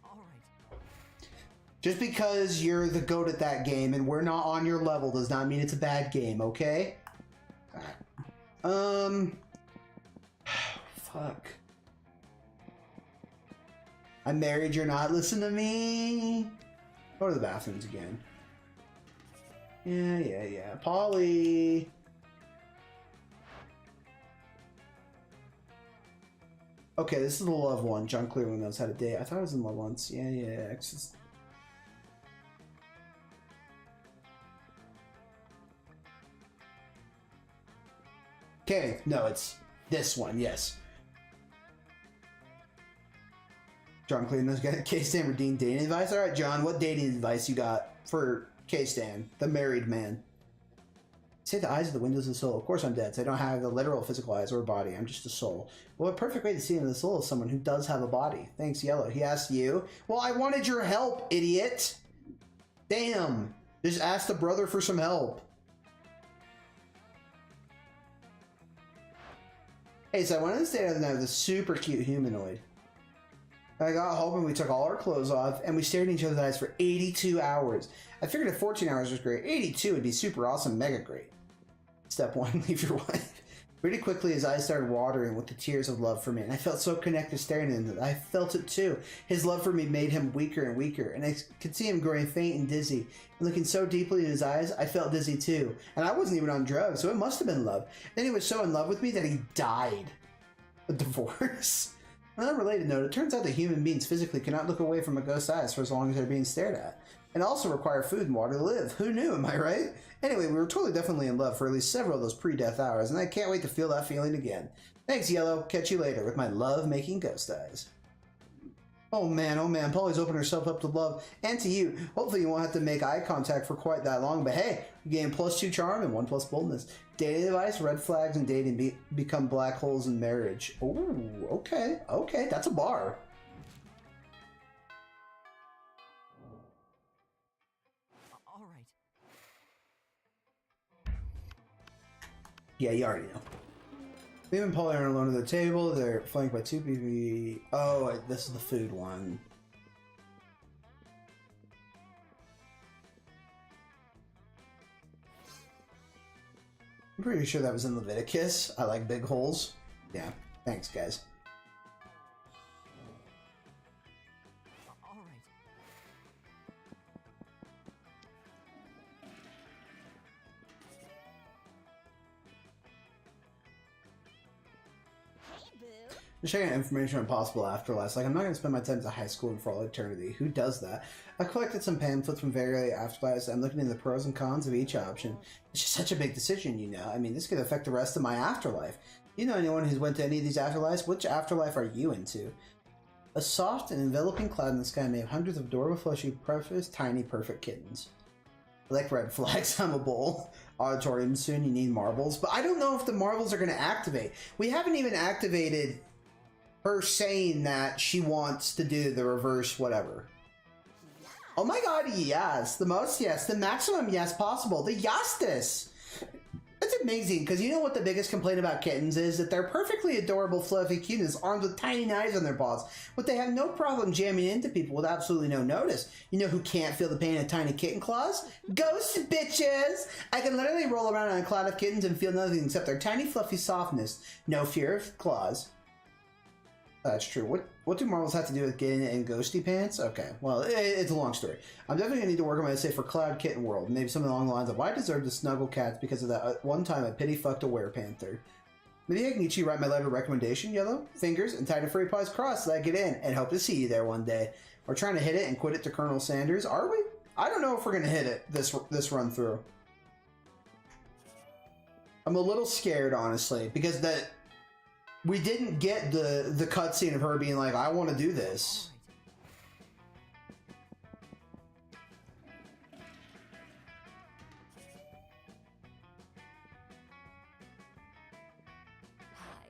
All right. Just because you're the GOAT at that game and we're not on your level does not mean it's a bad game, okay? Fuck. I'm married, you're not. Listen to me. Go to the bathrooms again. Yeah. Polly. Okay, this is the love one. John clearly knows how to date. I thought I was in love once. Yeah. Exes. Okay, no, it's this one, yes. John clearing those guys. K-Stan redeemed dating advice. All right, John, what dating advice you got for K-Stan, the married man? Say the eyes are the windows of the soul. Of course I'm dead, so I don't have the literal physical eyes or body. I'm just a soul. Well, a perfect way to see into the soul is someone who does have a body. Thanks, Yellow. He asked you. Well, I wanted your help, idiot. Damn. Just ask the brother for some help. Hey, so I went on the other night with a super cute humanoid. I got home and we took all our clothes off and we stared in each other's eyes for 82 hours. I figured if 14 hours was great, 82 would be super awesome, mega great. Step 1, leave your wife. Pretty quickly his eyes started watering with the tears of love for me, and I felt so connected staring at him. I felt it too. His love for me made him weaker and weaker, and I could see him growing faint and dizzy. And looking so deeply in his eyes, I felt dizzy too. And I wasn't even on drugs, so it must have been love. Then he was so in love with me that he died. A divorce. On a related note, it turns out that human beings physically cannot look away from a ghost's eyes for as long as they're being stared at. And also require food and water to live. Who knew, am I right? Anyway, we were totally definitely in love for at least several of those pre-death hours, and I can't wait to feel that feeling again. Thanks, Yellow. Catch you later with my love-making ghost eyes. Oh man, Polly's opened herself up to love and to you. Hopefully you won't have to make eye contact for quite that long, but hey, you gain +2 charm and 1+ boldness. Dating advice, red flags, and dating become black holes in marriage. Ooh, okay, that's a bar. All right. Yeah, you already know. Liam and Polly are alone at the table. They're flanked by 2 people. Oh, this is the food one. I'm pretty sure that was in Leviticus. I like big holes. Yeah, thanks, guys. All right. Hey, boo. Just checking out information on possible afterlives. Like, I'm not going to spend my time at high school and for all eternity. Who does that? I collected some pamphlets from various afterlives. I'm looking into the pros and cons of each option. It's just such a big decision, you know. I mean, this could affect the rest of my afterlife. You know anyone who's went to any of these afterlives? Which afterlife are you into? A soft and enveloping cloud in the sky made of hundreds of adorable, fleshy, precious, tiny, perfect kittens. I like red flags. I'm a bowl. Auditorium soon. You need marbles. But I don't know if the marbles are going to activate. We haven't even activated her saying that she wants to do the reverse whatever. Oh my god, yes. The most yes. The maximum yes possible. The yastis. That's amazing, because you know what the biggest complaint about kittens is? That they're perfectly adorable, fluffy kittens armed with tiny knives on their paws, but they have no problem jamming into people with absolutely no notice. You know who can't feel the pain of tiny kitten claws? Ghost bitches! I can literally roll around on a cloud of kittens and feel nothing except their tiny, fluffy softness. No fear of claws. That's true. What do marbles have to do with getting it in ghosty pants? Okay, well, it's a long story. I'm definitely going to need to work on my essay for Cloud Kitten World. Maybe something along the lines of, I deserve to snuggle cats because of that one time I pity fucked a werepanther. Maybe I can get you to write my letter of recommendation, Yellow? Fingers and tight a furry paws crossed so I get in and hope to see you there one day. We're trying to hit it and quit it to Colonel Sanders, are we? I don't know if we're going to hit it this run through. I'm a little scared, honestly, because we didn't get the cutscene of her being like, I want to do this. Hi.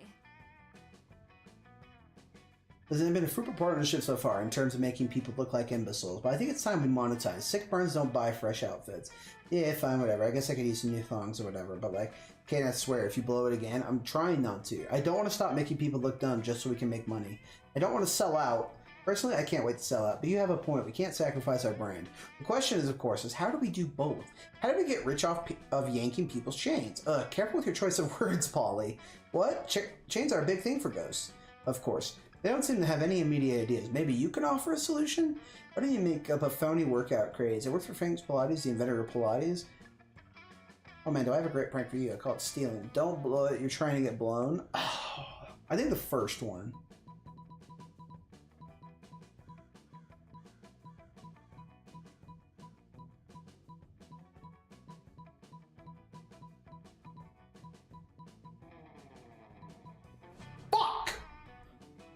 There's been a fruitful partnership so far in terms of making people look like imbeciles, but I think it's time we monetize. Sick burns don't buy fresh outfits. Yeah, fine, whatever. I guess I could use some new thongs or whatever, but like, can't I swear, if you blow it again, I'm trying not to. I don't want to stop making people look dumb just so we can make money. I don't want to sell out. Personally, I can't wait to sell out, but you have a point. We can't sacrifice our brand. The question is, of course, how do we do both? How do we get rich off of yanking people's chains? Careful with your choice of words, Polly. What? Chains are a big thing for ghosts. Of course. They don't seem to have any immediate ideas. Maybe you can offer a solution? Why don't you make up a phony workout craze? It worked for Frank's Pilates, the inventor of Pilates. Oh man, do I have a great prank for you? I call it stealing. Don't blow it, you're trying to get blown. Oh, I think the first one.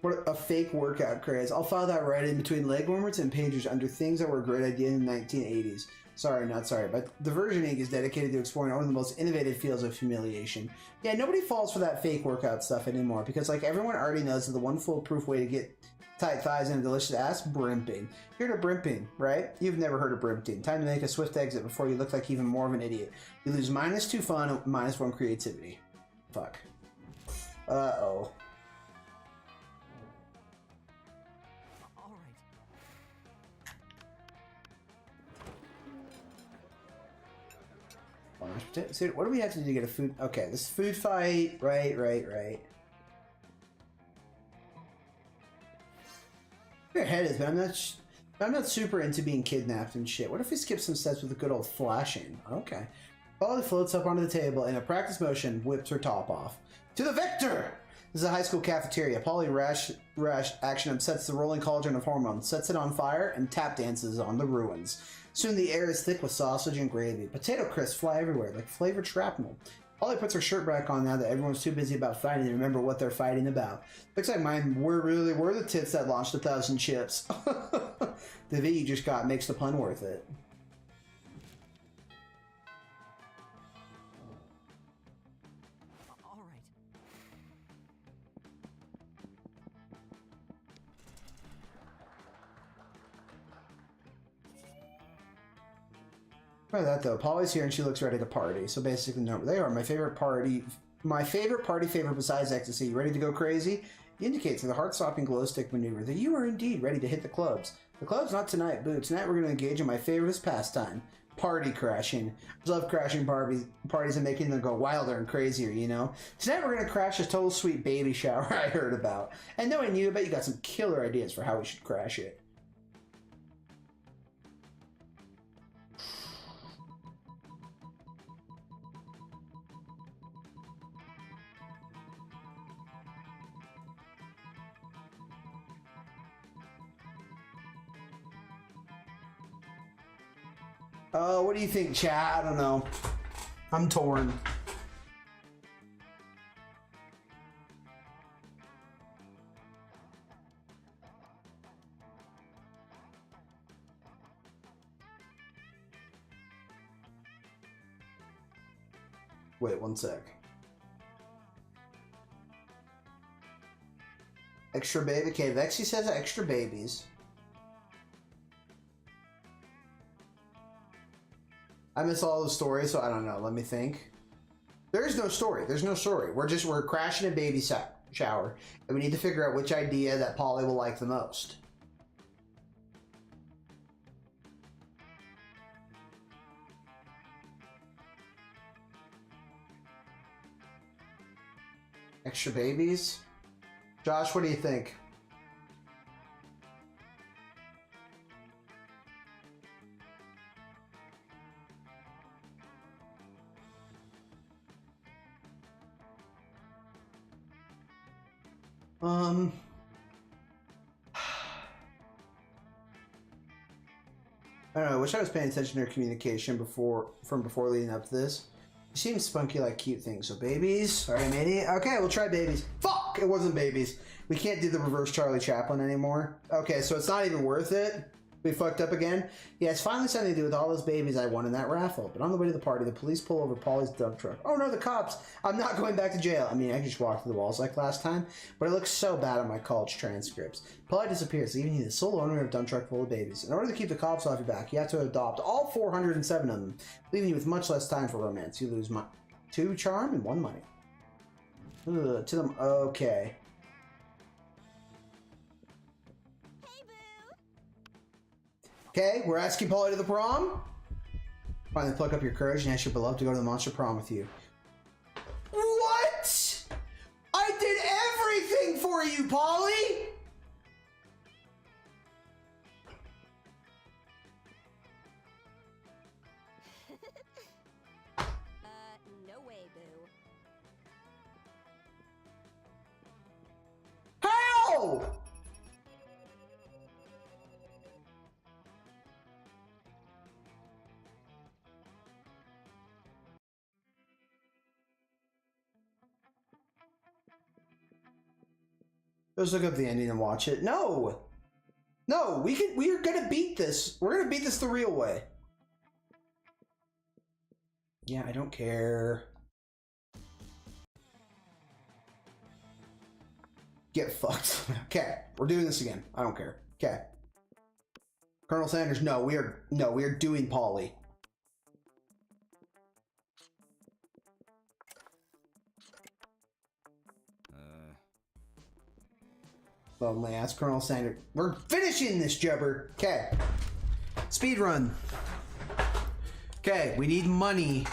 What a fake workout craze. I'll file that right in between leg warmers and pagers under things that were a great idea in the 1980s. Sorry, not sorry, but Diversion Inc. is dedicated to exploring one of the most innovative fields of humiliation. Yeah, nobody falls for that fake workout stuff anymore because, like, everyone already knows that the one foolproof way to get tight thighs and a delicious ass, brimping. You're to brimping, right? You've never heard of brimping. Time to make a swift exit before you look like even more of an idiot. You lose -2 fun, -1 creativity. Fuck. Uh-oh. All right. So what do we have to do to get a food? Okay, this food fight. Right. Your head is, but I'm not super into being kidnapped and shit. What if we skip some steps with a good old flashing? Okay. Polly floats up onto the table and in a practice motion whips her top off. To the victor! This is a high school cafeteria. Polly rash action upsets the rolling cauldron of hormones, sets it on fire, and tap dances on the ruins. Soon the air is thick with sausage and gravy. Potato crisps fly everywhere like flavored shrapnel. Polly puts her shirt back on now that everyone's too busy about fighting to remember what they're fighting about. Looks like mine really were the tits that launched 1,000 chips. The V you just got makes the pun worth it. All right. By that though, Polly's here and she looks ready to party. So basically, no, they are my favorite party. My favorite party favor besides ecstasy. You ready to go crazy? He indicates with a heart-stopping glow stick maneuver that you are indeed ready to hit the clubs. The club's not tonight, boo. Tonight we're going to engage in my favorite pastime. Party crashing. I love crashing parties and making them go wilder and crazier, you know? Tonight we're going to crash a total sweet baby shower I heard about. And knowing you, I bet you got some killer ideas for how we should crash it. What do you think, chat? I don't know. I'm torn. Wait, one sec. Extra baby. Okay, Vexy says extra babies. I miss all the stories, so I don't know. Let me think. There's no story. There's no story. We're crashing a baby shower, and we need to figure out which idea that Polly will like the most. Extra babies? Josh, what do you think? I don't know. I wish I was paying attention to her communication before leading up to this. She seems spunky like cute things. So babies. All right, matey. Okay, we'll try babies. Fuck! It wasn't babies. We can't do the reverse Charlie Chaplin anymore. Okay, so it's not even worth it. We fucked up again? Yeah, it's finally something to do with all those babies I won in that raffle. But on the way to the party, the police pull over Polly's dump truck. Oh no, the cops! I'm not going back to jail. I mean, I just walked through the walls like last time, but it looks so bad on my college transcripts. Polly disappears, leaving you the sole owner of a dump truck full of babies. In order to keep the cops off your back, you have to adopt all 407 of them, leaving you with much less time for romance. You lose 2 charm and 1 money. Ugh, to them. Okay. Okay, we're asking Polly to the prom. Finally pluck up your courage and ask your beloved to go to the monster prom with you. What? I did everything for you, Polly! No way, boo. How? Let's look up the ending and watch it. No! No, we are gonna beat this. We're gonna beat this the real way. Yeah, I don't care. Get fucked. Okay, we're doing this again. I don't care. Okay. Colonel Sanders, no, we are doing Polly. Lonely ass Colonel Sanders. We're finishing this, Jubber. Okay. Speed run. Okay, we need money.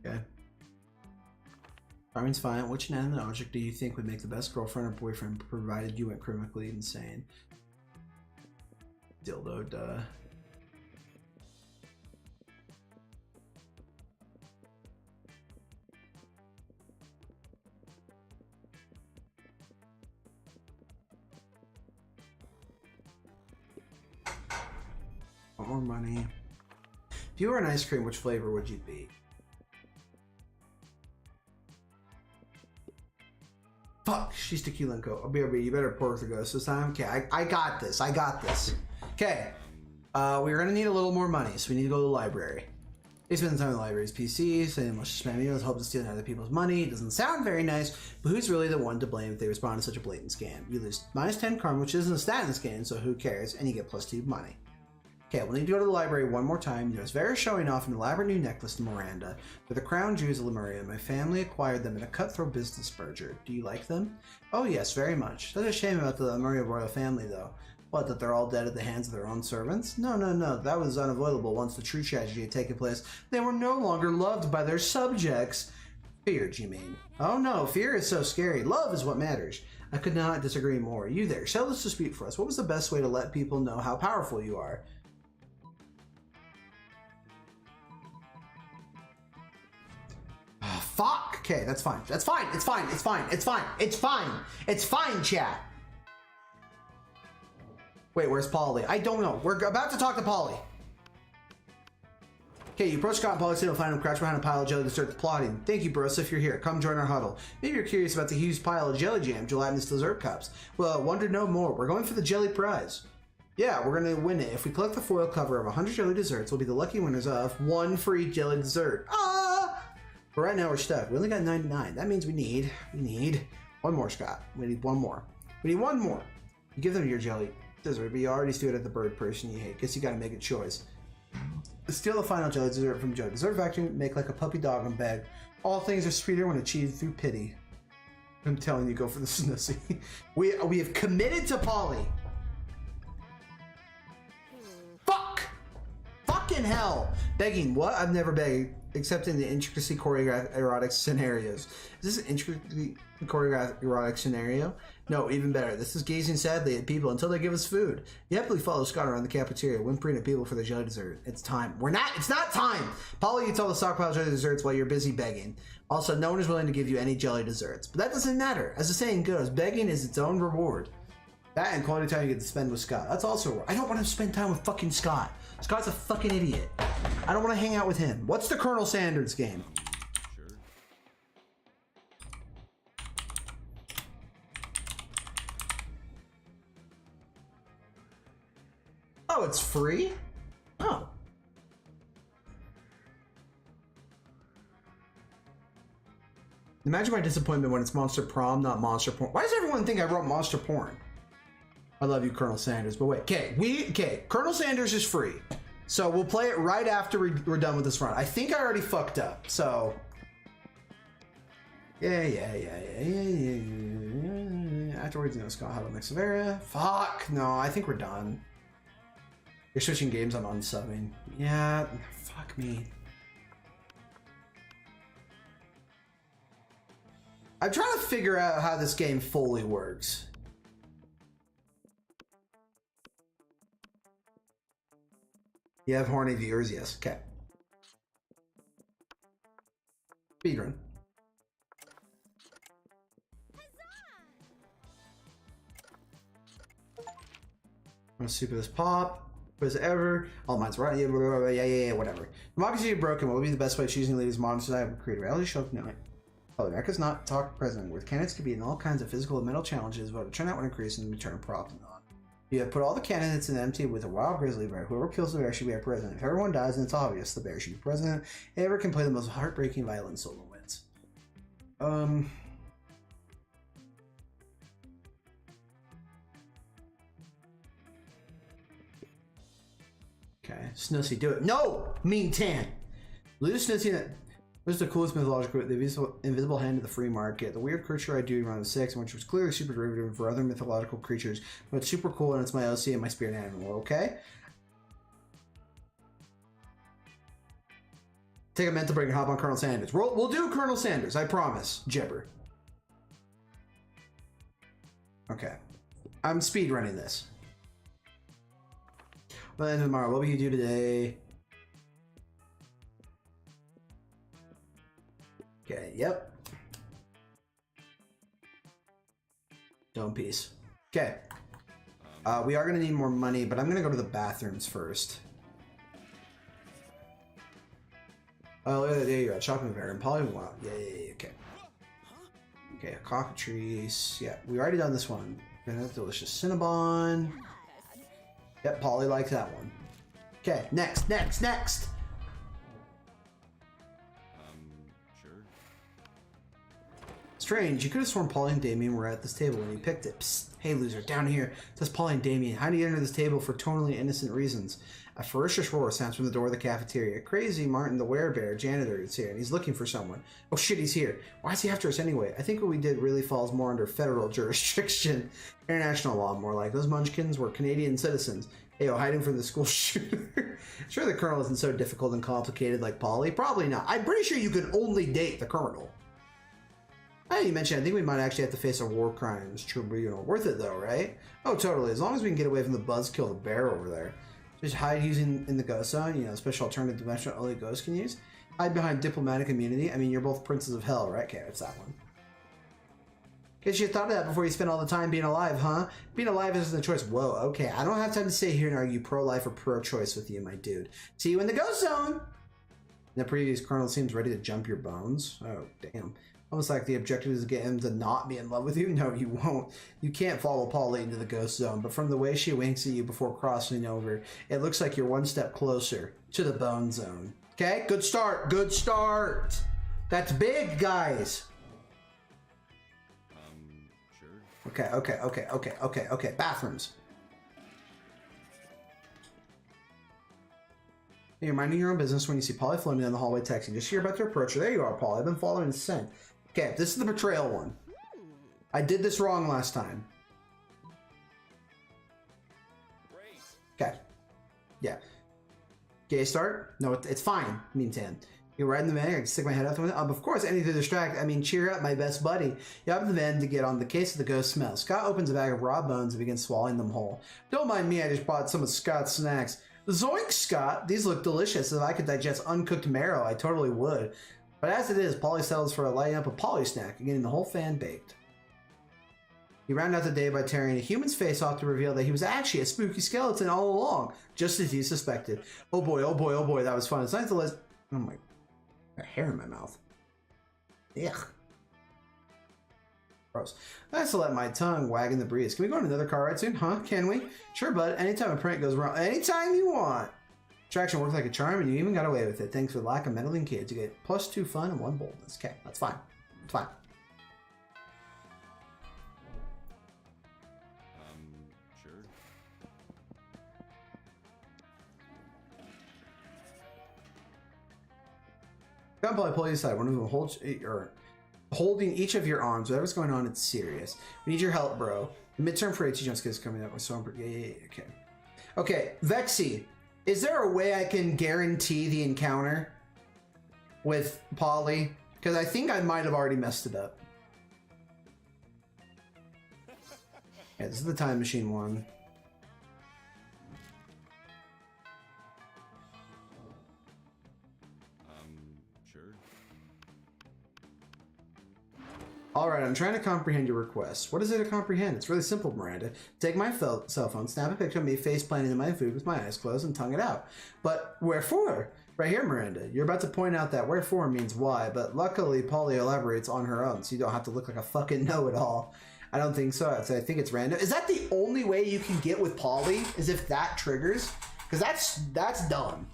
Okay. Farming's fine. Which inanimate object do you think would make the best girlfriend or boyfriend provided you went criminally insane? Dildo, duh. Want more money? If you were an ice cream, which flavor would you be? Fuck, she's tequila and coke. BRB, you better pour with the ghost this time. Okay, I got this. I got this. Okay, we're gonna need a little more money, so we need to go to the library. They spend time in the library's PC, saying much to spend meals, hope to steal other people's money. It doesn't sound very nice, but who's really the one to blame if they respond to such a blatant scam? You lose minus 10 karma, which isn't a stat in this game, so who cares? And you get plus 2 money. Okay, we'll need to go to the library one more time. There's Vera showing off an elaborate new necklace to Miranda. They're the crown jewels of Lemuria. My family acquired them in a cutthroat business merger. Do you like them? Oh yes, very much. Such a shame about the Lemuria royal family, though. What, that they're all dead at the hands of their own servants? No, no, no. That was unavoidable once the true tragedy had taken place. They were no longer loved by their subjects. Feared, you mean? Oh no, fear is so scary. Love is what matters. I could not disagree more. You there, settle this dispute for us. What was the best way to let people know how powerful you are? Oh, fuck! Okay, that's fine. That's fine. It's fine. It's fine. It's fine. It's fine. It's fine, chat. Wait, where's Polly? I don't know. We're about to talk to Polly. Okay, you approach Scott and Polly, so you'll find him crouched behind a pile of jelly to start plotting. Thank you, bros, if you're here. Come join our huddle. Maybe you're curious about the huge pile of jelly jam gelatinous dessert cups. Well, I wonder no more. We're going for the jelly prize. Yeah, we're going to win it. If we collect the foil cover of 100 jelly desserts, we'll be the lucky winners of one free jelly dessert. Ah! But right now we're stuck. We only got 99. That means we need one more, Scott. We need one more. We need one more. You give them your jelly dessert, but you already threw it at the bird person you hate. Guess you gotta make a choice. Steal the final jelly dessert from Joe. Dessert factory, make like a puppy dog and beg. All things are sweeter when achieved through pity. I'm telling you, go for the snussy. We have committed to Polly. Fuck! Fucking hell! Begging what? I've never begged, except in the intricately choreographed erotic scenarios. Is this an intricately choreographed erotic scenario? No, even better. This is gazing sadly at people until they give us food. You happily follow Scott around the cafeteria, whimpering at people for the jelly dessert. It's time. It's not time! Polly eats all the stockpile jelly desserts while you're busy begging. Also, no one is willing to give you any jelly desserts. But that doesn't matter. As the saying goes, begging is its own reward. That and quality time you get to spend with Scott. That's also... I don't want to spend time with fucking Scott. Scott's a fucking idiot. I don't want to hang out with him. What's the Colonel Sanders game? Sure. Oh, it's free? Oh. Imagine my disappointment when it's Monster Prom, not Monster Porn. Why does everyone think I wrote Monster Porn? I love you, Colonel Sanders, but wait. Okay, Colonel Sanders is free. So we'll play it right after we're done with this run. I think I already fucked up, so... Yeah. Afterwards, Scott huddle next to Vera. Fuck, no, I think we're done. You're switching games, I'm unsubbing. Yeah, fuck me. I'm trying to figure out how this game fully works. You have horny viewers, yes. Okay. Speedrun. I'm super this pop. Was ever. All mine's right. Yeah, blah, blah, blah, yeah, whatever. Democracy is broken. What would be the best way of choosing leaders modern society would create a reality show? No. Oh, America's not talk president, where candidates could be in all kinds of physical and mental challenges, but a turnout would increase and return profit on. You have put all the candidates in empty with a wild grizzly bear. Whoever kills the bear should be our president. If everyone dies, then it's obvious the bear should be president. Whoever can play the most heartbreaking violin solo wins. Okay, Snoozy, do it. No! Mean Tan! Lose Snoozy. What's the coolest mythological? The invisible hand of the free market. The weird creature I do around the 6, which was clearly super derivative for other mythological creatures, but it's super cool and it's my OC and my spirit animal, okay? Take a mental break and hop on Colonel Sanders. We'll do Colonel Sanders, I promise. Jibber. Okay. I'm speed running this. Well, then tomorrow, what will you do today? Okay, yep. Dome piece. Okay. We are going to need more money, but I'm going to go to the bathrooms first. Oh, there you go. Shopping fair and Polywop. Yay, okay. Okay, cockatrice. Yeah, we already done this one. Delicious Cinnabon. Yep, Polly likes that one. Okay, next. Sure. Strange, you could have sworn Polly and Damien were at this table when you picked it. Psst, hey loser, down here. It says Polly and Damien. How do you enter this table for totally innocent reasons? A ferocious roar sounds from the door of the cafeteria. Crazy Martin the werebear janitor is here, and he's looking for someone. Oh shit, he's here. Why is he after us anyway? I think what we did really falls more under federal jurisdiction. International law, more like. Those munchkins were Canadian citizens. Ayo, hiding from the school shooter. Sure the colonel isn't so difficult and complicated like Polly. Probably not. I'm pretty sure you can only date the colonel. Hey, you mentioned I think we might actually have to face a war crimes tribunal. Worth it though, right? Oh, totally. As long as we can get away from the buzzkill, the bear over there. Just hide using in the ghost zone, you know, special alternative dimension only ghosts can use. Hide behind diplomatic immunity. I mean, you're both princes of hell, right? Okay, it's that one. Guess you thought of that before you spent all the time being alive, huh? Being alive isn't a choice. Whoa, okay. I don't have time to sit here and argue pro-life or pro-choice with you, my dude. See you in the ghost zone! The previous colonel seems ready to jump your bones. Oh, damn. Almost like the objective is to get him to not be in love with you. No, you won't. You can't follow Polly into the ghost zone, but from the way she winks at you before crossing over, it looks like you're one step closer to the bone zone. Okay? Good start. Good start. That's big, guys. Sure. Okay. Bathrooms. You're minding your own business when you see Polly floating down the hallway texting. Just hear about to approach her. There you are, Polly. I've been following the scent. Okay, this is the betrayal one. I did this wrong last time. Okay. Yeah. Gay start? No, it's fine. Mean Tan. You're riding the van. I can stick my head out the window. Of course, anything to distract. I mean, cheer up, my best buddy. You hop in the van to get on the case of the ghost smell. Scott opens a bag of raw bones and begins swallowing them whole. Don't mind me, I just bought some of Scott's snacks. Zoink, Scott! These look delicious. If I could digest uncooked marrow, I totally would. But as it is, Polly settles for a lighting up a Polly snack and getting the whole fan baked. He rounded out the day by tearing a human's face off to reveal that he was actually a spooky skeleton all along, just as he suspected. Oh boy, that was fun. It's nice to let... Oh my... I got hair in my mouth. Ugh. Gross. Nice to let my tongue wag in the breeze. Can we go on another car ride soon? Huh? Can we? Sure, bud. Anytime a prank goes wrong. Anytime you want. Attraction worked like a charm, and you even got away with it. Thanks for the lack of meddling kids. You get +2 fun and 1 boldness. Okay, that's fine. It's fine. Sure. Gunplay, pull you aside. One of them holding each of your arms. Whatever's going on, it's serious. We need your help, bro. The midterm for AT Jones is coming up. So yeah, okay. Okay, Vexy. Is there a way I can guarantee the encounter with Polly? Because I think I might have already messed it up. Yeah, this is the time machine one. Sure. Alright, I'm trying to comprehend your request. What is there to comprehend? It's really simple, Miranda. Take my cell phone, snap a picture of me face planting in my food with my eyes closed, and tongue it out. But wherefore? Right here, Miranda. You're about to point out that wherefore means why, but luckily Polly elaborates on her own, so you don't have to look like a fucking know-it-all. I don't think so. I think it's random. Is that the only way you can get with Polly? Is if that triggers? Because that's dumb.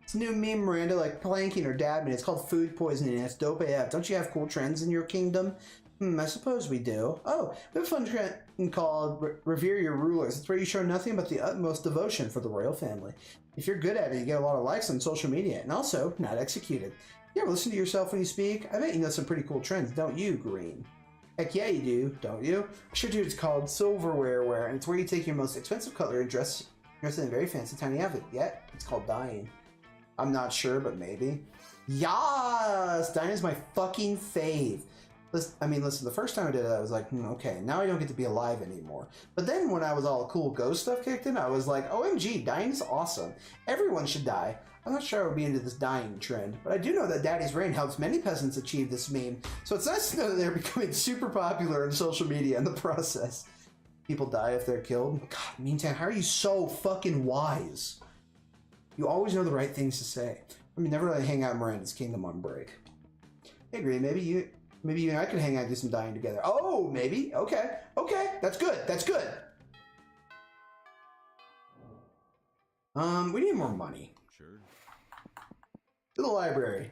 It's a new meme, Miranda, like planking or dabbing. It's called food poisoning, and it's dope AF. Don't you have cool trends in your kingdom? I suppose we do. Oh, we have a fun trend called Revere Your Rulers. It's where you show nothing but the utmost devotion for the royal family. If you're good at it, you get a lot of likes on social media, and also not executed. You ever listen to yourself when you speak? I bet you know some pretty cool trends, don't you, Green? Heck yeah, you do, don't you? Sure, dude. It's called silverware wear, and it's where you take your most expensive cutlery and dress it in a very fancy tiny outfit. Yeah, it's called dyeing. I'm not sure, but maybe. Yas! Dyeing is my fucking fave. Listen, the first time I did it, I was like, okay, now I don't get to be alive anymore. But then when I was all cool ghost stuff kicked in, I was like, OMG, dying is awesome. Everyone should die. I'm not sure I would be into this dying trend, but I do know that Daddy's reign helps many peasants achieve this meme, so it's nice to know that they're becoming super popular on social media in the process. People die if they're killed. God, Meantime, how are you so fucking wise? You always know the right things to say. I mean, never really hang out in Miranda's kingdom on break. Hey, Green, maybe you and I could hang out and do some dying together. Oh, maybe. Okay. That's good. We need more money. Sure. To the library.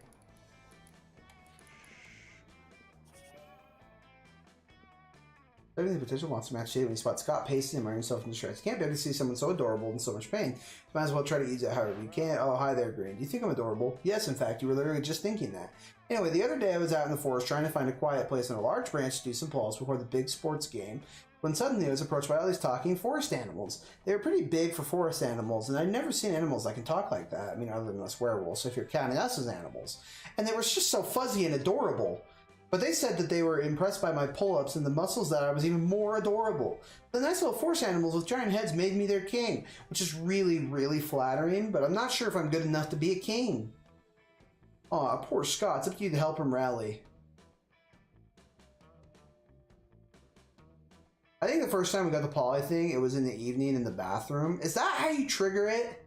Everything the potential monster match today when you spot Scott pacing and marring himself in distress. You can't bear to see someone so adorable in so much pain. You might as well try to ease it however you can. Oh, hi there, Green. Do you think I'm adorable? Yes, in fact, you were literally just thinking that. Anyway, the other day I was out in the forest trying to find a quiet place on a large branch to do some pulls before the big sports game, when suddenly I was approached by all these talking forest animals. They were pretty big for forest animals, and I'd never seen animals that can talk like that. I mean, other than us werewolves, so if you're counting us as animals. And they were just so fuzzy and adorable. But they said that they were impressed by my pull-ups and the muscles that I was even more adorable. The nice little forest animals with giant heads made me their king, which is really, really flattering, but I'm not sure if I'm good enough to be a king. Aw, poor Scott. It's up to you to help him rally. I think the first time we got the Polly thing, it was in the evening in the bathroom. Is that how you trigger it?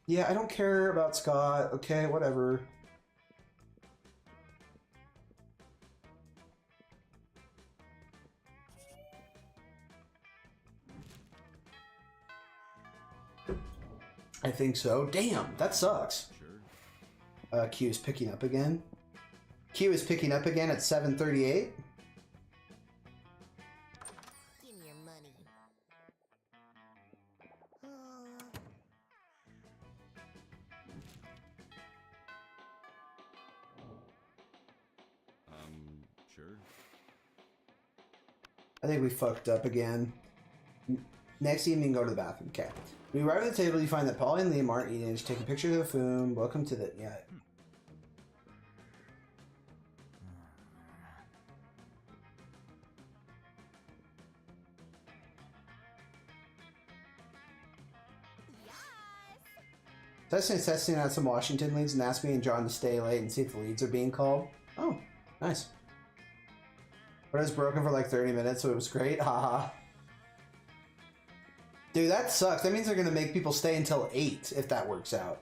Yeah, I don't care about Scott. Okay, whatever. I think so. Damn, that sucks. Sure. Q is picking up again. Q is picking up again at 7:38. Give me your money. Sure. I think we fucked up again. Next evening, go to the bathroom. Okay. We arrive at the table, you find that Polly and Liam aren't eating. She's taking pictures of the food. Welcome to the... Yeah. Testing out some Washington leads and asked me and John to stay late and see if the leads are being called. Oh, nice. But it was broken for like 30 minutes, so it was great. Haha. Dude, that sucks. That means they're going to make people stay until 8 if that works out.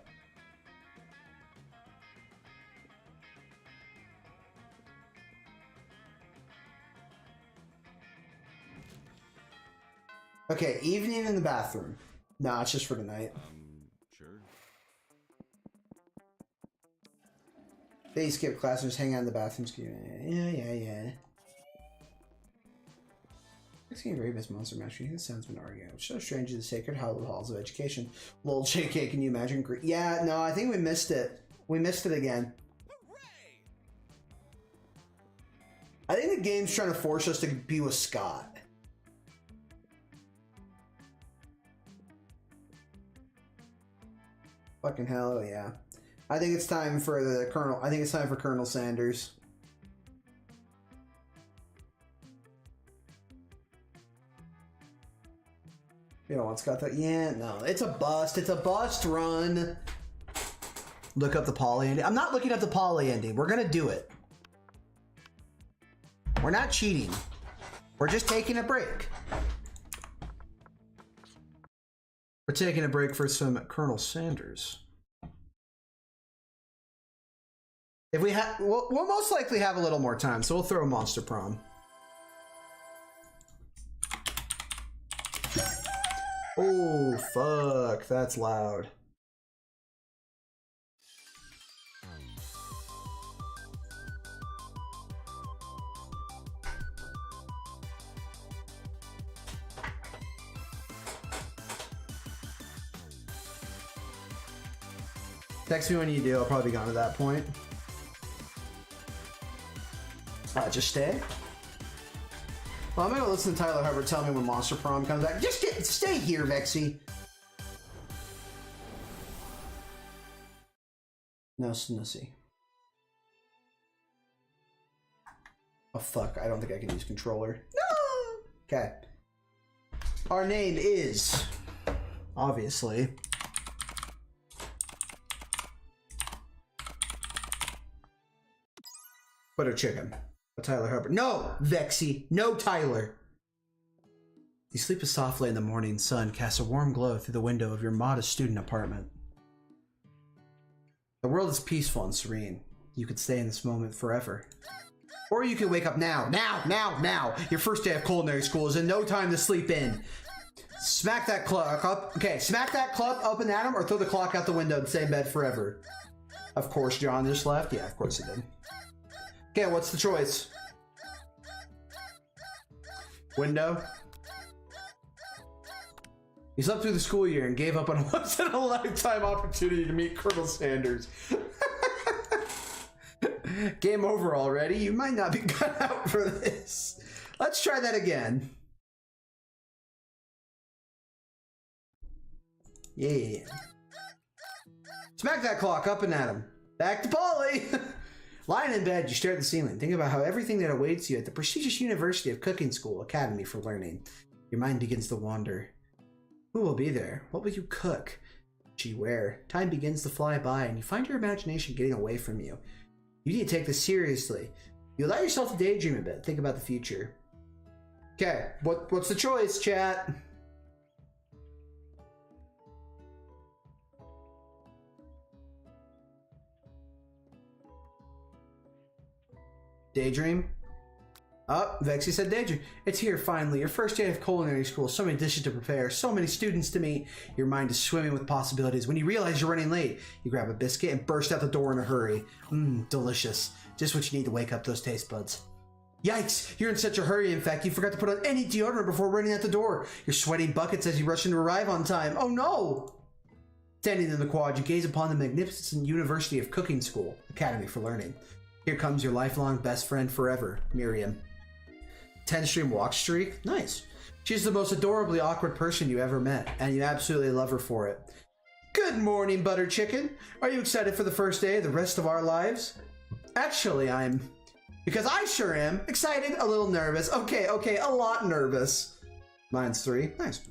Okay, evening in the bathroom. Nah, it's just for tonight. Sure. They skip class and just hang out in the bathrooms. Yeah. This game very best monster mastery. This sounds been arguing. It's so strange to the sacred halls of education. Lol, JK, can you imagine? Yeah, no, I think we missed it. We missed it again. I think the game's trying to force us to be with Scott. Fucking hell, yeah. I think it's time for the Colonel. I think it's time for Colonel Sanders. You don't want Scott though? Yeah, no. It's a bust. It's a bust run. Look up the Polly ending. I'm not looking up the Polly ending. We're gonna do it. We're not cheating. We're just taking a break. We're taking a break for some Colonel Sanders. If we have, we'll most likely have a little more time, so we'll throw a Monster Prom. Oh, fuck. That's loud. Text me when you do. I'll probably be gone at that point. Just stay. Well, I'm gonna listen to Tyler Hubbard tell me when Monster Prom comes back. Just stay here, Vexy. No snussy. Oh fuck! I don't think I can use controller. No. Okay. Our name is obviously Butter Chicken. Tyler Hubbard. No, Vexy. No, Tyler. You sleep as softly in the morning sun casts a warm glow through the window of your modest student apartment. The world is peaceful and serene. You could stay in this moment forever. Or you could wake up now. Now. Your first day of culinary school is in no time to sleep in. Smack that clock up. Okay, smack that clock up and at him, or throw the clock out the window and stay in bed forever. Of course, John just left. Yeah, of course he did. Okay, what's the choice? Window. He slept through the school year and gave up on a once-in-a-lifetime opportunity to meet Colonel Sanders. Game over already. You might not be cut out for this. Let's try that again. Yeah. Smack that clock up and at him. Back to Polly. Lying in bed, you stare at the ceiling. Think about how everything that awaits you at the prestigious University of Cooking School Academy for Learning. Your mind begins to wander. Who will be there? What will you cook? Gee, where? Time begins to fly by, and you find your imagination getting away from you. You need to take this seriously. You allow yourself to daydream a bit. Think about the future. Okay, what's the choice, chat? Daydream? Oh, Vexy said daydream. It's here, finally. Your first day of culinary school. So many dishes to prepare. So many students to meet. Your mind is swimming with possibilities. When you realize you're running late, you grab a biscuit and burst out the door in a hurry. Mmm, delicious. Just what you need to wake up those taste buds. Yikes! You're in such a hurry, in fact, you forgot to put on any deodorant before running out the door. You're sweating buckets as you rush in to arrive on time. Oh no! Standing in the quad, you gaze upon the magnificent University of Cooking School Academy for Learning. Here comes your lifelong best friend forever, Miriam. 10-stream walk streak? Nice. She's the most adorably awkward person you ever met, and you absolutely love her for it. Good morning, Butter Chicken. Are you excited for the first day of the rest of our lives? Actually, because I sure am. Excited, a little nervous. Okay, a lot nervous. Mine's 3. Nice.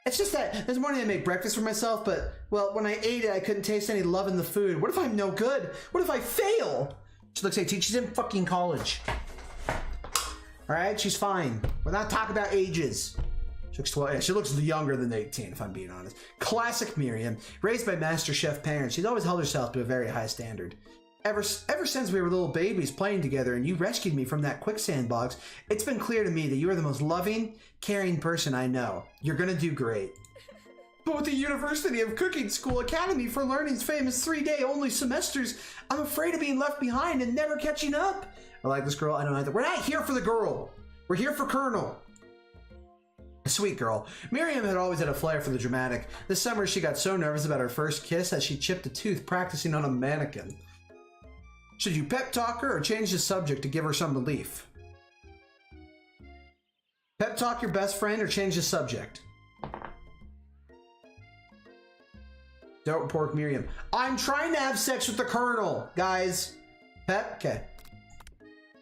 It's just that this morning I made breakfast for myself, but, well, when I ate it, I couldn't taste any love in the food. What if I'm no good? What if I fail? She looks 18. She's in fucking college. Alright, she's fine. We're not talking about ages. She looks 12. Yeah, she looks younger than 18, if I'm being honest. Classic Miriam. Raised by Master Chef parents, she's always held herself to a very high standard. Ever since we were little babies playing together and you rescued me from that quicksand box, it's been clear to me that you are the most loving, caring person I know. You're gonna do great. But with the University of Cooking School Academy for Learning's famous 3-day only semesters, I'm afraid of being left behind and never catching up. I like this girl. I don't either. We're not here for the girl. We're here for Colonel. A sweet girl. Miriam had always had a flair for the dramatic. This summer she got so nervous about her first kiss that she chipped a tooth practicing on a mannequin. Should you pep talk her or change the subject to give her some relief? Pep talk your best friend or change the subject? Don't report Miriam. I'm trying to have sex with the Colonel, guys. Pep? Okay.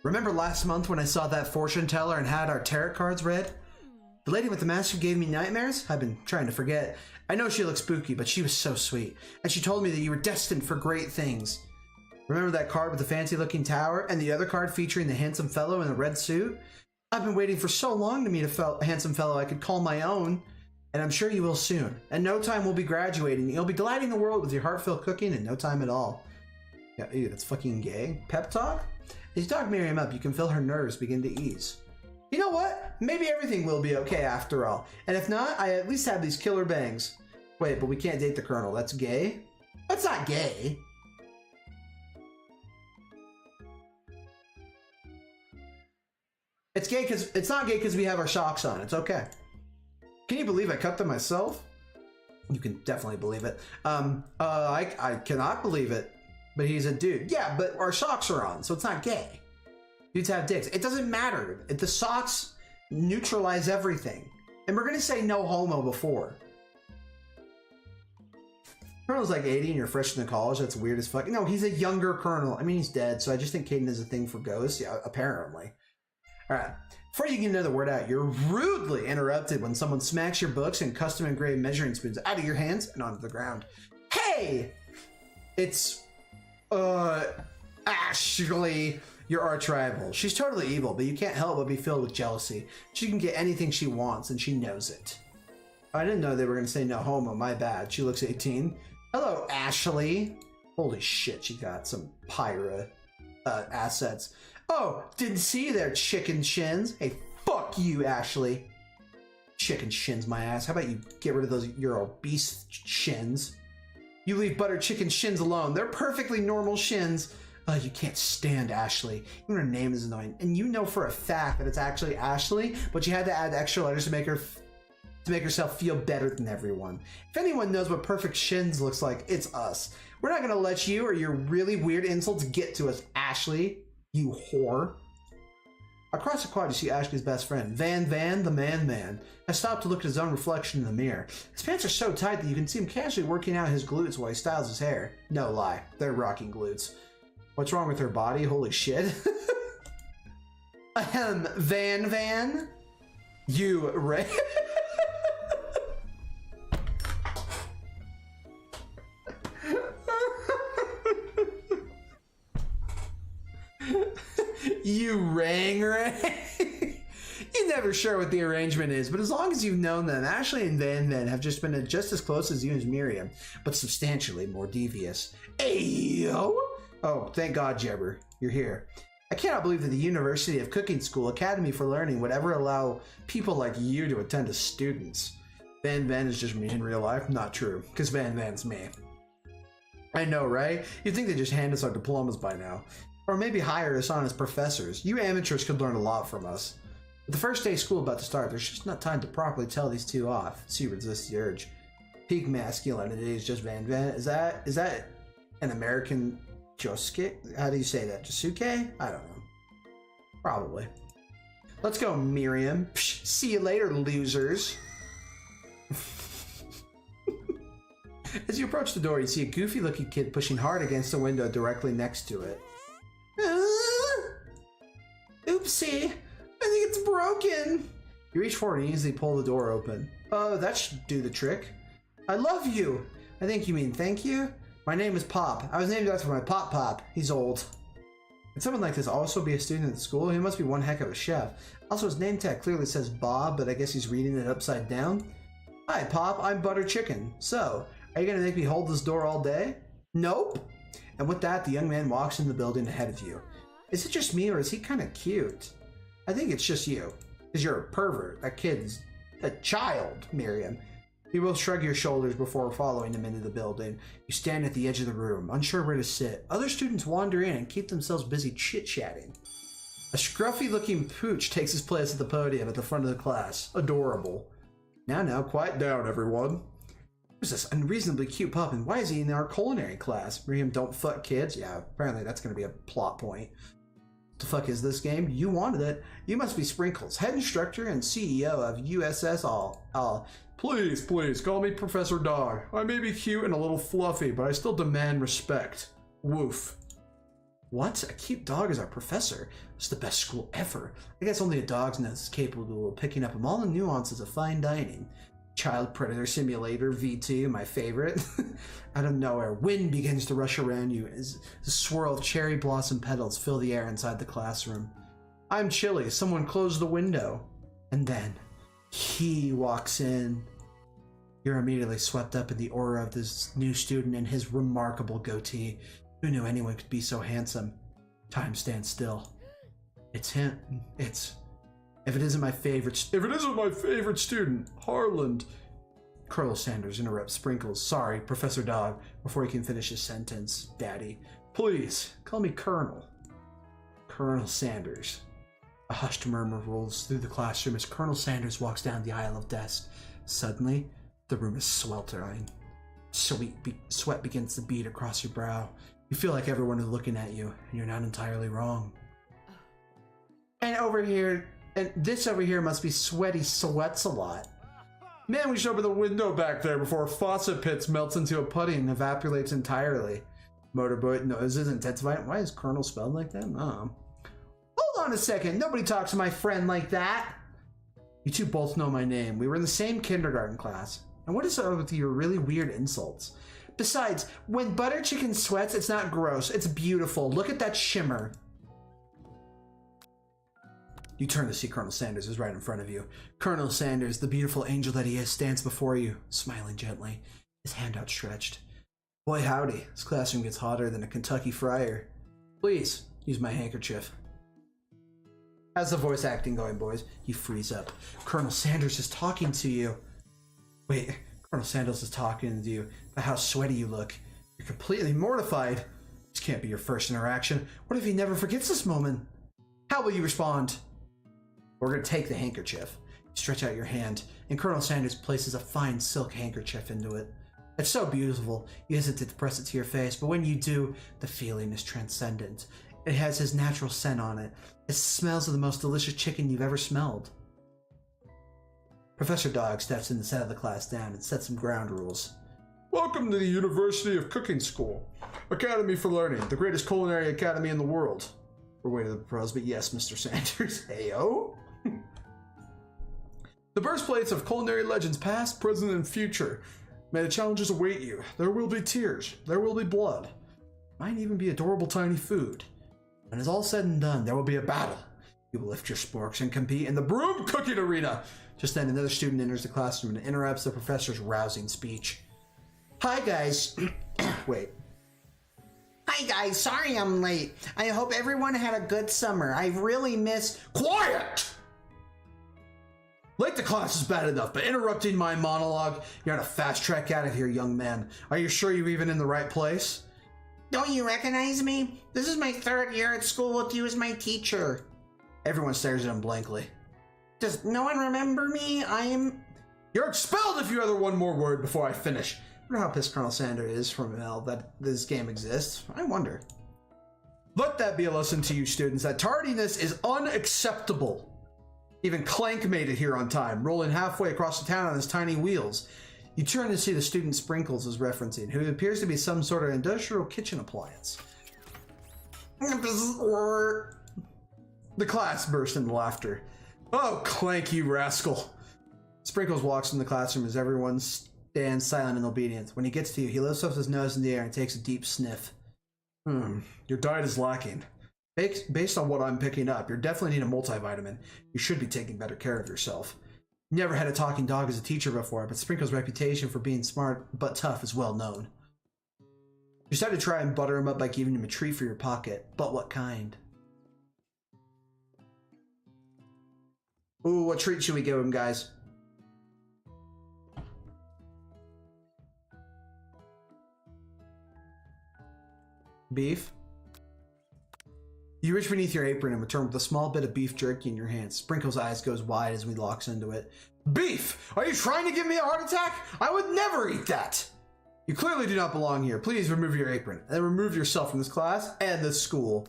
Remember last month when I saw that fortune teller and had our tarot cards read? The lady with the mask who gave me nightmares? I've been trying to forget. I know she looks spooky, but she was so sweet. And she told me that you were destined for great things. Remember that card with the fancy looking tower and the other card featuring the handsome fellow in the red suit? I've been waiting for so long to meet a handsome fellow I could call my own. And I'm sure you will soon. In no time we'll be graduating. You'll be delighting the world with your heartfelt cooking in no time at all. Yeah, ew, that's fucking gay. Pep talk? As you talk Miriam up, you can feel her nerves begin to ease. You know what? Maybe everything will be okay after all. And if not, I at least have these killer bangs. Wait, but we can't date the Colonel. That's gay? That's not gay. It's gay because it's not gay because we have our socks on. It's okay. Can you believe I cut them myself? You can definitely believe it. I cannot believe it. But he's a dude. Yeah, but our socks are on, so it's not gay. Dudes have dicks. It doesn't matter. The socks neutralize everything. And we're gonna say no homo before. Colonel's like 80 and you're freshman in college. That's weird as fuck. No, he's a younger Colonel. I mean, he's dead, so I just think Caden is a thing for ghosts. Yeah, apparently. All right. Before you get another word out, you're rudely interrupted when someone smacks your books and custom engraved measuring spoons out of your hands and onto the ground. Hey! It's, Ashley, your arch rival. She's totally evil, but you can't help but be filled with jealousy. She can get anything she wants, and she knows it. I didn't know they were going to say no homo. My bad. She looks 18. Hello, Ashley. Holy shit, she got some Pyra assets. Oh, didn't see you there, chicken shins. Hey, fuck you, Ashley. Chicken shins, my ass. How about you get rid of those your obese shins? You leave butter chicken shins alone. They're perfectly normal shins. You can't stand Ashley. Even her name is annoying. And you know for a fact that it's actually Ashley, but you had to add extra letters to make herself feel better than everyone. If anyone knows what perfect shins looks like, it's us. We're not gonna let you or your really weird insults get to us, Ashley. You whore. Across the quad, you see Ashley's best friend, Van, the man, has stopped to look at his own reflection in the mirror. His pants are so tight that you can see him casually working out his glutes while he styles his hair. No lie, they're rocking glutes. What's wrong with her body? Holy shit. Van? You Ray? You rang. You're never sure what the arrangement is, but as long as you've known them, Ashley and Van have just been just as close as you and Miriam, but substantially more devious. Ayo! Oh, thank God, Jebber, you're here. I cannot believe that the University of Cooking School Academy for Learning would ever allow people like you to attend as students. Van is just me in real life? Not true, because Van's me. I know, right? You'd think they'd just hand us our diplomas by now. Or maybe hire us on as professors. You amateurs could learn a lot from us. With the first day of school about to start, there's just not time to properly tell these two off. So you resist the urge. Peak masculinity is just Van. Is that an American Josuke? How do you say that? Josuke? I don't know. Probably. Let's go, Miriam. Psh, see you later, losers. As you approach the door, you see a goofy-looking kid pushing hard against the window directly next to it. Oopsie, I think it's broken. You reach forward and easily pull the door open. Oh, that should do the trick. I love you. I think you mean thank you? My name is Pop. I was named after my Pop. He's old. Can someone like this also be a student at the school? He must be one heck of a chef. Also, his name tag clearly says Bob, but I guess he's reading it upside down. Hi, Pop. I'm Butter Chicken. So, are you going to make me hold this door all day? Nope. And with that, the young man walks in the building ahead of you. Is it just me, or is he kind of cute? I think it's just you, because you're a pervert. That kid's a child, Miriam. You both shrug your shoulders before following him into the building. You stand at the edge of the room, unsure where to sit. Other students wander in and keep themselves busy chit-chatting. A scruffy-looking pooch takes his place at the podium at the front of the class. Adorable. Now, quiet down, everyone. Who's this unreasonably cute pup, and why is he in our culinary class? Miriam, don't fuck kids? Yeah, apparently that's going to be a plot point. What the fuck is this game? You wanted it. You must be Sprinkles, head instructor and CEO of USS All. Please, call me Professor Dog. I may be cute and a little fluffy, but I still demand respect. Woof. What? A cute dog is our professor? It's the best school ever. I guess only a dog's nest is capable of picking up all the nuances of fine dining. Child Predator Simulator V2, my favorite. Out of nowhere, wind begins to rush around you as a swirl of cherry blossom petals fill the air inside the classroom. I'm chilly. Someone closed the window. And then he walks in. You're immediately swept up in the aura of this new student and his remarkable goatee. Who knew anyone could be so handsome? Time stands still. It's him. If it isn't my favorite student, Harland. Colonel Sanders interrupts Sprinkles. Sorry, Professor Dog, before he can finish his sentence. Daddy, please, call me Colonel. Colonel Sanders. A hushed murmur rolls through the classroom as Colonel Sanders walks down the aisle of desks. Suddenly, the room is sweltering. Sweat begins to bead across your brow. You feel like everyone is looking at you, and you're not entirely wrong. And this over here must be Sweaty Sweats a lot. Man, we should open the window back there before faucet pits melts into a putty and evaporates entirely. Motorboat noises intensifying. Why is Colonel spelled like that? Hold on a second. Nobody talks to my friend like that. You two both know my name. We were in the same kindergarten class. And what is up with your really weird insults? Besides, when butter chicken sweats, it's not gross. It's beautiful. Look at that shimmer. You turn to see Colonel Sanders is right in front of you. Colonel Sanders, the beautiful angel that he is, stands before you, smiling gently, his hand outstretched. Boy howdy, this classroom gets hotter than a Kentucky fryer. Please, use my handkerchief. How's the voice acting going, boys? You freeze up. Colonel Sanders is talking to you. Wait, Colonel Sanders is talking to you about how sweaty you look. You're completely mortified. This can't be your first interaction. What if he never forgets this moment? How will you respond? We're going to take the handkerchief. You stretch out your hand, and Colonel Sanders places a fine silk handkerchief into it. It's so beautiful, you hesitate to press it to your face, but when you do, the feeling is transcendent. It has his natural scent on it. It smells of the most delicious chicken you've ever smelled. Professor Dog steps in to settle the class down and set some ground rules. Welcome to the University of Cooking School. Academy for Learning, the greatest culinary academy in the world. We're waiting to the pros, but yes, Mr. Sanders. Heyo. The birthplace of culinary legends past, present, and future. May the challenges await you. There will be tears. There will be blood. Might even be adorable tiny food. When it's all said and done, there will be a battle. You will lift your sporks and compete in the broom cooking arena. Just then, another student enters the classroom and interrupts the professor's rousing speech. Hi, guys. Wait. Hi, guys. Sorry I'm late. I hope everyone had a good summer. I really miss... Quiet! Late to class is bad enough, but interrupting my monologue, you're on a fast track out of here, young man. Are you sure you're even in the right place? Don't you recognize me? This is my 3rd year at school with you as my teacher. Everyone stares at him blankly. Does no one remember me? You're expelled if you utter one more word before I finish. I wonder how pissed Colonel Sanders is from hell that this game exists. I wonder. Let that be a lesson to you students that tardiness is unacceptable. Even Clank made it here on time, rolling halfway across the town on his tiny wheels. You turn to see the student Sprinkles is referencing, who appears to be some sort of industrial kitchen appliance. The class burst into laughter. Oh, Clank, you rascal. Sprinkles walks in the classroom as everyone stands silent and obedient. When he gets to you, he lifts up his nose in the air and takes a deep sniff. Your diet is lacking. Based on what I'm picking up, you definitely need a multivitamin. You should be taking better care of yourself. Never had a talking dog as a teacher before, but Sprinkle's reputation for being smart but tough is well known. You decided to try and butter him up by giving him a treat for your pocket, but what kind? Ooh, what treat should we give him, guys? Beef? You reach beneath your apron and return with a small bit of beef jerky in your hand. Sprinkle's eyes goes wide as he locks into it. Beef! Are you trying to give me a heart attack? I would never eat that! You clearly do not belong here. Please remove your apron. And then remove yourself from this class and this school.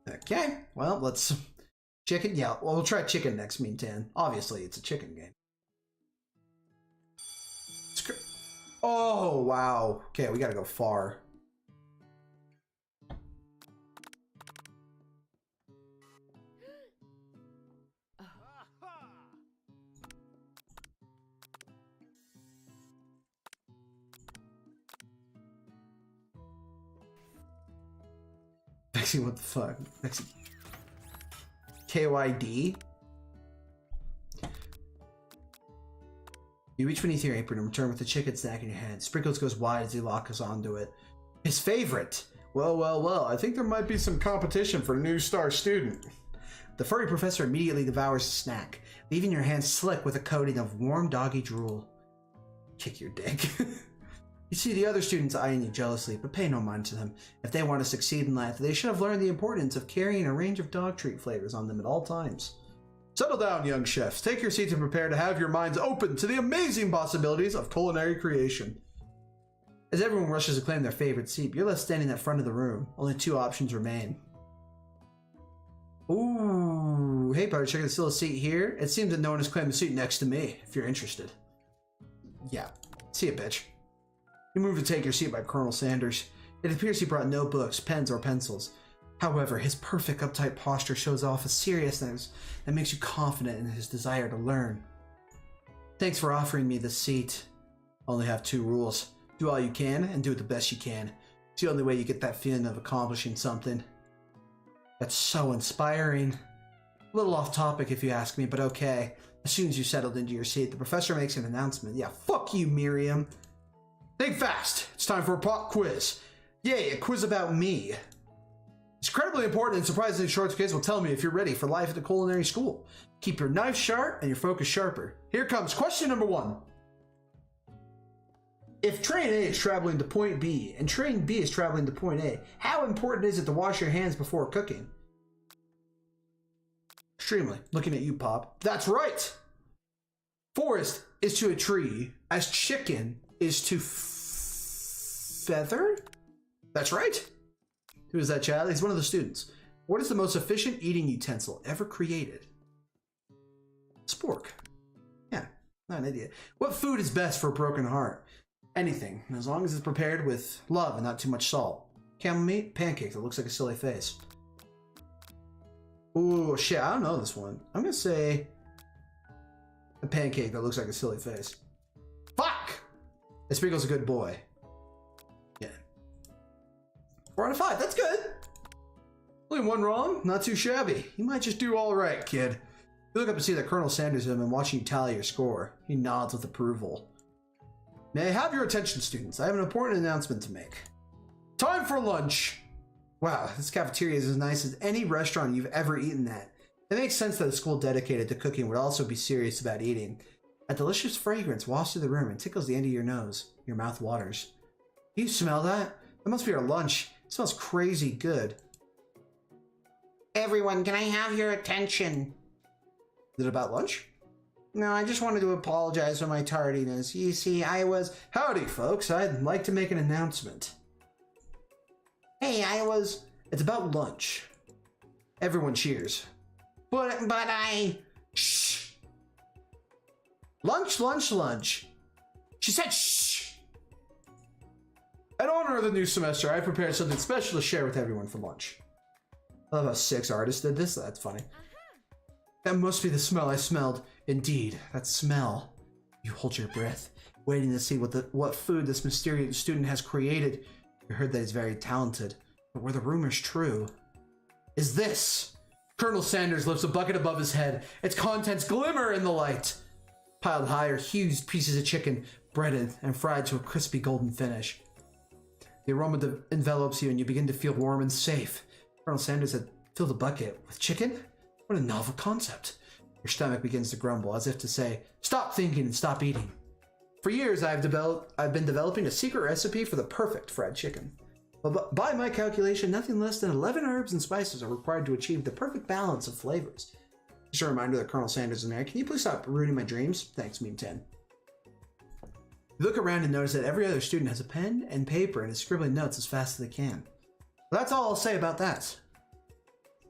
Okay, well, let's... Chicken? Yeah, well, we'll try chicken next, meantime. Obviously, it's a chicken game. Oh, wow. Okay, we gotta go far. Mexican, what the fuck? Mexican. KYD? You reach beneath your apron and return with the chicken snack in your hand. Sprinkles goes wide as he locks onto it. His favorite! Well, well, well, I think there might be some competition for a new star student. The furry professor immediately devours the snack, leaving your hands slick with a coating of warm doggy drool. Kick your dick. You see the other students eyeing you jealously, but pay no mind to them. If they want to succeed in life, they should have learned the importance of carrying a range of dog treat flavors on them at all times. Settle down, young chefs. Take your seats and prepare to have your minds open to the amazing possibilities of culinary creation. As everyone rushes to claim their favorite seat, you're left standing at the front of the room. Only two options remain. Ooh, hey buddy, check out still a seat here. It seems that no one has claimed the seat next to me, if you're interested. Yeah, see ya, bitch. You move to take your seat by Colonel Sanders. It appears he brought no books, pens, or pencils. However, his perfect uptight posture shows off a seriousness that makes you confident in his desire to learn. Thanks for offering me this seat. Only have two rules. Do all you can, and do it the best you can. It's the only way you get that feeling of accomplishing something. That's so inspiring. A little off topic if you ask me, but okay. As soon as you settled into your seat, the professor makes an announcement. Yeah, fuck you, Miriam. Think fast. It's time for a pop quiz. Yay, a quiz about me. It's incredibly important and surprisingly short quiz will tell me if you're ready for life at the culinary school. Keep your knife sharp and your focus sharper. Here comes question number 1. If train A is traveling to point B and train B is traveling to point A, how important is it to wash your hands before cooking? Extremely. Looking at you, Pop. That's right! Forest is to a tree as chicken is to feather? That's right. Who is that child? He's one of the students. What is the most efficient eating utensil ever created? Spork. Yeah, not an idiot. What food is best for a broken heart? Anything, as long as it's prepared with love and not too much salt. Camel meat? Pancake that looks like a silly face. Ooh, shit, I don't know this one. I'm gonna say a pancake that looks like a silly face. Fuck! Esprigo's a good boy. Yeah. 4 out of 5, that's good! Only one wrong, not too shabby. You might just do alright, kid. You look up and see that Colonel Sanders has been watching you tally your score. He nods with approval. May I have your attention, students? I have an important announcement to make. Time for lunch! Wow, this cafeteria is as nice as any restaurant you've ever eaten at. It makes sense that a school dedicated to cooking would also be serious about eating. A delicious fragrance wafts through the room and tickles the end of your nose. Your mouth waters. Can you smell that? That must be our lunch. It smells crazy good. Everyone, can I have your attention? Is it about lunch? No, I just wanted to apologize for my tardiness. You see, I was... Howdy, folks. I'd like to make an announcement. Hey, I was... It's about lunch. Everyone cheers. But I... Shh! Lunch, lunch, lunch. She said shh! In honor of the new semester, I prepared something special to share with everyone for lunch. I love how 6 artists did this. That's funny. That must be the smell I smelled. Indeed, that smell. You hold your breath, waiting to see what food this mysterious student has created. You heard that he's very talented, but were the rumors true? Is this? Colonel Sanders lifts a bucket above his head. Its contents glimmer in the light. Piled high are huge pieces of chicken, breaded and fried to a crispy golden finish. The aroma envelops you and you begin to feel warm and safe. Colonel Sanders had filled the bucket with chicken? What a novel concept. Your stomach begins to grumble, as if to say, stop thinking and stop eating. For years, I've been developing a secret recipe for the perfect fried chicken. But by my calculation, nothing less than 11 herbs and spices are required to achieve the perfect balance of flavors. Just a reminder that Colonel Sanders is there. Can you please stop ruining my dreams? Thanks, Meme 10. You look around and notice that every other student has a pen and paper and is scribbling notes as fast as they can. Well, that's all I'll say about that.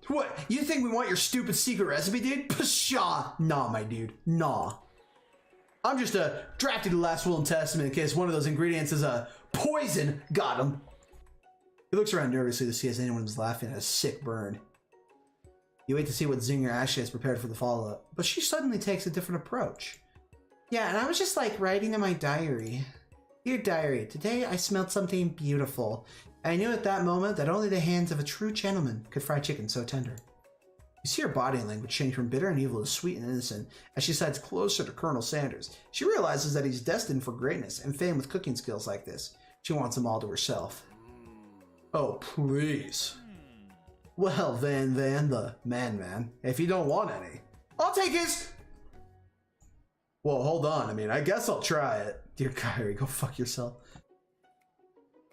What? You think we want your stupid secret recipe, dude? Pshaw! Nah, my dude. Nah. I'm just drafting the last will and testament in case one of those ingredients is a poison. Got him. He looks around nervously to see if anyone's laughing at a sick burn. You wait to see what Zinger Ashley has prepared for the follow-up, but she suddenly takes a different approach. Yeah, and I was just like writing in my diary. Dear diary, today I smelled something beautiful. I knew at that moment that only the hands of a true gentleman could fry chicken so tender. You see her body language change from bitter and evil to sweet and innocent as she slides closer to Colonel Sanders. She realizes that he's destined for greatness and fame with cooking skills like this. She wants them all to herself. Oh, please. Well, Van, the man, if you don't want any, I'll take his... Well, hold on. I mean, I guess I'll try it. Dear Kyrie, go fuck yourself.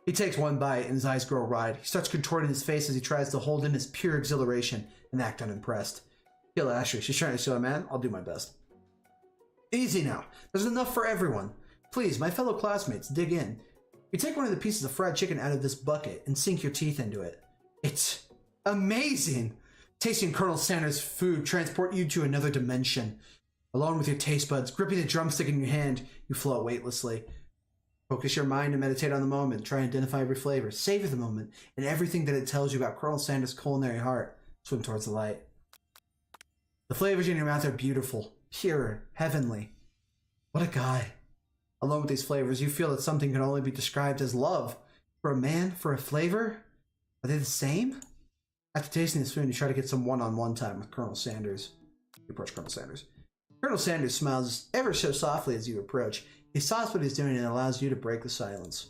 He takes one bite and his eyes grow wide. He starts contorting his face as he tries to hold in his pure exhilaration and act unimpressed. Kill Ashley. She's trying to show a man. I'll do my best. Easy now. There's enough for everyone. Please, my fellow classmates, dig in. You take one of the pieces of fried chicken out of this bucket and sink your teeth into it. It's amazing. Tasting Colonel Sanders' food transport you to another dimension. Alone with your taste buds, gripping a drumstick in your hand, you float weightlessly. Focus your mind and meditate on the moment. Try and identify every flavor. Savor the moment and everything that it tells you about Colonel Sanders' culinary heart. Swim towards the light. The flavors in your mouth are beautiful, pure, heavenly. What a guy. Alone with these flavors, you feel that something can only be described as love. For a man, for a flavor? Are they the same? After tasting this food, you try to get some one-on-one time with Colonel Sanders. You approach Colonel Sanders. Colonel Sanders smiles ever so softly as you approach. He stops what he's doing and allows you to break the silence.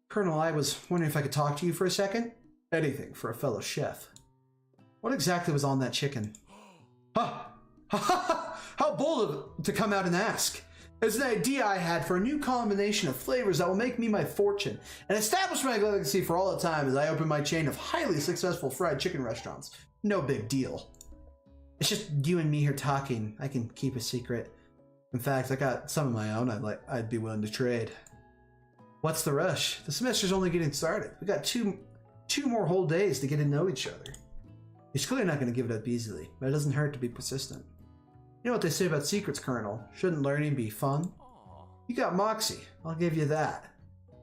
Colonel, I was wondering if I could talk to you for a second? Anything for a fellow chef. What exactly was on that chicken? Huh! How bold to come out and ask! It's an idea I had for a new combination of flavors that will make me my fortune and establish my legacy for all the time as I open my chain of highly successful fried chicken restaurants. No big deal. It's just you and me here talking. I can keep a secret. In fact, I got some of my own I'd be willing to trade. What's the rush? The semester's only getting started. We got two more whole days to get to know each other. He's clearly not going to give it up easily, but it doesn't hurt to be persistent. You know what they say about secrets, Colonel? Shouldn't learning be fun? You got moxie. I'll give you that.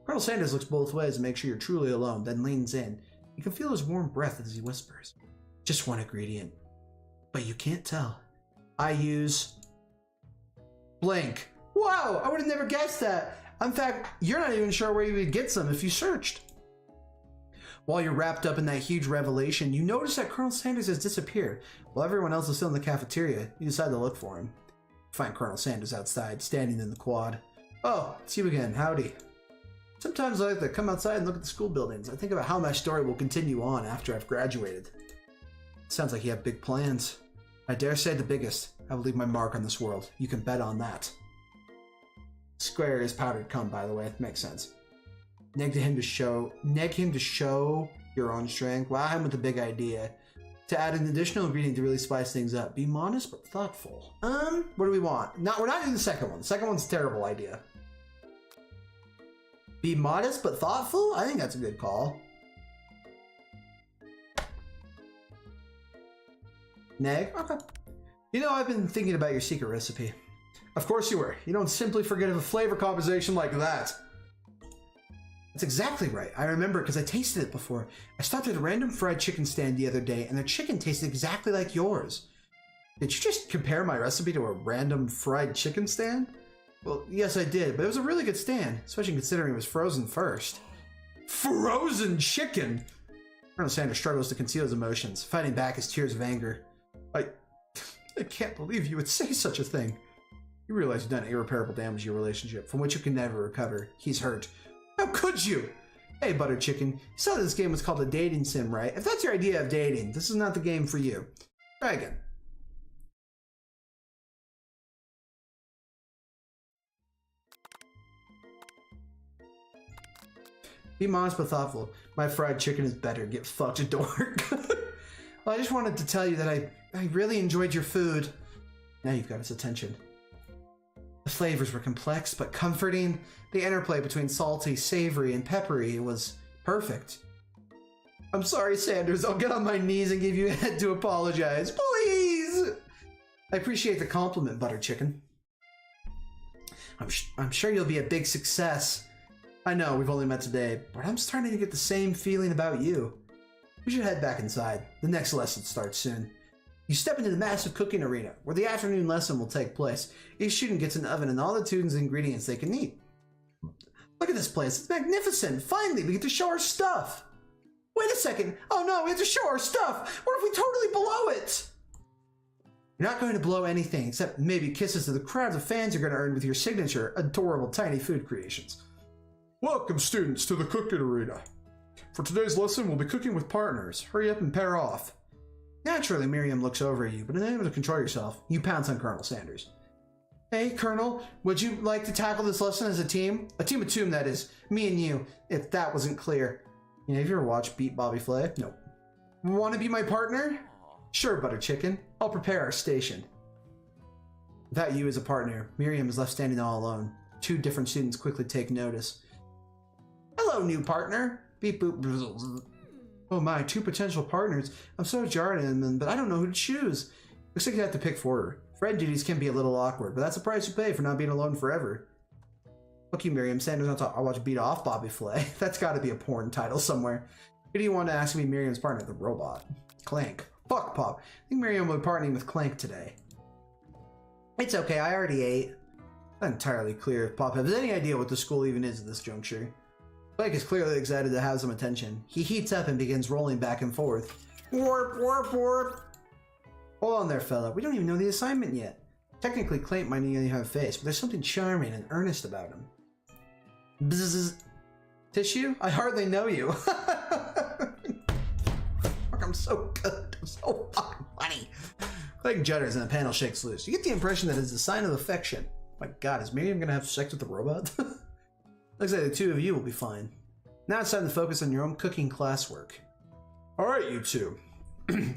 Colonel Sanders looks both ways to make sure you're truly alone, then leans in. You can feel his warm breath as he whispers. Just one ingredient. But you can't tell. I use... blank. Wow, I would have never guessed that. In fact, you're not even sure where you would get some if you searched. While you're wrapped up in that huge revelation, you notice that Colonel Sanders has disappeared. While everyone else is still in the cafeteria, you decide to look for him. You find Colonel Sanders outside, standing in the quad. Oh, it's you again. Howdy. Sometimes I like to come outside and look at the school buildings. I think about how my story will continue on after I've graduated. Sounds like you have big plans. I dare say the biggest. I will leave my mark on this world. You can bet on that. Square is powdered cum, by the way. It makes sense. Neg him to show your own strength. Wow him with a big idea. To add an additional ingredient to really spice things up. Be modest but thoughtful. What do we want? No, we're not doing the second one. The second one's a terrible idea. Be modest but thoughtful? I think that's a good call. Neg? Okay. You know, I've been thinking about your secret recipe. Of course you were. You don't simply forget of a flavor composition like that. That's exactly right. I remember because I tasted it before. I stopped at a random fried chicken stand the other day and their chicken tasted exactly like yours. Did you just compare my recipe to a random fried chicken stand? Well, yes I did, but it was a really good stand, especially considering it was frozen first. Frozen chicken? Colonel Sanders struggles to conceal his emotions, fighting back his tears of anger. I can't believe you would say such a thing. You realize you've done irreparable damage to your relationship, from which you can never recover. He's hurt. How could you? Hey, Butter Chicken, you saw this game was called a dating sim, right? If that's your idea of dating, this is not the game for you. Try again. Be modest but thoughtful. My fried chicken is better. Get fucked, dork. Well, I just wanted to tell you that I really enjoyed your food. Now you've got his attention. The flavors were complex but comforting. The interplay between salty, savory, and peppery was perfect. I'm sorry, Sanders. I'll get on my knees and give you a head to apologize. Please! I appreciate the compliment, Butter Chicken. I'm sure you'll be a big success. I know, we've only met today, but I'm starting to get the same feeling about you. We should head back inside. The next lesson starts soon. You step into the massive cooking arena, where the afternoon lesson will take place. Each student gets an oven and all the students and ingredients they can eat. Look at this place. It's magnificent. Finally, we get to show our stuff. Wait a second. Oh no, we have to show our stuff. What if we totally blow it? You're not going to blow anything except maybe kisses to the crowds of fans you're going to earn with your signature adorable tiny food creations. Welcome, students, to the cooking arena. For today's lesson, we'll be cooking with partners. Hurry up and pair off. Naturally, Miriam looks over at you, but unable to control yourself, you pounce on Colonel Sanders. Hey, Colonel, would you like to tackle this lesson as a team? A team of two, that is. Me and you, if that wasn't clear. You know, have you ever watched Beat Bobby Flay? No. Want to be my partner? Sure, Butter Chicken. I'll prepare our station. Without you as a partner, Miriam is left standing all alone. Two different students quickly take notice. Hello, new partner. Beep boop. Oh my, two potential partners. I'm so jarred in them, but I don't know who to choose. Looks like you have to pick for her. Friend duties can be a little awkward, but that's the price you pay for not being alone forever. Fuck you, Miriam. Sanders wants to watch Beat Off Bobby Flay. That's got to be a porn title somewhere. Who do you want to ask me Miriam's partner? The robot. Clank. Fuck Pop. I think Miriam will be partnering with Clank today. It's okay, I already ate. Not entirely clear if Pop has any idea what the school even is at this juncture. Clank is clearly excited to have some attention. He heats up and begins rolling back and forth. Warp, warp, warp. Hold on there, fella. We don't even know the assignment yet. Technically, Clank might only have a face, but there's something charming and earnest about him. Bzzz. Tissue? I hardly know you. Fuck, I'm so good. I'm so fucking funny. Clank judders and the panel shakes loose. You get the impression that it's a sign of affection. My god, is Miriam gonna have sex with the robot? Looks like the two of you will be fine. Now it's time to focus on your own cooking classwork. Alright, you two.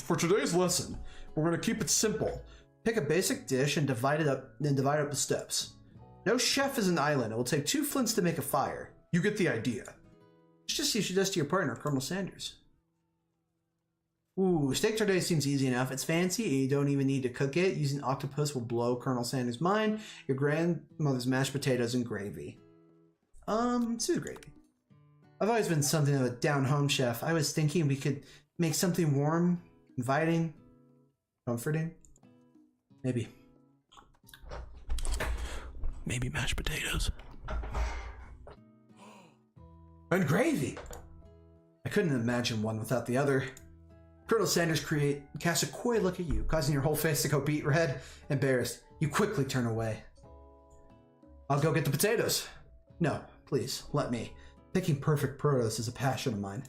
For today's lesson, we're going to keep it simple. Pick a basic dish and divide it up the steps. No chef is an island. It will take 2 flints to make a fire. You get the idea. It's just you should do this to your partner, Colonel Sanders. Ooh, steak tartare seems easy enough. It's fancy, and you don't even need to cook it. Using octopus will blow Colonel Sanders' mind. Your grandmother's mashed potatoes and gravy. It's gravy. I've always been something of a down-home chef. I was thinking we could make something warm, inviting, comforting. Maybe mashed potatoes. And gravy! I couldn't imagine one without the other. Colonel Sanders casts a coy look at you, causing your whole face to go beet red. Embarrassed, you quickly turn away. I'll go get the potatoes. No, please, let me. Picking perfect produce is a passion of mine.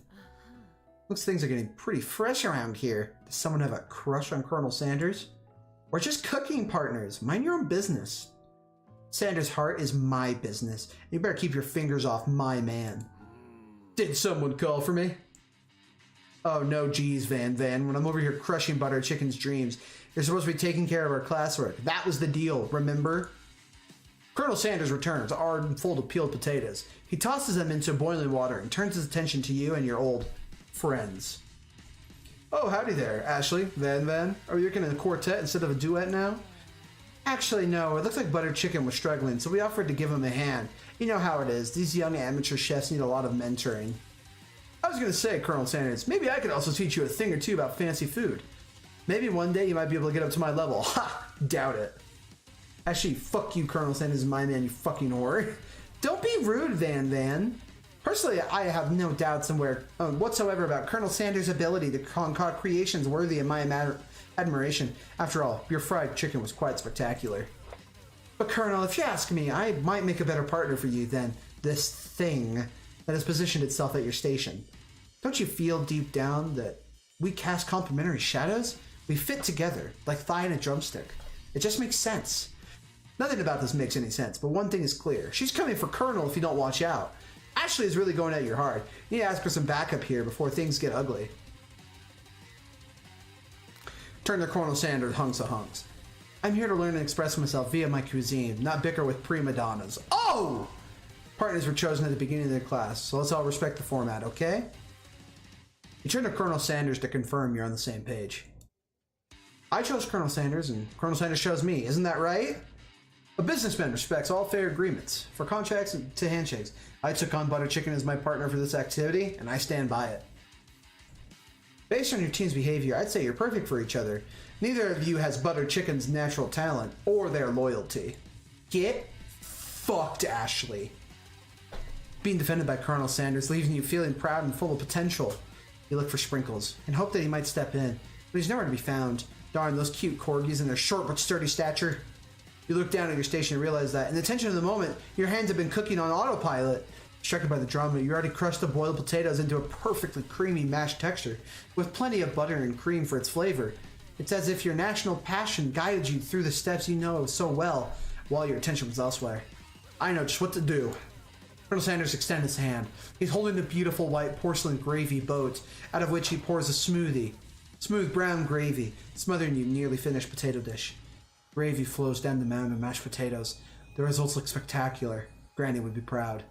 Looks things are getting pretty fresh around here. Does someone have a crush on Colonel Sanders? Or just cooking partners? Mind your own business. Sanders' heart is my business. You better keep your fingers off my man. Did someone call for me? Oh no, geez, Van. When I'm over here crushing Butter Chicken's dreams, you're supposed to be taking care of our classwork. That was the deal, remember? Colonel Sanders returns, armed full of peeled potatoes. He tosses them into boiling water and turns his attention to you and your old friends. Oh, howdy there, Ashley. Van. Are you working in a quartet instead of a duet now? Actually, no. It looks like Butter Chicken was struggling, so we offered to give him a hand. You know how it is. These young amateur chefs need a lot of mentoring. I was going to say, Colonel Sanders, maybe I could also teach you a thing or two about fancy food. Maybe one day you might be able to get up to my level. Ha! Doubt it. Actually, fuck you, Colonel Sanders, my man, you fucking whore. Don't be rude, Van. Personally, I have no doubts whatsoever about Colonel Sanders' ability to concoct creations worthy of my admiration. After all, your fried chicken was quite spectacular. But Colonel, if you ask me, I might make a better partner for you than this thing that has positioned itself at your station. Don't you feel deep down that we cast complementary shadows? We fit together, like thigh and a drumstick. It just makes sense. Nothing about this makes any sense, but one thing is clear. She's coming for Colonel if you don't watch out. Ashley is really going at your heart. You need to ask for some backup here before things get ugly. Turn to Colonel Sanders, hunks of hunks. I'm here to learn and express myself via my cuisine, not bicker with prima donnas. Oh! Partners were chosen at the beginning of the class, so let's all respect the format, okay? You turn to Colonel Sanders to confirm you're on the same page. I chose Colonel Sanders, and Colonel Sanders chose me, isn't that right? A businessman respects all fair agreements. For contracts to handshakes, I took on Butter Chicken as my partner for this activity, and I stand by it. Based on your team's behavior, I'd say you're perfect for each other. Neither of you has Butter Chicken's natural talent or their loyalty. Get fucked, Ashley. being defended by Colonel Sanders, leaving you feeling proud and full of potential. You look for Sprinkles, and hope that he might step in, but he's nowhere to be found. Darn, those cute corgis and their short but sturdy stature. You look down at your station and realize that, in the tension of the moment, your hands have been cooking on autopilot. Distracted by the drama, you already crushed the boiled potatoes into a perfectly creamy mashed texture, with plenty of butter and cream for its flavor. It's as if your national passion guided you through the steps you know so well, while your attention was elsewhere. I know just what to do. Colonel Sanders extended his hand. He's holding the beautiful white porcelain gravy boat, out of which he pours a smoothie. Smooth brown gravy, smothering your nearly finished potato dish. Gravy flows down the mound of mashed potatoes. The results look spectacular. Granny would be proud.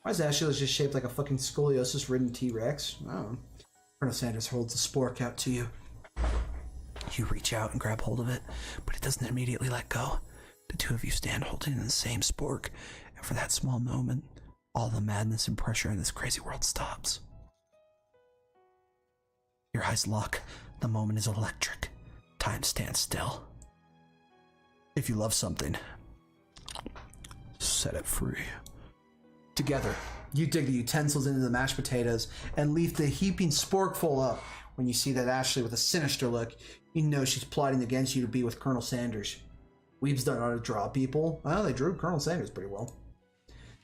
Why is Ashley just shaped like a fucking scoliosis-ridden T-Rex? I don't know. Colonel Sanders holds the spork out to you. You reach out and grab hold of it, but it doesn't immediately let go. The two of you stand holding the same spork, and for that small moment, all the madness and pressure in this crazy world stops. Your eyes lock. The moment is electric. Time stands still. If you love something, set it free. Together, you dig the utensils into the mashed potatoes and leave the heaping sporkful up. When you see that Ashley with a sinister look, you know she's plotting against you to be with Colonel Sanders. Weebs don't know how to draw people. Well, they drew Colonel Sanders pretty well.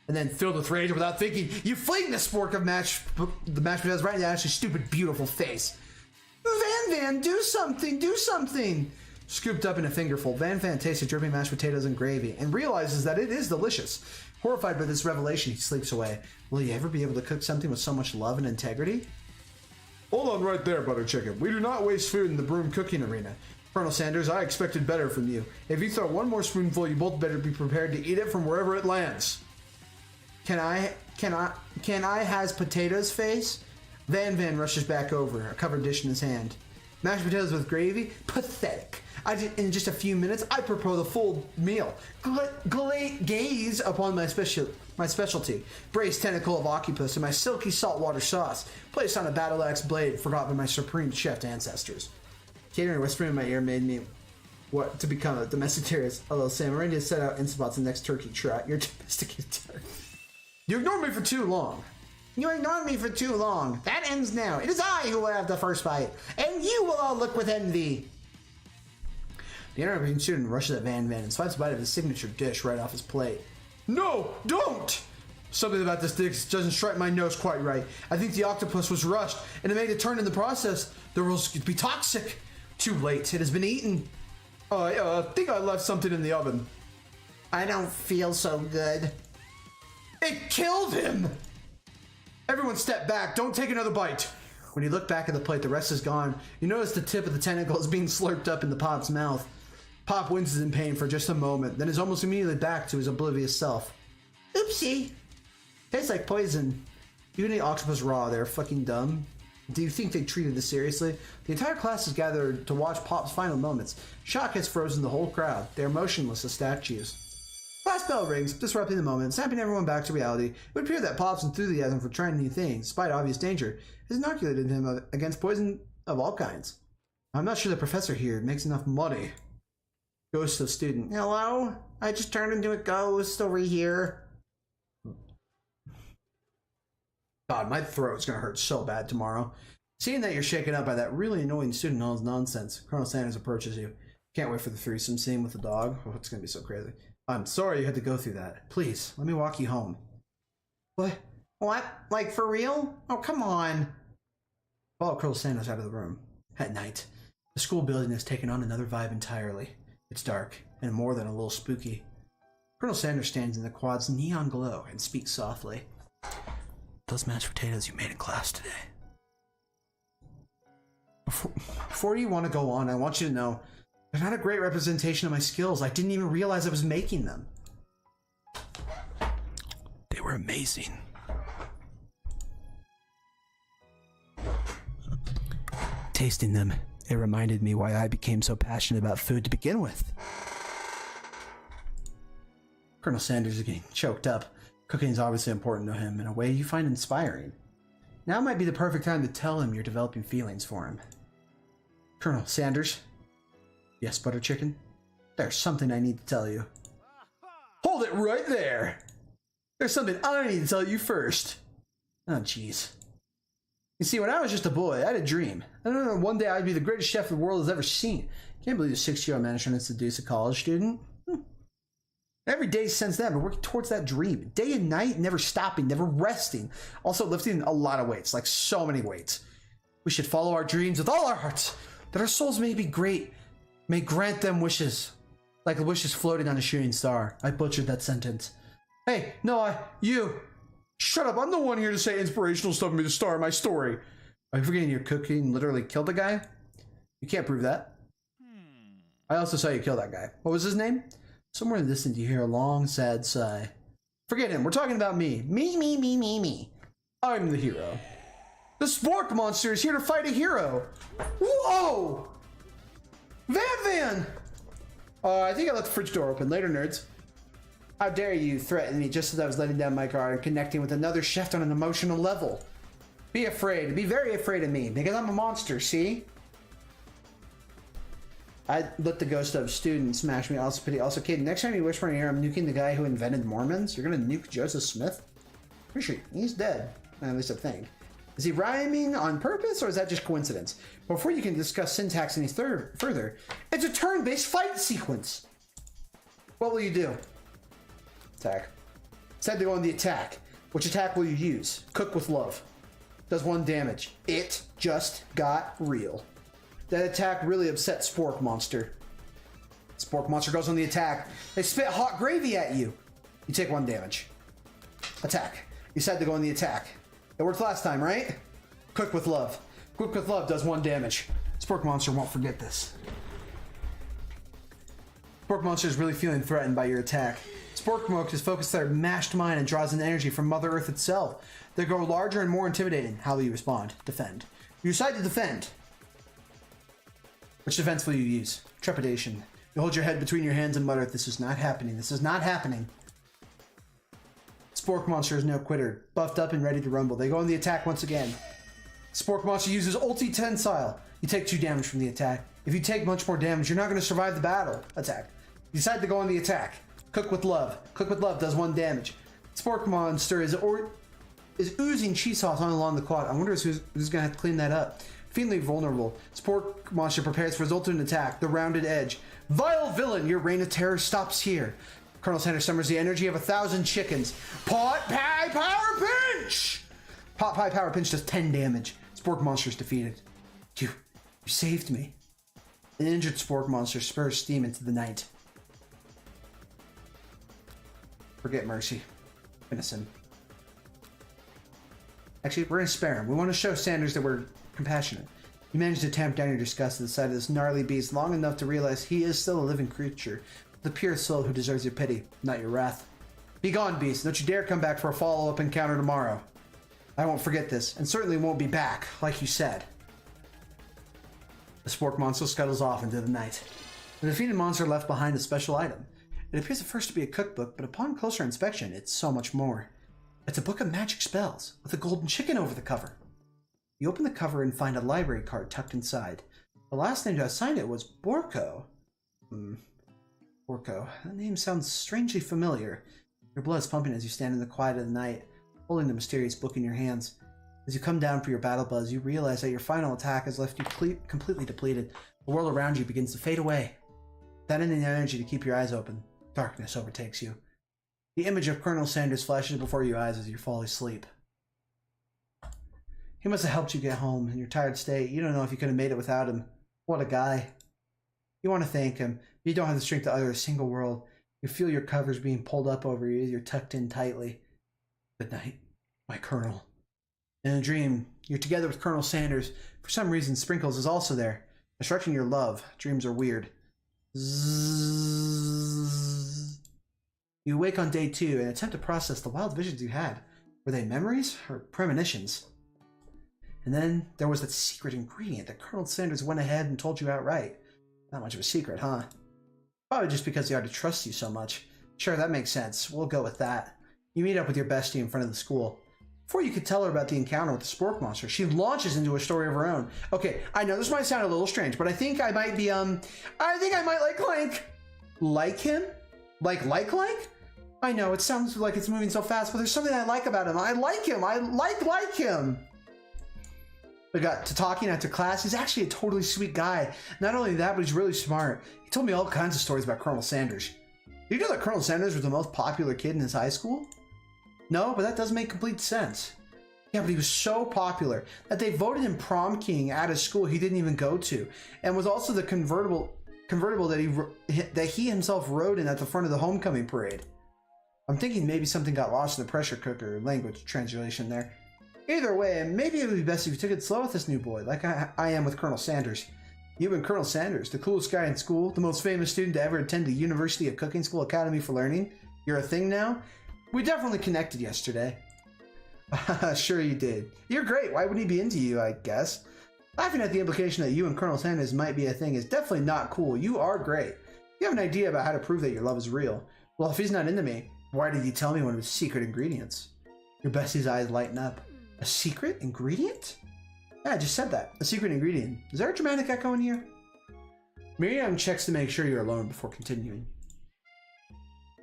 And then, filled with rage without thinking, you fling the spork of the mashed potatoes right into Ashley's stupid, beautiful face. Van, do something, do something! Scooped up in a fingerful, Van tastes the dripping mashed potatoes and gravy and realizes that it is delicious. Horrified by this revelation, he sleeps away. Will he ever be able to cook something with so much love and integrity? Hold on right there, Butter Chicken. We do not waste food in the broom cooking arena. Colonel Sanders, I expected better from you. If you throw one more spoonful, you both better be prepared to eat it from wherever it lands. Can I has potatoes face? Van rushes back over, a covered dish in his hand. Mashed potatoes with gravy? Pathetic. In just a few minutes, I propose a full meal. Gaze upon my specialty. Braised tentacle of octopus and my silky saltwater sauce, placed on a battle axe blade forgot by my supreme chef ancestors. Catering whispering in my ear made me what to become a domestic terrorist. Although Sam, ready to set out Instapots the next turkey trot. You're domesticated terrorist. You ignored me for too long. You ignored me for too long. That ends now. It is I who will have the first bite, and you will all look with envy. The interrupting student rushes at Van and swipes a bite of his signature dish right off his plate. No, don't! Something about this dish doesn't strike my nose quite right. I think the octopus was rushed, and it made a turn in the process. The rolls could be toxic. Too late. It has been eaten. I think I left something in the oven. I don't feel so good. It killed him! Everyone step back. Don't take another bite. When you look back at the plate, the rest is gone. You notice the tip of the tentacle is being slurped up into Pop's mouth. Pop winces in pain for just a moment, then is almost immediately back to his oblivious self. Oopsie. Tastes like poison. You can eat octopus raw. They're fucking dumb. Do you think they treated this seriously? The entire class is gathered to watch Pop's final moments. Shock has frozen the whole crowd. They are motionless as statues. Last bell rings, disrupting the moment, snapping everyone back to reality. It would appear that Pop's enthusiasm for trying new things, despite obvious danger, has inoculated him against poison of all kinds. I'm not sure the professor here makes enough money. Ghost of student. Hello? I just turned into a ghost over here. God, my throat's gonna hurt so bad tomorrow. Seeing that you're shaken up by that really annoying student and all his nonsense, Colonel Sanders approaches you. Can't wait for the threesome scene with the dog. Oh, it's gonna be so crazy. I'm sorry you had to go through that. Please, let me walk you home. What? What? Like, for real? Oh, come on. Follow Colonel Sanders out of the room. At night, the school building has taken on another vibe entirely. It's dark, and more than a little spooky. Colonel Sanders stands in the quad's neon glow and speaks softly. Those mashed potatoes you made in class today. Before you want to go on, I want you to know they're not a great representation of my skills. I didn't even realize I was making them. They were amazing. Tasting them, it reminded me why I became so passionate about food to begin with. Colonel Sanders is getting choked up. Cooking is obviously important to him in a way you find inspiring. Now might be the perfect time to tell him you're developing feelings for him. Colonel Sanders? Yes, Butter Chicken? There's something I need to tell you. Hold it right there! There's something I need to tell you first. Oh, jeez. You see, when I was just a boy, I had a dream. I don't know, one day I'd be the greatest chef the world has ever seen. Can't believe a 6-year-old man is trying to seduce a college student. Every day since then, I've been working towards that dream. Day and night, never stopping, never resting. Also lifting a lot of weights, like so many weights. We should follow our dreams with all our hearts, that our souls may be great, may grant them wishes. Like the wishes floating on a shooting star. I butchered that sentence. Hey, no, you. Shut up, I'm the one here to say inspirational stuff and be the star of my story. Are you forgetting your cooking literally killed the guy? You can't prove that. I also saw you kill that guy. What was his name? Somewhere in the distance you hear a long, sad sigh. Forget him, we're talking about me. Me. I'm the hero. The Spork Monster is here to fight a hero. Whoa! Van! I think I left the fridge door open. Later, nerds. How dare you threaten me just as I was letting down my guard and connecting with another chef on an emotional level. Be afraid. Be very afraid of me, because I'm a monster, see? I let the ghost of student smash me. Also pity. Also, kid, next time you whisper in your ear, I'm nuking the guy who invented Mormons. You're gonna nuke Joseph Smith? Pretty sure he's dead. At least I think. Is he rhyming on purpose, or is that just coincidence? Before you can discuss syntax any further, it's a turn-based fight sequence. What will you do? Attack. Said to go on the attack. Which attack will you use? Cook with love. Does 1 damage. It just got real. That attack really upset Spork Monster. Spork Monster goes on the attack. They spit hot gravy at you. You take 1 damage. Attack. You said to go on the attack. It worked last time, right? Cook with love. Cook with love does 1 damage. Spork Monster won't forget this. Spork Monster is really feeling threatened by your attack. Spork Monster is focused their mashed mind and draws in energy from Mother Earth itself. They grow larger and more intimidating. How will you respond? Defend. You decide to defend. Which defense will you use? Trepidation. You hold your head between your hands and mutter, "This is not happening. This is not happening." Spork Monster is no quitter. Buffed up and ready to rumble. They go on the attack once again. Spork Monster uses Ulti Tensile. You take 2 damage from the attack. If you take much more damage, you're not going to survive the battle. Attack. You decide to go on the attack. Cook with love. Cook with love does 1 damage. Spork Monster is oozing cheese sauce on along the quad. I wonder who's going to have to clean that up. Feeling vulnerable, Spork Monster prepares for his ultimate attack, the rounded edge. Vile villain, your reign of terror stops here. Colonel Sanders summons the energy of 1,000 chickens. Pot Pie Power Pinch! Pot Pie Power Pinch does 10 damage. Spork Monster is defeated. You saved me. An injured Spork Monster spurs steam into the night. Forget mercy. Finish him. Actually, we're gonna spare him. We want to show Sanders that we're compassionate. You manage to tamp down your disgust at the sight of this gnarly beast long enough to realize he is still a living creature, the pure soul who deserves your pity, not your wrath. Be gone, beast. Don't you dare come back for a follow-up encounter tomorrow. I won't forget this, and certainly won't be back, like you said. The Spork Monster scuttles off into the night. The defeated monster left behind a special item. It appears at first to be a cookbook, but upon closer inspection, it's so much more. It's a book of magic spells, with a golden chicken over the cover. You open the cover and find a library card tucked inside. The last name to assign it was Borko. Borko. That name sounds strangely familiar. Your blood's pumping as you stand in the quiet of the night, holding the mysterious book in your hands. As you come down for your battle buzz, you realize that your final attack has left you completely depleted. The world around you begins to fade away. Without any energy to keep your eyes open, darkness overtakes you. The image of Colonel Sanders flashes before your eyes as you fall asleep. He must have helped you get home in your tired state. You don't know if you could have made it without him. What a guy. You want to thank him, but you don't have the strength to utter a single word. You feel your covers being pulled up over you as you're tucked in tightly. Good night, my Colonel. In a dream, you're together with Colonel Sanders. For some reason, Sprinkles is also there, instructing your love. Dreams are weird. Zzz. You awake on day 2 and attempt to process the wild visions you had. Were they memories or premonitions? And then there was that secret ingredient that Colonel Sanders went ahead and told you outright. Not much of a secret, huh? Probably just because he had to trust you so much. Sure, that makes sense. We'll go with that. You meet up with your bestie in front of the school. Before you could tell her about the encounter with the Spork Monster, she launches into a story of her own. Okay, I know this might sound a little strange, but I think I might be, I think I might like Clank. Like him? Like Clank? I know, it sounds like it's moving so fast, but there's something I like about him. I like him. I like him. We got to talking after class. He's actually a totally sweet guy. Not only that, but he's really smart. He told me all kinds of stories about Colonel Sanders. Did you know that Colonel Sanders was the most popular kid in his high school? No, but that does make complete sense. Yeah, but he was so popular that they voted him prom king at a school he didn't even go to, and was also the convertible that he himself rode in at the front of the homecoming parade. I'm thinking maybe something got lost in the pressure cooker language translation there. Either way, maybe it would be best if you took it slow with this new boy, like I am with Colonel Sanders. You and Colonel Sanders, the coolest guy in school, the most famous student to ever attend the University of Cooking School Academy for Learning. You're a thing now? We definitely connected yesterday. Sure you did. You're great. Why would he be into you, I guess? Laughing at the implication that you and Colonel Sanders might be a thing is definitely not cool. You are great. You have an idea about how to prove that your love is real. Well, if he's not into me, why did you tell me one of his secret ingredients? Your bestie's eyes lighten up. A secret ingredient? Yeah, I just said that. A secret ingredient. Is there a dramatic echo in here? Miriam checks to make sure you're alone before continuing.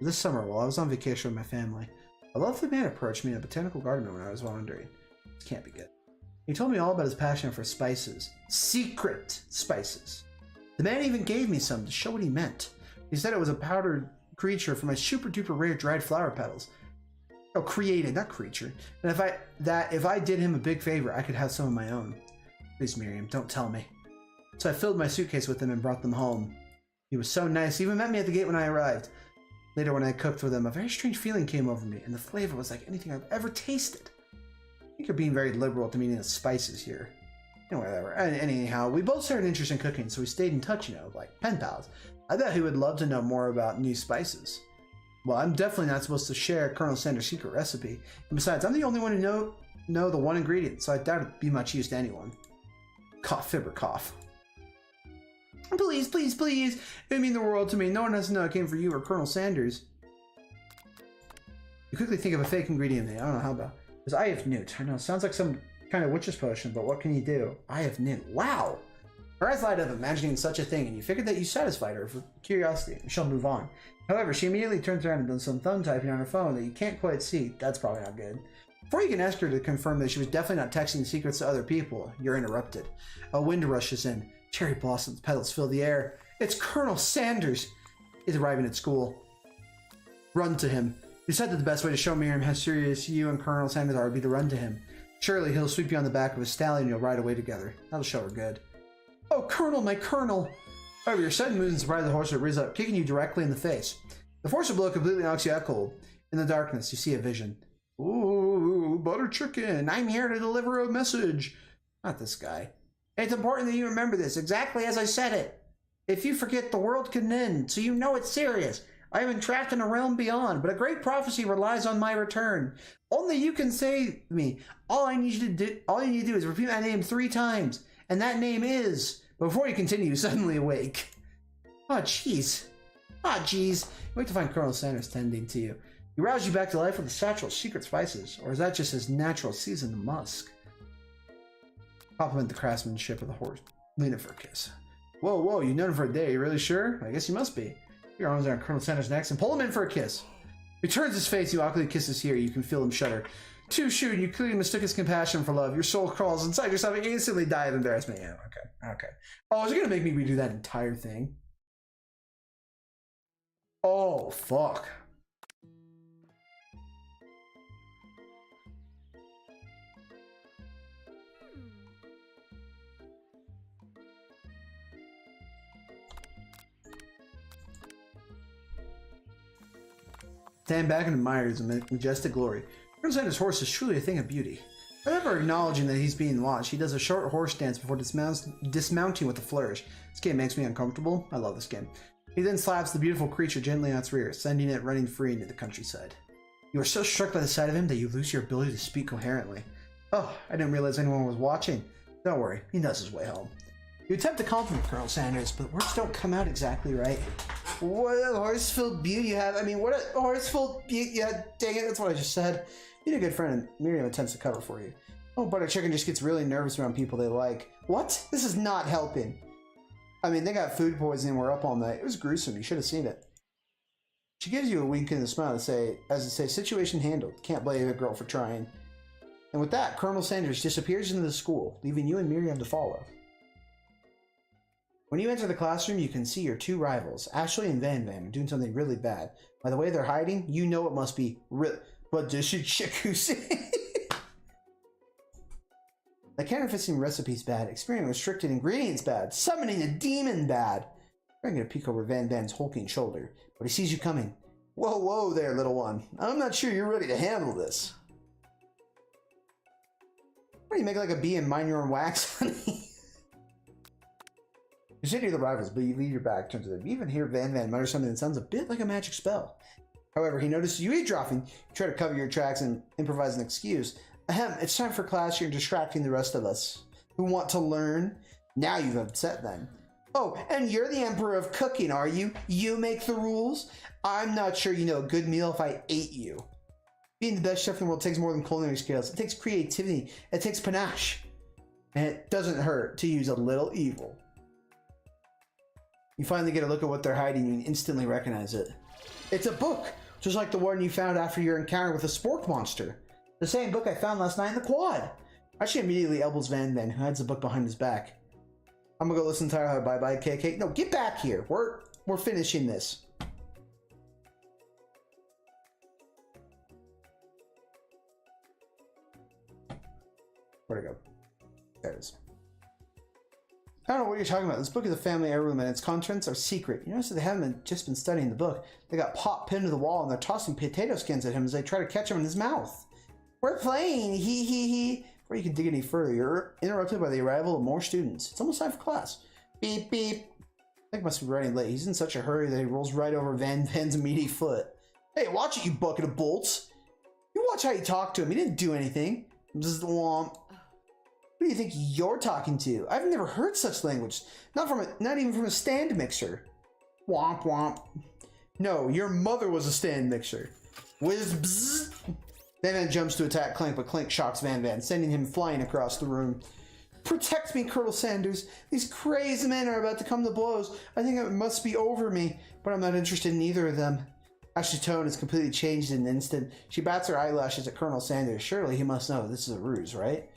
This summer, while I was on vacation with my family, a lovely man approached me in a botanical garden when I was wandering. This can't be good. He told me all about his passion for spices. Secret spices. The man even gave me some to show what he meant. He said it was a powdered creature from my super duper rare dried flower petals. Oh, created, not creature. And if I did him a big favor, I could have some of my own. Please, Miriam, don't tell me. So I filled my suitcase with them and brought them home. He was so nice. He even met me at the gate when I arrived. Later, when I cooked with him, a very strange feeling came over me, and the flavor was like anything I've ever tasted. I think you're being very liberal at the meaning of spices here. Whatever. Anyhow, we both shared an interest in cooking, so we stayed in touch, like pen pals. I bet he would love to know more about new spices. Well, I'm definitely not supposed to share Colonel Sanders' secret recipe. And besides, I'm the only one who know the one ingredient, so I doubt it'd be much use to anyone. Cough, fibber, cough. Please, please, please. It would mean the world to me. No one has to know it came from you or Colonel Sanders. You quickly think of a fake ingredient. I don't know how about. Because I have newt. I know it sounds like some kind of witch's potion, but what can you do? I have newt. Wow. Her eyes light up, imagining such a thing, and you figured that you satisfied her for curiosity, and she'll move on. However, she immediately turns around and does some thumb typing on her phone that you can't quite see. That's probably not good. Before you can ask her to confirm that she was definitely not texting secrets to other people, you're interrupted. A wind rushes in. Cherry blossoms, petals fill the air. It's Colonel Sanders! He's arriving at school. Run to him. You said that the best way to show Miriam how serious you and Colonel Sanders are would be to run to him. Surely he'll sweep you on the back of his stallion and you'll ride away together. That'll show her good. Oh, Colonel, my Colonel! However, your sudden moves and surprise the horse will riz up, kicking you directly in the face. The force of blow completely knocks you out cold. In the darkness, you see a vision. Ooh, butter chicken, I'm here to deliver a message. Not this guy. It's important that you remember this, exactly as I said it. If you forget, the world can end, so you know it's serious. I am entrapped in a realm beyond, but a great prophecy relies on my return. Only you can save me. All you need to do is repeat my name 3 times, and that name is... Before you continue, you suddenly awake. Oh, jeez. Ah, jeez. You wait to find Colonel Sanders tending to you. He roused you back to life with a satchel of secret spices, or is that just his natural seasoned musk? Compliment the craftsmanship of the horse. Lean it for a kiss. Whoa, whoa, you've known him for a day. You really sure? I guess you must be. Your arms around Colonel Sanders' neck and pull him in for a kiss. He turns his face, you awkwardly kisses here. You can feel him shudder. Too soon, you clearly mistook his compassion for love. Your soul crawls inside yourself and you instantly die of embarrassment. Yeah, okay. Oh, is it gonna make me redo that entire thing? Oh, fuck. Stand back and admire his majestic glory. Colonel Sanders' horse is truly a thing of beauty. Without acknowledging that he's being watched, he does a short horse dance before dismounting with a flourish. This game makes me uncomfortable. I love this game. He then slaps the beautiful creature gently on its rear, sending it running free into the countryside. You are so struck by the sight of him that you lose your ability to speak coherently. Oh, I didn't realize anyone was watching. Don't worry, he knows his way home. You attempt to compliment Colonel Sanders, but words don't come out exactly right. What a horseful beauty you have. I mean, what a horseful beauty. Yeah, dang it, that's what I just said. You need a good friend, and Miriam attempts to cover for you. Oh, Butter Chicken just gets really nervous around people they like. What? This is not helping. I mean, they got food poisoning. We're up all night. It was gruesome. You should have seen it. She gives you a wink and a smile to say, situation handled. Can't blame a girl for trying. And with that, Colonel Sanders disappears into the school, leaving you and Miriam to follow. When you enter the classroom, you can see your two rivals, Ashley and Van Van, doing something really bad. By the way they're hiding, you know it must be but does she check who's The counterfeiting recipe's bad, experimenting with restricted ingredients bad, summoning a demon bad. I'm gonna peek over Van Van's hulking shoulder, but he sees you coming. Whoa there, little one. I'm not sure you're ready to handle this. What do you make like a bee and mind your own wax, honey? You say to the rivals, but you leave your back turned to them. You even hear Van Van mutter something that sounds a bit like a magic spell. However, he notices you eavesdropping. You try to cover your tracks and improvise an excuse. Ahem, it's time for class. You're distracting the rest of us who want to learn. Now you've upset them. Oh, and you're the emperor of cooking, are you? You make the rules? I'm not sure you know a good meal if I ate you. Being the best chef in the world takes more than culinary skills. It takes creativity. It takes panache. And it doesn't hurt to use a little evil. You finally get a look at what they're hiding and instantly recognize it. It's a book, just like the one you found after your encounter with the spork monster. The same book I found last night in the quad. She immediately elbows Van Van, who hides the book behind his back. I'm gonna go listen to Tyler. Bye-bye, KK. No, get back here. We're finishing this. Where'd it go? There it is. I don't know what you're talking about. This book is a family heirloom and its contents are secret. You notice that they haven't just been studying the book. They got Pop pinned to the wall and they're tossing potato skins at him as they try to catch him in his mouth. We're playing, he. Before you can dig any further, you're interrupted by the arrival of more students. It's almost time for class. Beep, beep. I think must be running late. He's in such a hurry that he rolls right over Van Van's meaty foot. Hey, watch it, you bucket of bolts. You watch how you talk to him. He didn't do anything. Just womp. Who do you think you're talking to? I've never heard such language. Not even from a stand mixer. Womp womp. No, your mother was a stand mixer. Whiz bzzz. Van Van jumps to attack Clink, but Clink shocks Van Van, sending him flying across the room. Protect me, Colonel Sanders. These crazy men are about to come to blows. I think it must be over me, but I'm not interested in either of them. Ashley's tone has completely changed in an instant. She bats her eyelashes at Colonel Sanders. Surely he must know this is a ruse, right?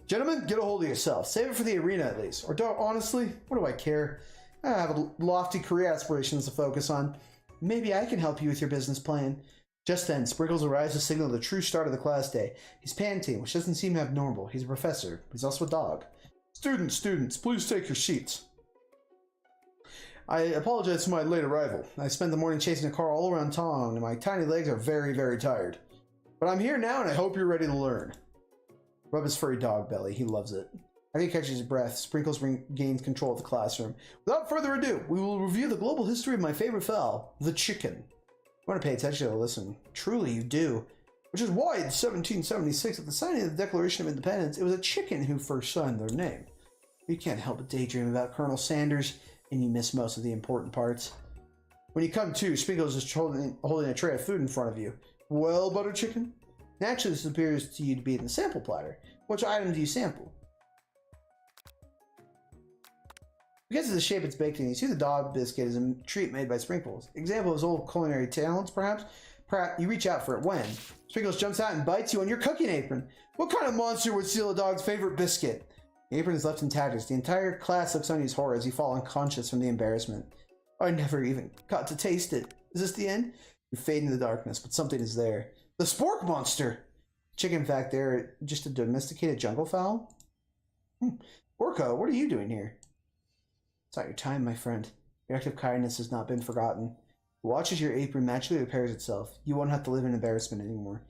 Gentlemen, get a hold of yourself. Save it for the arena at least. Or don't, honestly, what do I care? I have lofty career aspirations to focus on. Maybe I can help you with your business plan. Just then, Sprinkles arrives to signal the true start of the class day. He's panting, which doesn't seem abnormal. He's a professor. He's also a dog. Students, please take your seats. I apologize for my late arrival. I spent the morning chasing a car all around town, and my tiny legs are very, very tired. But I'm here now, and I hope you're ready to learn. Rub his furry dog belly. He loves it. After he catches his breath, Sprinkles gains control of the classroom. Without further ado, we will review the global history of my favorite fowl, the chicken. You want to pay attention to listen. Truly, you do. Which is why in 1776, at the signing of the Declaration of Independence, it was a chicken who first signed their name. You can't help but daydream about Colonel Sanders, and you miss most of the important parts. When you come to, Sprinkles is holding a tray of food in front of you. Well, butter chicken? Naturally, this appears to you to be in the sample platter. Which item do you sample? Because of the shape it's baked in, you see the dog biscuit is a treat made by Sprinkles. Example of his old culinary talents, perhaps? Perhaps you reach out for it when Sprinkles jumps out and bites you on your cooking apron. What kind of monster would steal a dog's favorite biscuit? The apron is left intact as the entire class looks on you with horror as you fall unconscious from the embarrassment. I never even got to taste it. Is this the end? You fade into the darkness, but something is there. The spork monster! Chicken, in fact, they're just a domesticated jungle fowl? Orko, what are you doing here? It's not your time, my friend. Your act of kindness has not been forgotten. Watch as your apron naturally repairs itself. You won't have to live in embarrassment anymore.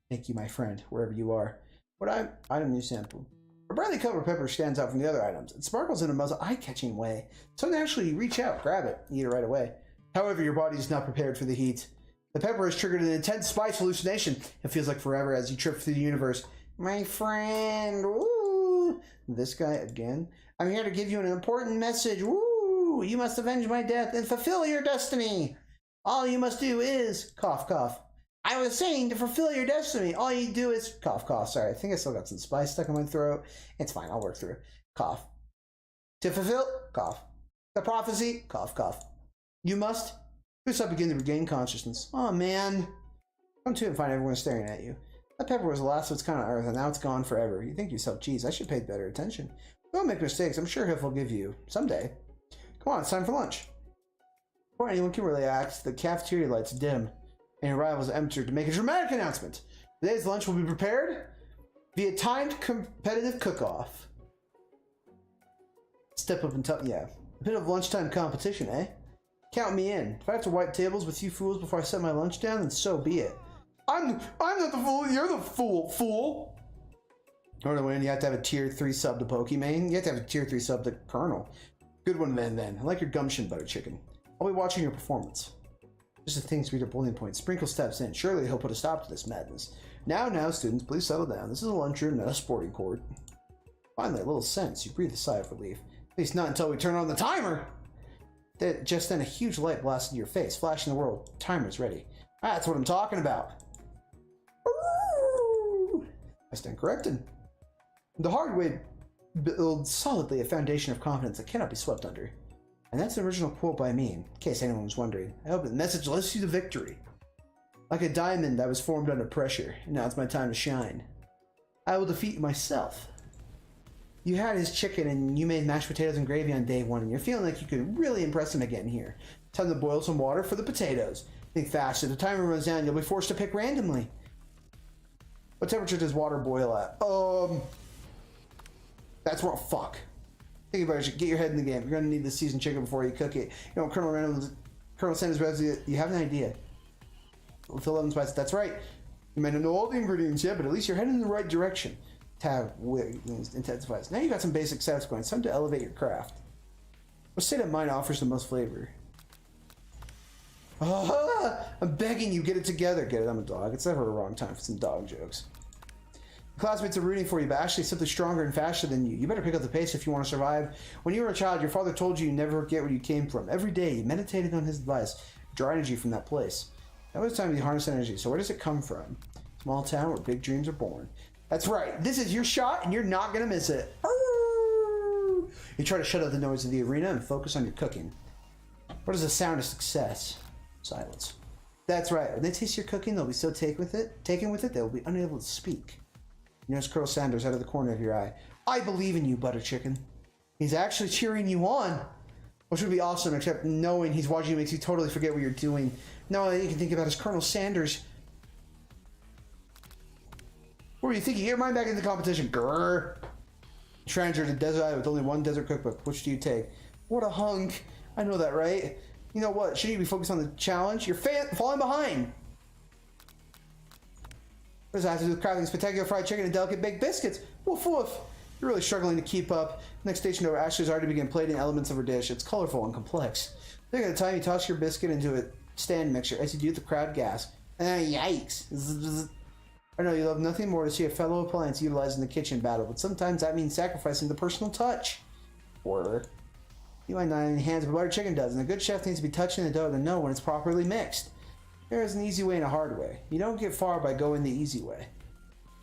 Thank you, my friend, wherever you are. What item you sample? A brightly colored pepper stands out from the other items. It sparkles in a most eye-catching way. So naturally, you reach out, grab it, and eat it right away. However, your body is not prepared for the heat. The pepper has triggered an intense spice hallucination. It feels like forever as you trip through the universe. My friend, woo! This guy again? I'm here to give you an important message. Woo! You must avenge my death and fulfill your destiny. All you must do is cough, cough. I was saying to fulfill your destiny. All you do is cough, cough. Sorry, I think I still got some spice stuck in my throat. It's fine. I'll work through it. Cough. To fulfill, cough. The prophecy, cough, cough. You must Goose begin to regain consciousness. Oh man. Come to and find everyone staring at you. That pepper was the last of its kind on Earth, and now it's gone forever. You think to yourself, geez, I should pay better attention. Don't make mistakes. I'm sure he'll forgive you. Someday. Come on, it's time for lunch. Before anyone can really act, the cafeteria lights dim, and arrivals enter to make a dramatic announcement. Today's lunch will be prepared via timed competitive cook-off. Step up and tell, yeah. A bit of lunchtime competition, eh? Count me in. If I have to wipe tables with you fools before I set my lunch down, then so be it. I'm not the fool, you're the fool! Or to win, you have to have a tier 3 sub to Pokimane. You have to have a tier 3 sub to Colonel. Good one then. I like your gumption, Butter Chicken. I'll be watching your performance. Just a thing to read a bullying point. Sprinkle steps in. Surely he'll put a stop to this madness. Now, students, please settle down. This is a lunchroom, not a sporting court. Finally, a little sense. You breathe a sigh of relief. At least not until we turn on the timer! Just then, a huge light blasted your face, flashing the world. Timer's ready. That's what I'm talking about. Ooh. I stand corrected. The hard way builds solidly a foundation of confidence that cannot be swept under. And that's an original quote by me, in case anyone was wondering. I hope the message lifts you to victory. Like a diamond that was formed under pressure, and now it's my time to shine. I will defeat you myself. You had his chicken and you made mashed potatoes and gravy on day 1, and you're feeling like you could really impress him again here. Time to boil some water for the potatoes. Think fast. If the timer runs down, you'll be forced to pick randomly. What temperature does water boil at? That's what fuck. Think about it. Get your head in the game. You're gonna need the seasoned chicken before you cook it. You know, Colonel Sanders recipe. You have an idea. With 11 spices. That's right. You may not know all the ingredients yet, but at least you're heading in the right direction. Tab intensifies. Now you got some basic steps going. It's time to elevate your craft. Let's say that mine offers the most flavor. I'm begging you, get it together. Get it, I'm a dog. It's never a wrong time for some dog jokes. Classmates are rooting for you, but Ashley's simply stronger and faster than you. You better pick up the pace if you want to survive. When you were a child, your father told you never forget where you came from. Every day, you meditated on his advice. Draw energy from that place. Now it's time to harness energy. So where does it come from? Small town where big dreams are born. That's right. This is your shot, and you're not going to miss it. You try to shut out the noise of the arena and focus on your cooking. What is the sound of success? Silence. That's right. When they taste your cooking, they'll be so taken with it, they'll be unable to speak. You notice Colonel Sanders out of the corner of your eye. I believe in you, Butter Chicken. He's actually cheering you on. Which would be awesome, except knowing he's watching you makes you totally forget what you're doing. Now all you can think about is Colonel Sanders. What were you thinking? Get your mind back into the competition. Grrr. Stranger to Desert Island with only one desert cookbook. Which do you take? What a hunk. I know that, right? You know what? Shouldn't you be focused on the challenge? You're falling behind. What does that have to do with crafting spectacular fried chicken and delicate baked biscuits? Woof woof. You're really struggling to keep up. Next station over, Ashley's already begun plating elements of her dish. It's colorful and complex. Think of the time you toss your biscuit into a stand mixture. As you do, the crowd gasps. Yikes. I know you love nothing more to see a fellow appliance utilized in the kitchen battle, but sometimes that means sacrificing the personal touch. Or you might not have any hands, but Butter Chicken does, and a good chef needs to be touching the dough to know when it's properly mixed. There is an easy way and a hard way. You don't get far by going the easy way.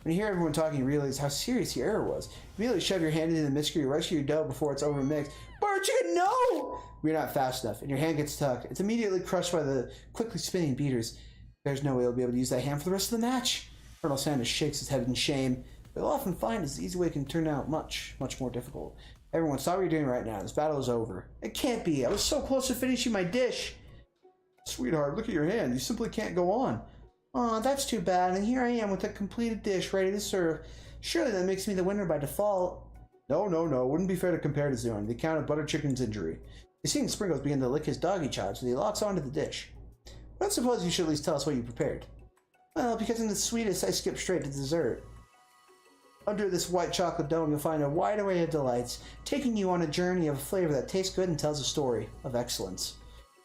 When you hear everyone talking, you realize how serious your error was. You immediately shove your hand into the mixture, you rush your dough before it's overmixed. Butter Chicken, no! You're not fast enough, and your hand gets stuck. It's immediately crushed by the quickly spinning beaters. There's no way you'll be able to use that hand for the rest of the match. Colonel Sanders shakes his head in shame. But you'll often find this easy way can turn out much, much more difficult. Everyone, stop what you're doing right now. This battle is over. It can't be. I was so close to finishing my dish. Sweetheart, look at your hand. You simply can't go on. Aw, that's too bad. And here I am with a completed dish ready to serve. Surely that makes me the winner by default. No. Wouldn't be fair to compare to Zoan. The account of Butter Chicken's injury. You see Sprinkles begin to lick his doggy chops as he locks onto the dish. But I suppose you should at least tell us what you prepared. Well, because I'm the sweetest, I skip straight to dessert. Under this white chocolate dome, you'll find a wide array of delights, taking you on a journey of a flavor that tastes good and tells a story of excellence.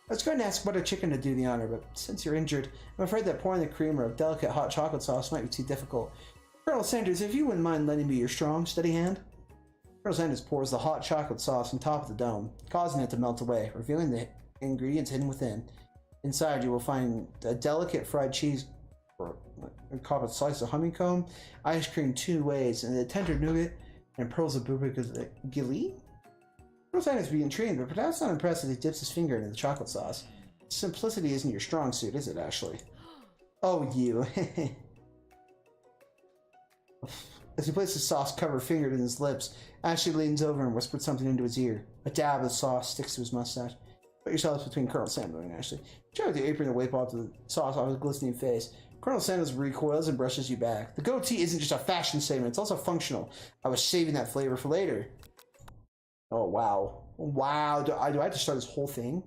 I was going to ask Butter Chicken to do the honor, but since you're injured, I'm afraid that pouring the creamer of delicate hot chocolate sauce might be too difficult. Colonel Sanders, if you wouldn't mind lending me your strong, steady hand? Colonel Sanders pours the hot chocolate sauce on top of the dome, causing it to melt away, revealing the ingredients hidden within. Inside, you will find a delicate fried cheese, or a slice of honeycomb, ice cream 2 ways, and a tender nougat, and pearls of gilly? Colonel Sanders would be intrigued, but perhaps not impressed as he dips his finger into the chocolate sauce. Simplicity isn't your strong suit, is it, Ashley? Oh, you. As he places the sauce-covered finger in his lips, Ashley leans over and whispers something into his ear. A dab of sauce sticks to his mustache. Put yourselves between Colonel Sandler and Ashley. Try with the apron to wipe off the sauce off his glistening face. Colonel Sanders recoils and brushes you back. The goatee isn't just a fashion statement, it's also functional. I was saving that flavor for later. Oh, wow. Wow. Do I have to start this whole thing?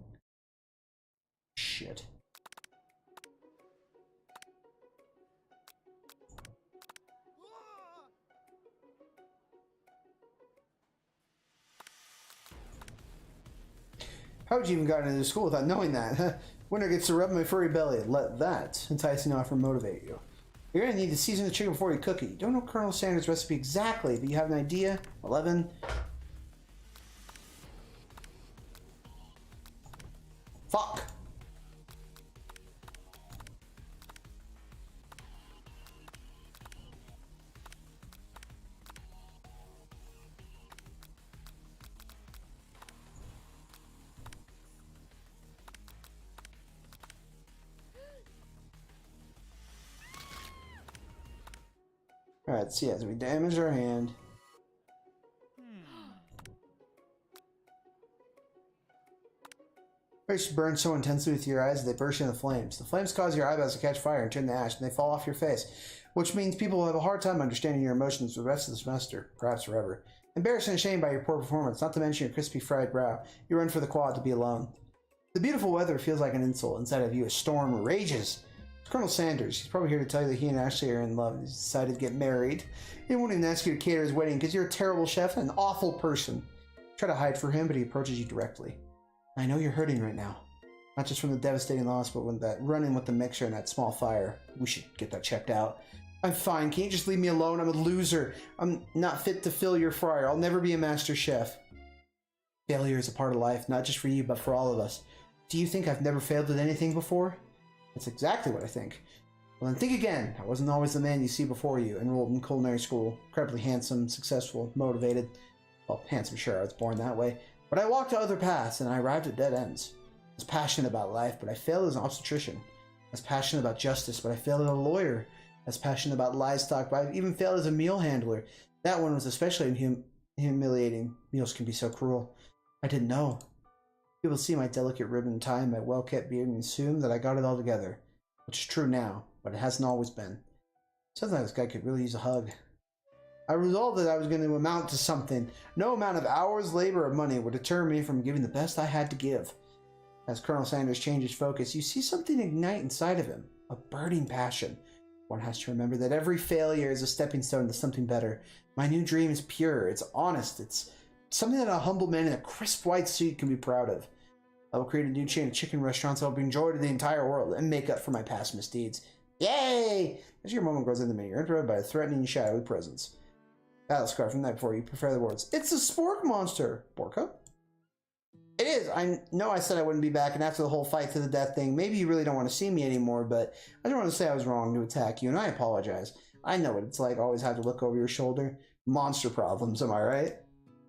Shit. How would you even gotten into school without knowing that? Winter gets to rub my furry belly. Let that enticing offer motivate you. You're going to need to season the chicken before you cook it. You don't know Colonel Sanders' recipe exactly, but you have an idea. 11. Fuck. Alright, so yes, we damaged our hand. Fish burn so intensely with your eyes that they burst into flames. The flames cause your eyeballs to catch fire and turn to ash, and they fall off your face, which means people will have a hard time understanding your emotions for the rest of the semester, perhaps forever. Embarrassed and ashamed by your poor performance, not to mention your crispy fried brow, you run for the quad to be alone. The beautiful weather feels like an insult. Inside of you, a storm rages. It's Colonel Sanders. He's probably here to tell you that he and Ashley are in love. He's decided to get married. He won't even ask you to cater his wedding because you're a terrible chef and an awful person. Try to hide from him, but he approaches you directly. I know you're hurting right now. Not just from the devastating loss, but with that run-in with the mixer and that small fire. We should get that checked out. I'm fine. Can you just leave me alone? I'm a loser. I'm not fit to fill your fryer. I'll never be a master chef. Failure is a part of life, not just for you, but for all of us. Do you think I've never failed at anything before? That's exactly what I think. Well, then think again. I wasn't always the man you see before you, enrolled in culinary school, incredibly handsome, successful, motivated. Well, handsome, sure, I was born that way. But I walked to other paths, and I arrived at dead ends. I was passionate about life, but I failed as an obstetrician. I was passionate about justice, but I failed as a lawyer. I was passionate about livestock, but I even failed as a meal handler. That one was especially humiliating. Meals can be so cruel. I didn't know. People see my delicate ribbon tie and my well-kept beard and assume that I got it all together. Which is true now, but it hasn't always been. Sometimes this guy could really use a hug. I resolved that I was going to amount to something. No amount of hours, labor, or money would deter me from giving the best I had to give. As Colonel Sanders changes focus, you see something ignite inside of him. A burning passion. One has to remember that every failure is a stepping stone to something better. My new dream is pure. It's honest. It's something that a humble man in a crisp white suit can be proud of. I will create a new chain of chicken restaurants that will bring joy to the entire world and make up for my past misdeeds. Yay! As your moment grows into me, you're interrupted by a threatening, shadowy presence. Battle scar from the night before, you prefer the words. It's a spork monster! Borka? It is. I know I said I wouldn't be back, and after the whole fight to the death thing, maybe you really don't want to see me anymore, but I just want to say I was wrong to attack you, and I apologize. I know what it's like, always have to look over your shoulder. Monster problems, am I right?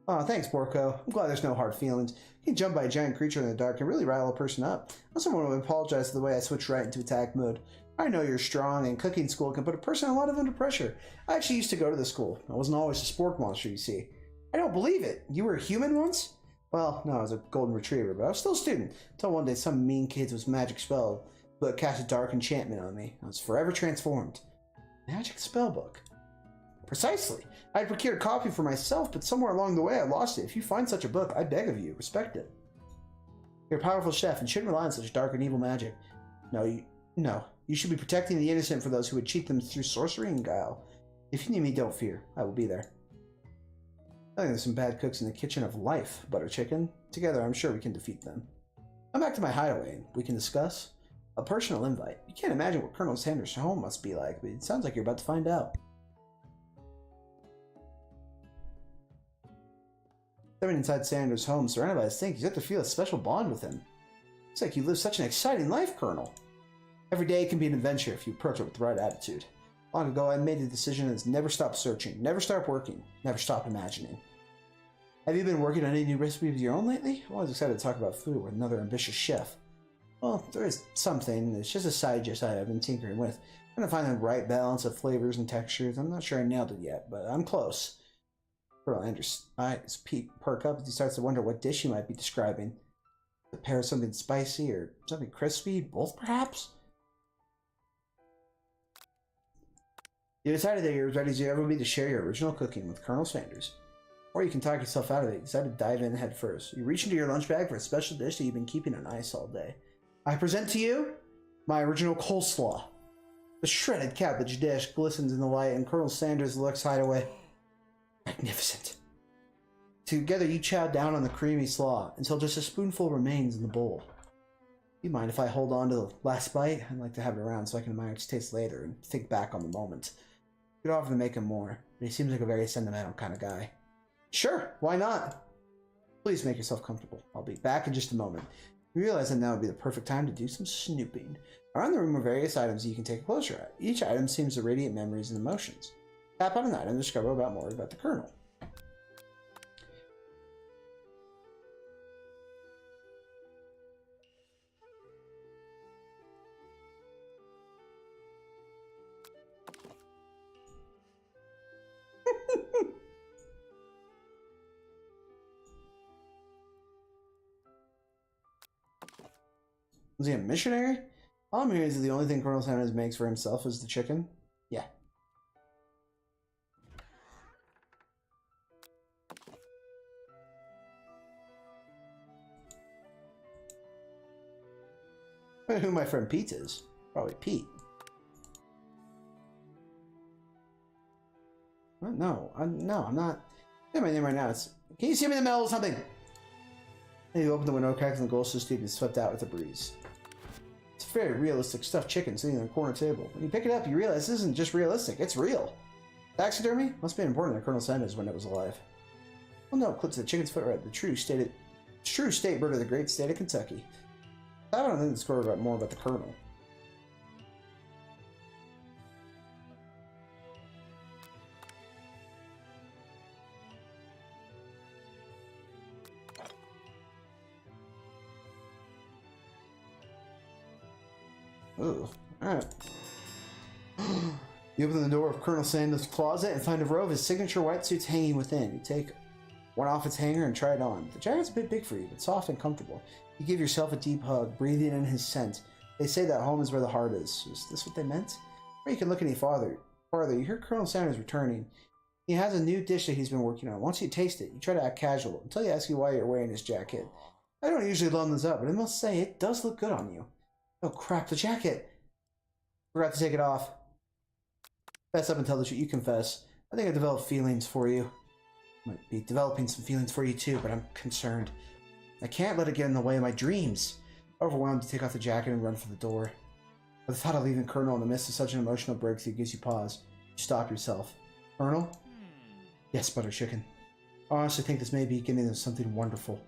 Oh, thanks, Borko. I'm glad there's no hard feelings. Getting jumped by a giant creature in the dark can really rile a person up. I also want to apologize for the way I switched right into attack mode. I know you're strong, and cooking school can put a person a lot of under pressure. I actually used to go to the school. I wasn't always a spork monster, you see. I don't believe it. You were a human once? Well, no, I was a golden retriever, but I was still a student. Until one day some mean kid with magic spell but cast a dark enchantment on me. I was forever transformed. Magic spell book. Precisely. I had procured a copy for myself, but somewhere along the way I lost it. If you find such a book, I beg of you, respect it. You're a powerful chef and shouldn't rely on such dark and evil magic. No. You should be protecting the innocent for those who would cheat them through sorcery and guile. If you need me, don't fear. I will be there. I think there's some bad cooks in the kitchen of life, Butter Chicken. Together, I'm sure we can defeat them. I'm back to my hideaway. We can discuss. A personal invite. You can't imagine what Colonel Sanders' home must be like, but it sounds like you're about to find out. Stepping inside Sanders' home, surrounded by his things, you have to feel a special bond with him. It's like you live such an exciting life, Colonel. Every day can be an adventure if you approach it with the right attitude. Long ago, I made the decision to never stop searching, never stop working, never stop imagining. Have you been working on any new recipes of your own lately? I'm always excited to talk about food with another ambitious chef. Well, there is something. It's just a side dish I've been tinkering with. I'm trying to find the right balance of flavors and textures. I'm not sure I nailed it yet, but I'm close. Colonel Anders' eyes perk up as he starts to wonder what dish he might be describing. A pair of something spicy or something crispy? Both, perhaps? You decided that you're as ready as you ever be to share your original cooking with Colonel Sanders. Or you can talk yourself out of it. You decide to dive in head first. You reach into your lunch bag for a special dish that you've been keeping on ice all day. I present to you my original coleslaw. The shredded cabbage dish glistens in the light, and Colonel Sanders looks hideaway. Magnificent. Together you chow down on the creamy slaw until just a spoonful remains in the bowl. You mind if I hold on to the last bite? I'd like to have it around so I can admire its taste later and think back on the moment. You could offer to make him more, but he seems like a very sentimental kind of guy. Sure, why not? Please make yourself comfortable. I'll be back in just a moment. You realize that now would be the perfect time to do some snooping. Around the room are various items you can take a closer at. Each item seems to radiate memories and emotions. Tap on an item and discover more about the Colonel. Was he a missionary? All I'm hearing is that the only thing Colonel Sanders makes for himself is the chicken. Yeah. I wonder who my friend Pete is. Probably Pete. What? No, I'm not. Say my name right now. Can you see me in the middle of something? Then you open the window, cracks, and the gold steep is swept out with a breeze. It's a very realistic stuffed chicken sitting on a corner table. When you pick it up, you realize this isn't just realistic, it's real. Taxidermy must be important to Colonel Sanders when it was alive. Well, no, clips of the chicken's foot red, the true state bird of the great state of Kentucky. I don't think discover more about the Colonel. Ooh, alright. You open the door of Colonel Sanders' closet and find a row of his signature white suits hanging within. You take one off its hanger and try it on. The jacket's a bit big for you, but soft and comfortable. You give yourself a deep hug, breathing in his scent. They say that home is where the heart is. Is this what they meant? Or you can look any farther. You hear Colonel Sanders returning. He has a new dish that he's been working on. Once you taste it, you try to act casual until he asks you why you're wearing his jacket. I don't usually loan this up, but I must say it does look good on you. Oh crap, the jacket! Forgot to take it off. Fess up and tell the truth. You confess. I think I developed feelings for you. Might be developing some feelings for you too, but I'm concerned. I can't let it get in the way of my dreams. Overwhelmed, you take off the jacket and run for the door. But the thought of leaving Colonel in the midst of such an emotional breakthrough gives you pause. You stop yourself. Colonel? Yes, Butter Chicken. I honestly think this may be beginning of something wonderful.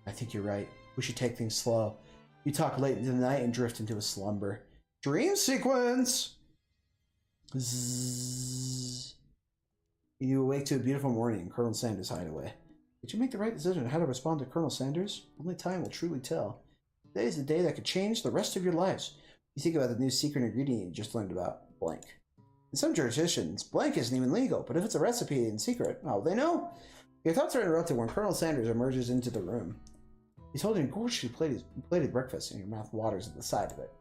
I think you're right. We should take things slow. You talk late into the night and drift into a slumber. Dream sequence! Zzz. You awake to a beautiful morning in Colonel Sanders' hideaway. Did you make the right decision on how to respond to Colonel Sanders? Only time will truly tell. Today is the day that could change the rest of your lives. You think about the new secret ingredient you just learned about. Blank. In some jurisdictions, blank isn't even legal, but if it's a recipe in secret, how will they know? Your thoughts are interrupted when Colonel Sanders emerges into the room. He's holding a gorgeously plated breakfast, and your mouth waters at the sight of it.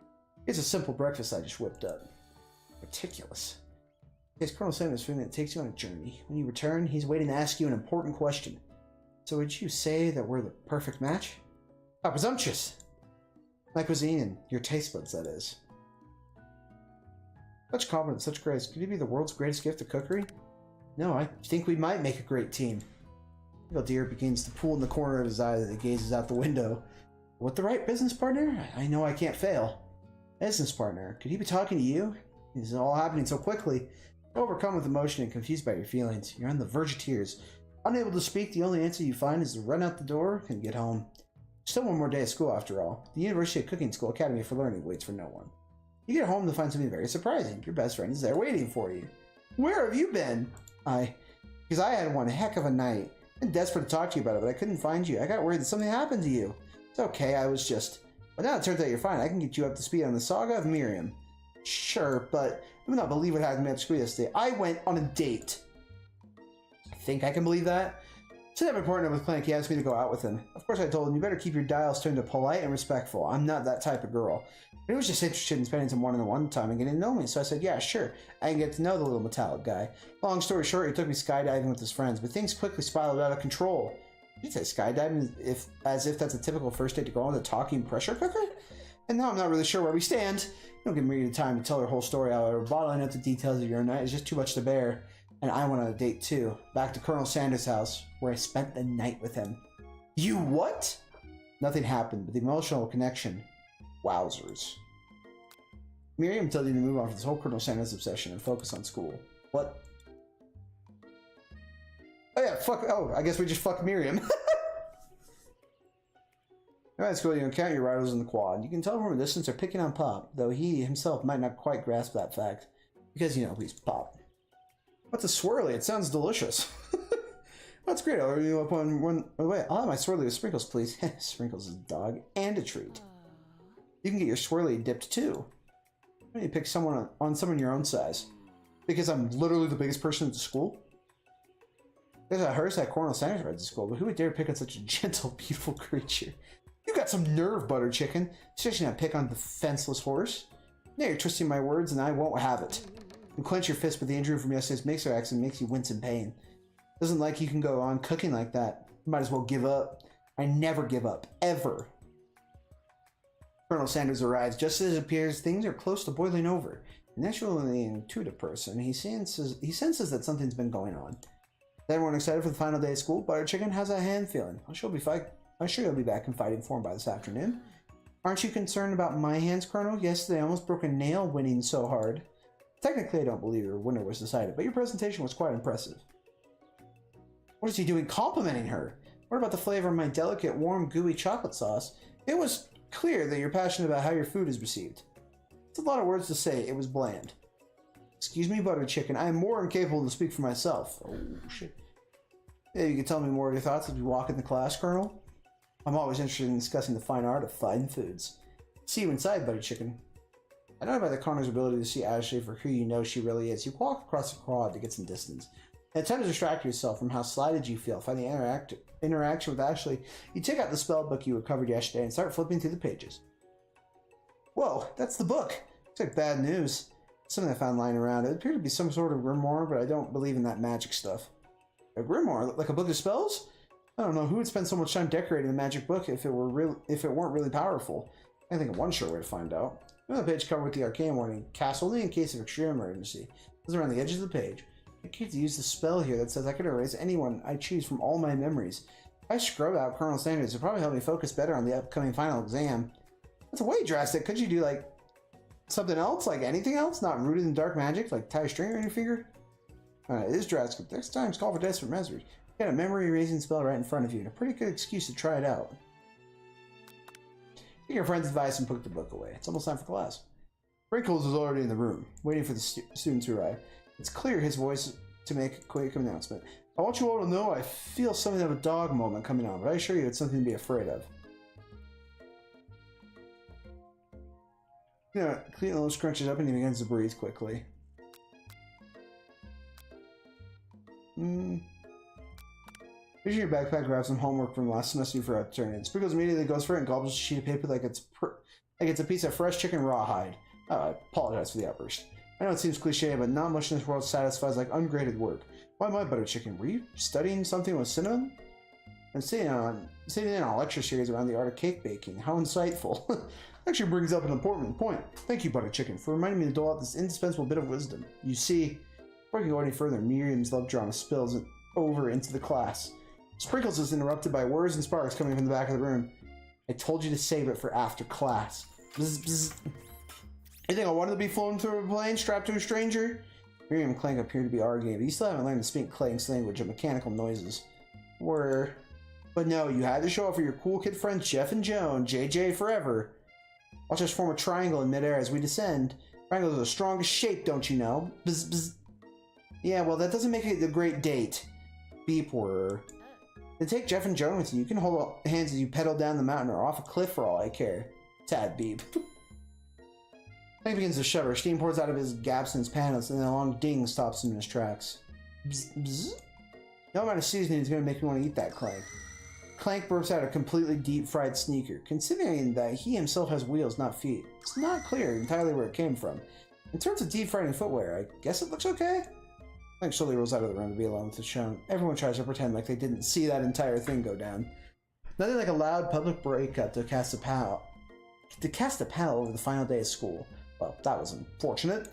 It's a simple breakfast I just whipped up. Meticulous. It's Colonel Sanders' feeling that takes you on a journey. When you return, he's waiting to ask you an important question. So would you say that we're the perfect match? How presumptuous! My cuisine and your taste buds, that is. Such compliment, such grace. Could you be the world's greatest gift of cookery? No, I think we might make a great team. Little deer begins to pool in the corner of his eye as he gazes out the window. With the right business partner? I know I can't fail. Business partner? Could he be talking to you? This is all happening so quickly. Overcome with emotion and confused by your feelings, you're on the verge of tears. Unable to speak, the only answer you find is to run out the door and get home. Still one more day of school after all. The University of Cooking School Academy for Learning waits for no one. You get home to find something very surprising. Your best friend is there waiting for you. Where have you been? Because I had one heck of a night. I'm desperate to talk to you about it, but I couldn't find you. I got worried that something happened to you. It's okay, I was just... But now it turns out you're fine. I can get you up to speed on the saga of Miriam. Sure, but you would not believe what happened to me at school yesterday. I went on a date. I think I can believe that. Since I'm a partner with Clank, he asked me to go out with him. Of course, I told him, you better keep your dials turned to polite and respectful. I'm not that type of girl. But he was just interested in spending some one-on-one time and getting to know me, so I said, yeah, sure. I can get to know the little metallic guy. Long story short, he took me skydiving with his friends, but things quickly spiraled out of control. You'd say skydiving as if that's a typical first date to go on with a talking pressure cooker? And now I'm not really sure where we stand. You don't give me the time to tell her whole story, however. Bottling up the details of your night is just too much to bear. And I went on a date too, back to Colonel Sanders' house, where I spent the night with him. You what? Nothing happened, but the emotional connection. Wowzers. Miriam told you to move on from this whole Colonel Sanders obsession and focus on school. What? Oh yeah, fuck, oh, I guess we just fucked Miriam. At school, you can count your rivals in the quad. You can tell from a distance they're picking on Pop, though he himself might not quite grasp that fact. Because, you know, he's Pop. What's a swirly? It sounds delicious. That's great. I'll order you up on one. By the way, I'll have my swirly with sprinkles, please. Sprinkles is a dog and a treat. You can get your swirly dipped too. Why don't you pick someone on someone your own size? Because I'm literally the biggest person at the school? Because I heard that Colonel Sanders rides to school, but who would dare pick on such a gentle, beautiful creature? You got some nerve, butter chicken. Especially not pick on the fenceless horse. Now you're twisting my words, and I won't have it. You clench your fist, but the injury from yesterday's mixer accident makes you wince in pain. Doesn't like you can go on cooking like that. You might as well give up. I never give up, ever. Colonel Sanders arrives just as it appears things are close to boiling over. A naturally intuitive person, he senses that something's been going on. Is everyone excited for the final day of school? Butter chicken, how's that hand feeling? I'm sure you'll be back in fighting form by this afternoon. Aren't you concerned about my hands, Colonel? Yesterday I almost broke a nail winning so hard. Technically, I don't believe your winner was decided, but your presentation was quite impressive. What is he doing complimenting her? What about the flavor of my delicate, warm, gooey chocolate sauce? It was clear that you're passionate about how your food is received. It's a lot of words to say. It was bland. Excuse me, butter chicken. I am more incapable to speak for myself. Oh, shit. Yeah, you can tell me more of your thoughts as we walk in the class, Colonel. I'm always interested in discussing the fine art of fine foods. See you inside, butter chicken. I don't know about the Connor's ability to see Ashley for who you know she really is. You walk across the quad to get some distance. And attempt to distract yourself from how slighted you feel. Find the interaction with Ashley. You take out the spell book you recovered yesterday and start flipping through the pages. Whoa, that's the book. Looks like bad news. Something I found lying around. It appeared to be some sort of grimoire, but I don't believe in that magic stuff. A grimoire? Like a book of spells? I don't know who would spend so much time decorating the magic book if it weren't really powerful. I think of one sure way to find out. Another page covered with the arcane warning. Cast only in case of extreme emergency. This is around the edges of the page. I can't use the spell here that says I could erase anyone I choose from all my memories. If I scrub out Colonel Sanders, it'll probably help me focus better on the upcoming final exam. That's way drastic. Could you do, like, something else? Like anything else? Not rooted in dark magic? Like tie a string around your finger? It is drastic. Next time's call for desperate measures. You got a memory erasing spell right in front of you, and a pretty good excuse to try it out. Take your friend's advice and put the book away. It's almost time for class. Sprinkles is already in the room, waiting for the students to arrive. It's clear his voice to make a quick announcement. I want you all to know I feel something of a dog moment coming on, but I assure you it's something to be afraid of. Cleveland scrunches up and he begins to breathe quickly. Reach in your backpack, grab some homework from last semester you forgot to turn in. Sprinkles immediately goes for it and gobbles a sheet of paper like it's a piece of fresh chicken rawhide. Oh, I apologize for the outburst. I know it seems cliche, but not much in this world satisfies like ungraded work. Why my butter chicken? Were you studying something with cinnamon? I'm sitting in on a lecture series around the art of cake baking. How insightful. Actually brings up an important point. Thank you, butter chicken, for reminding me to dole out this indispensable bit of wisdom. You see, before I can go any further, Miriam's love drama spills over into the class. Sprinkles is interrupted by words and sparks coming from the back of the room. I told you to save it for after class. Bzz, bzz. You think I wanted to be flown through a plane strapped to a stranger? Miriam and Clank appear to be arguing, but you still haven't learned to speak Clank's language of mechanical noises. But no, you had to show up for your cool kid friends Jeff and Joan, JJ forever. Watch us form a triangle in midair as we descend. Triangles are the strongest shape, don't you know? Bzz, bzz. Yeah, well, that doesn't make it a great date. Beep whir. Then take Jeff and Joan with you. You can hold hands as you pedal down the mountain or off a cliff for all I care. Tad beep. Clank begins to shudder. Steam pours out of his gaps in his panels, and a long ding stops him in his tracks. Bzz, bzz. No amount of seasoning is going to make me want to eat that, Clank. Clank burps out a completely deep-fried sneaker. Considering that he himself has wheels, not feet, it's not clear entirely where it came from. In terms of deep-frying footwear, I guess it looks okay? Clank slowly rolls out of the room to be alone with the shown. Everyone tries to pretend like they didn't see that entire thing go down. Nothing like a loud public breakup to cast a pall over the final day of school. Well, that was unfortunate.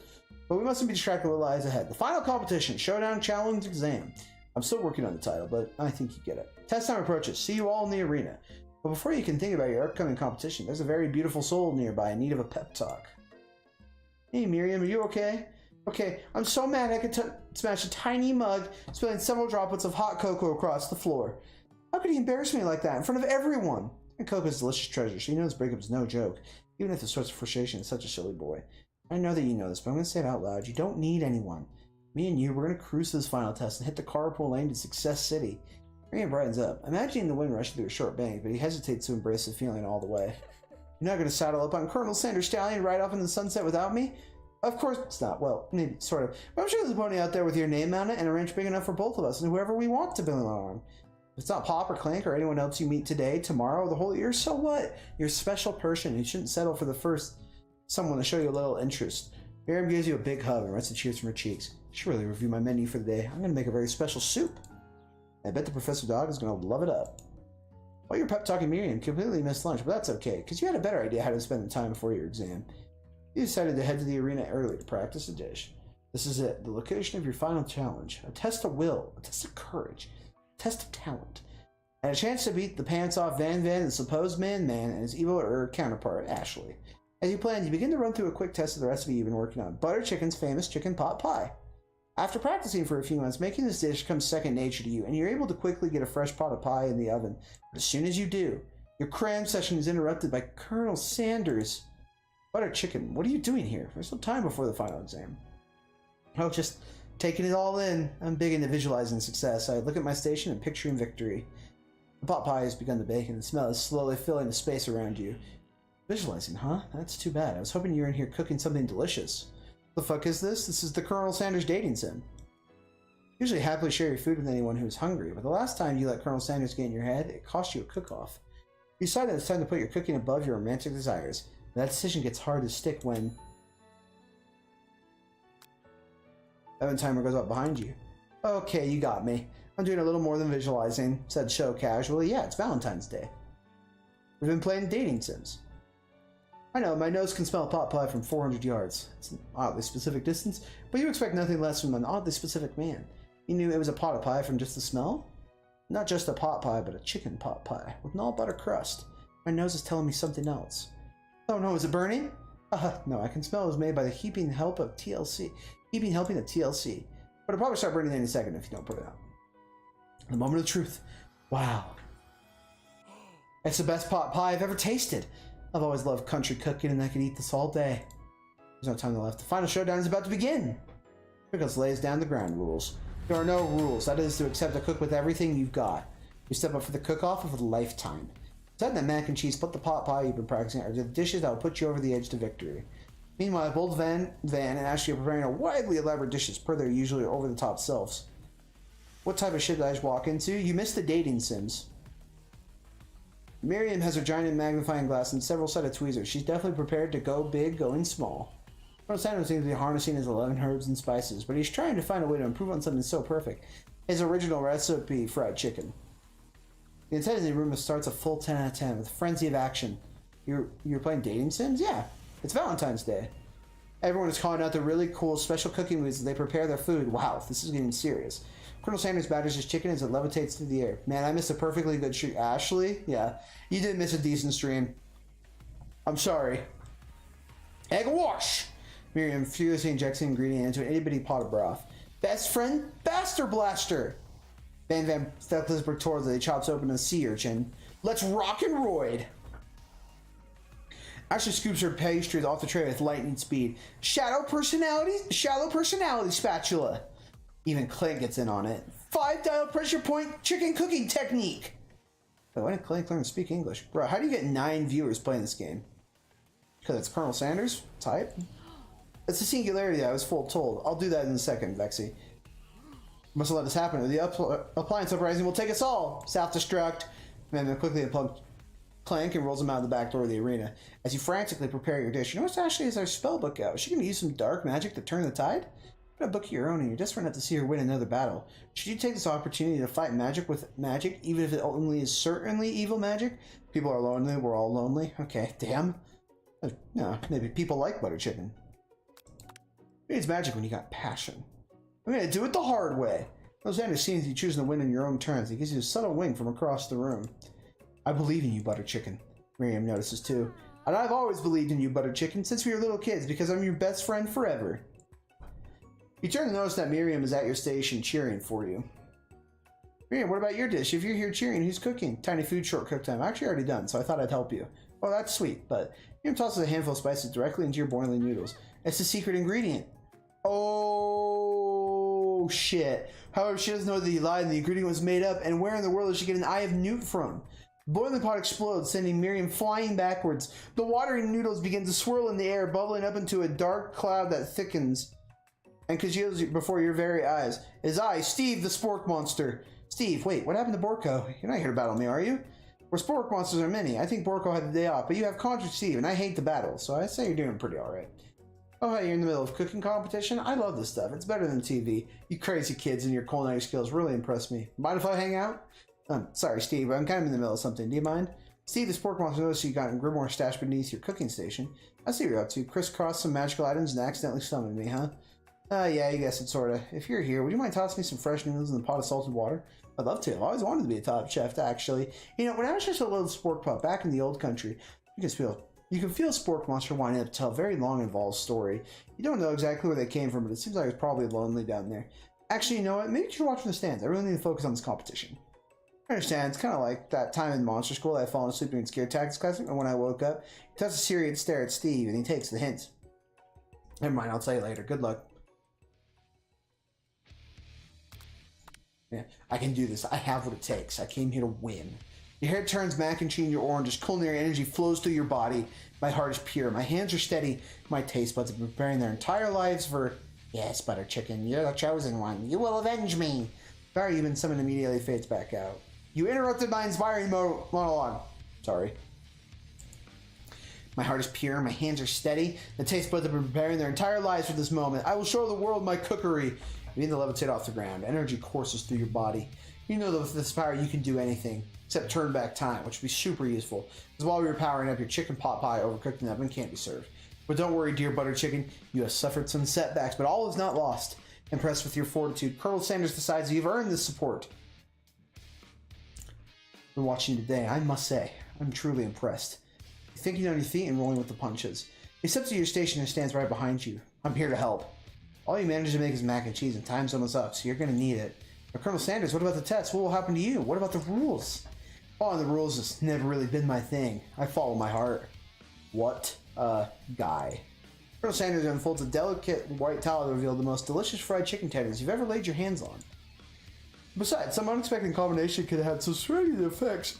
But we mustn't be distracted with what lies ahead. The final competition, Showdown Challenge Exam. I'm still working on the title, but I think you get it. Test time approaches. See you all in the arena. But before you can think about your upcoming competition, there's a very beautiful soul nearby in need of a pep talk. Hey, Miriam, are you okay? Okay, I'm so mad I could smash a tiny mug, spilling several droplets of hot cocoa across the floor. How could he embarrass me like that in front of everyone? And Coco's a delicious treasure, so you know this breakup is no joke, even if the source of frustration is such a silly boy. I know that you know this, but I'm going to say it out loud. You don't need anyone. Me and you, we're going to cruise to this final test and hit the carpool lane to Success City. Miriam brightens up, imagining the wind rushing through a short bank, but he hesitates to embrace the feeling all the way. You're not going to saddle up on Colonel Sanders Stallion right off in the sunset without me? Of course it's not. Well, maybe, sort of. But I'm sure there's a pony out there with your name on it and a ranch big enough for both of us and whoever we want to belong on. If it's not Pop or Clank or anyone else you meet today, tomorrow, the whole year, so what? You're a special person. You shouldn't settle for the first someone to show you a little interest. Miriam gives you a big hug and rests the tears from her cheeks. I should really review my menu for the day. I'm going to make a very special soup. I bet the Professor Dog is going to love it up. While you're pep talking Miriam, completely missed lunch, but that's okay, because you had a better idea how to spend the time before your exam. You decided to head to the arena early to practice a dish. This is it, the location of your final challenge. A test of will, a test of courage, a test of talent, and a chance to beat the pants-off Van and the supposed Man-Man and his evil counterpart, Ashley. As you planned, you begin to run through a quick test of the recipe you've been working on. Butter Chicken's famous chicken pot pie. After practicing for a few months, making this dish comes second nature to you, and you're able to quickly get a fresh pot of pie in the oven. But as soon as you do, your cram session is interrupted by Colonel Sanders. Butter Chicken, what are you doing here? There's no time before the final exam. Oh, just taking it all in. I'm big into visualizing success. I look at my station and picturing victory. The pot pie has begun to bake, and the smell is slowly filling the space around you. Visualizing, huh? That's too bad. I was hoping you were in here cooking something delicious. The fuck is this? This is the Colonel Sanders dating sim. Usually happily share your food with anyone who's hungry, but the last time you let Colonel Sanders get in your head, it cost you a cook-off. You decided it's time to put your cooking above your romantic desires. But that decision gets hard to stick when... Evan timer goes up behind you. Okay, you got me. I'm doing a little more than visualizing, said Show casually. Yeah, it's Valentine's Day. We've been playing dating sims. I know, my nose can smell pot pie from 400 yards. It's an oddly specific distance, but you expect nothing less from an oddly specific man. You knew it was a pot of pie from just the smell? Not just a pot pie, but a chicken pot pie, with an all-butter crust. My nose is telling me something else. Oh no, is it burning? No, I can smell it was made by the heaping helping of TLC. But it'll probably start burning any second if you don't put it out. The moment of truth. Wow. It's the best pot pie I've ever tasted. I've always loved country cooking and I could eat this all day. There's no time left. The final showdown is about to begin. Pickles lays down the ground rules. There are no rules. That is to accept a cook with everything you've got. You step up for the cook-off of a lifetime. Beside that mac and cheese, put the pot pie you've been practicing are the dishes that will put you over the edge to victory. Meanwhile, both Van and Ashley are preparing a widely elaborate dishes per their usually over-the-top selves. What type of shit did I just walk into? You missed the dating sims. Miriam has her giant magnifying glass and several set of tweezers. She's definitely prepared to go big, going small. Colonel Sanders seems to be harnessing his 11 herbs and spices, but he's trying to find a way to improve on something so perfect. His original recipe, fried chicken. The intensity room starts a full 10 out of 10 with a frenzy of action. You're playing dating sims? Yeah, it's Valentine's Day. Everyone is calling out the really cool special cooking moves as they prepare their food. Wow, this is getting serious. Colonel Sanders batters his chicken as it levitates through the air. Man, I missed a perfectly good stream. Ashley? Yeah, you did miss a decent stream. I'm sorry. Egg wash! Miriam furiously injects the ingredient into an itty-bitty pot of broth. Best friend, Baster Blaster! Van steps towards it. He chops open a sea urchin. Let's rock and roid! Ashley scoops her pastries off the tray with lightning speed. Shallow personality spatula. Even Clank gets in on it. 5-dial pressure point chicken cooking technique. Wait, why didn't Clank learn to speak English? Bro, how do you get 9 viewers playing this game? Because it's Colonel Sanders? Type? It's a singularity I was full told. I'll do that in a second, Vexy. Must have let this happen. The appliance uprising will take us all. Self-destruct. And then quickly unplug Clank and rolls him out the back door of the arena. As you frantically prepare your dish, you notice Ashley has our spell book out. Is she going to use some dark magic to turn the tide? Got a book of your own and you're desperate enough to see her win another battle. Should you take this opportunity to fight magic with magic, even if it only is certainly evil magic? People are lonely, we're all lonely. Okay, damn. No, maybe people like butter chicken. It's magic when you got passion. I'm gonna do it the hard way. Those Sanders scenes you choosing to win in your own terms. It gives you a subtle wink from across the room. I believe in you, butter chicken. Miriam notices too. And I've always believed in you, butter chicken, since we were little kids, because I'm your best friend forever. You turn to notice that Miriam is at your station cheering for you. Miriam, what about your dish? If you're here cheering, who's cooking? Tiny food, short cook time. Actually already done, so I thought I'd help you. Oh, that's sweet, but Miriam tosses a handful of spices directly into your boiling noodles. It's the secret ingredient. Oh, shit. However, she doesn't know that he lied and the ingredient was made up, and where in the world does she get an Eye of Newt from? The boiling pot explodes, sending Miriam flying backwards. The watery noodles begin to swirl in the air, bubbling up into a dark cloud that thickens and congeals before your very eyes. His eye, Steve the Spork Monster. Steve, wait, what happened to Borko? You're not here to battle me, are you? Where Spork Monsters are many. I think Borko had the day off, but you have Contra Steve, and I hate the battle, so I say you're doing pretty alright. Oh, hey, you're in the middle of cooking competition? I love this stuff. It's better than TV. You crazy kids and your culinary skills really impress me. Mind if I hang out? Sorry, Steve, I'm kind of in the middle of something. Do you mind? Steve, the Spork Monster noticed you got a grimoire stashed beneath your cooking station. I see what you're up to. Crisscross some magical items and accidentally summoned me, huh? Yeah, you guess it, sorta. If you're here, would you mind tossing me some fresh noodles in a pot of salted water? I'd love to. I've always wanted to be a top chef, actually. You know, when I was just a little spork pup back in the old country, you can feel a Spork Monster wanting to tell a very long, involved story. You don't know exactly where they came from, but it seems like it's probably lonely down there. Actually, you know what? Maybe you should watch from the stands. I really need to focus on this competition. I understand. It's kind of like that time in monster school I had fallen asleep during scare tactics class, and when I woke up, he does a serious stare at Steve, and he takes the hint. Never mind, I'll tell you later. Good luck. Yeah, I can do this. I have what it takes. I came here to win. Your hair turns mac and cheese in your orange. Culinary energy flows through your body. My heart is pure. My hands are steady. My taste buds have been preparing their entire lives for... Yes, butter chicken. You're the chosen one. You will avenge me. Barry, even someone immediately fades back out. You interrupted my inspiring monologue. Sorry. My heart is pure. My hands are steady. The taste buds have been preparing their entire lives for this moment. I will show the world my cookery. You begin to levitate off the ground. Energy courses through your body. You know that with this power you can do anything, except turn back time, which would be super useful. Because while we were powering up, your chicken pot pie overcooked in the oven can't be served. But don't worry, dear butter chicken. You have suffered some setbacks, but all is not lost. Impressed with your fortitude, Colonel Sanders decides you've earned this support. Been watching you today, I must say, I'm truly impressed. You're thinking on your feet and rolling with the punches. He steps to your station and stands right behind you. I'm here to help. All you manage to make is mac and cheese, and time's almost up, so you're going to need it. But Colonel Sanders, what about the test? What will happen to you? What about the rules? Following the rules has never really been my thing. I follow my heart. What a guy. Colonel Sanders unfolds a delicate white towel to reveal the most delicious fried chicken tenders you've ever laid your hands on. Besides, some unexpected combination could have some striking effects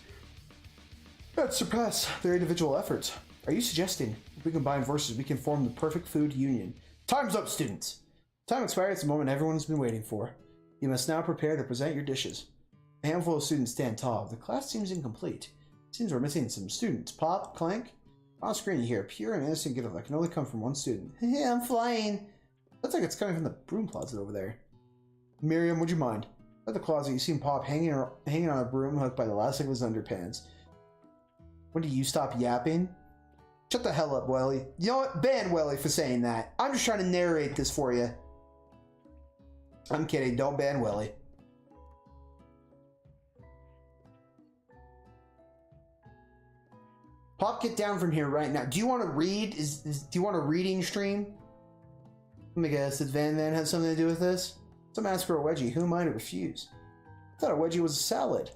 that surpass their individual efforts. Are you suggesting if we combine forces we can form the perfect food union? Time's up, students! Time expired. It's the moment everyone's been waiting for. You must now prepare to present your dishes. A handful of students stand tall. The class seems incomplete. It seems we're missing some students. Pop, Clank. On screen you hear a pure and innocent gift that can only come from one student. Yeah, I'm flying. Looks like it's coming from the broom closet over there. Miriam, would you mind? At the closet, you see Pop hanging on a broom hook by the elastic of his underpants. When do you stop yapping? Shut the hell up, Welly. You know what? Ban Welly for saying that. I'm just trying to narrate this for you. I'm kidding. Don't ban Welly. Pop, get down from here right now. Do you want to read? Do you want a reading stream? Let me guess. Did Van have something to do with this? Some asked for a wedgie. Who am I to refuse? I thought a wedgie was a salad.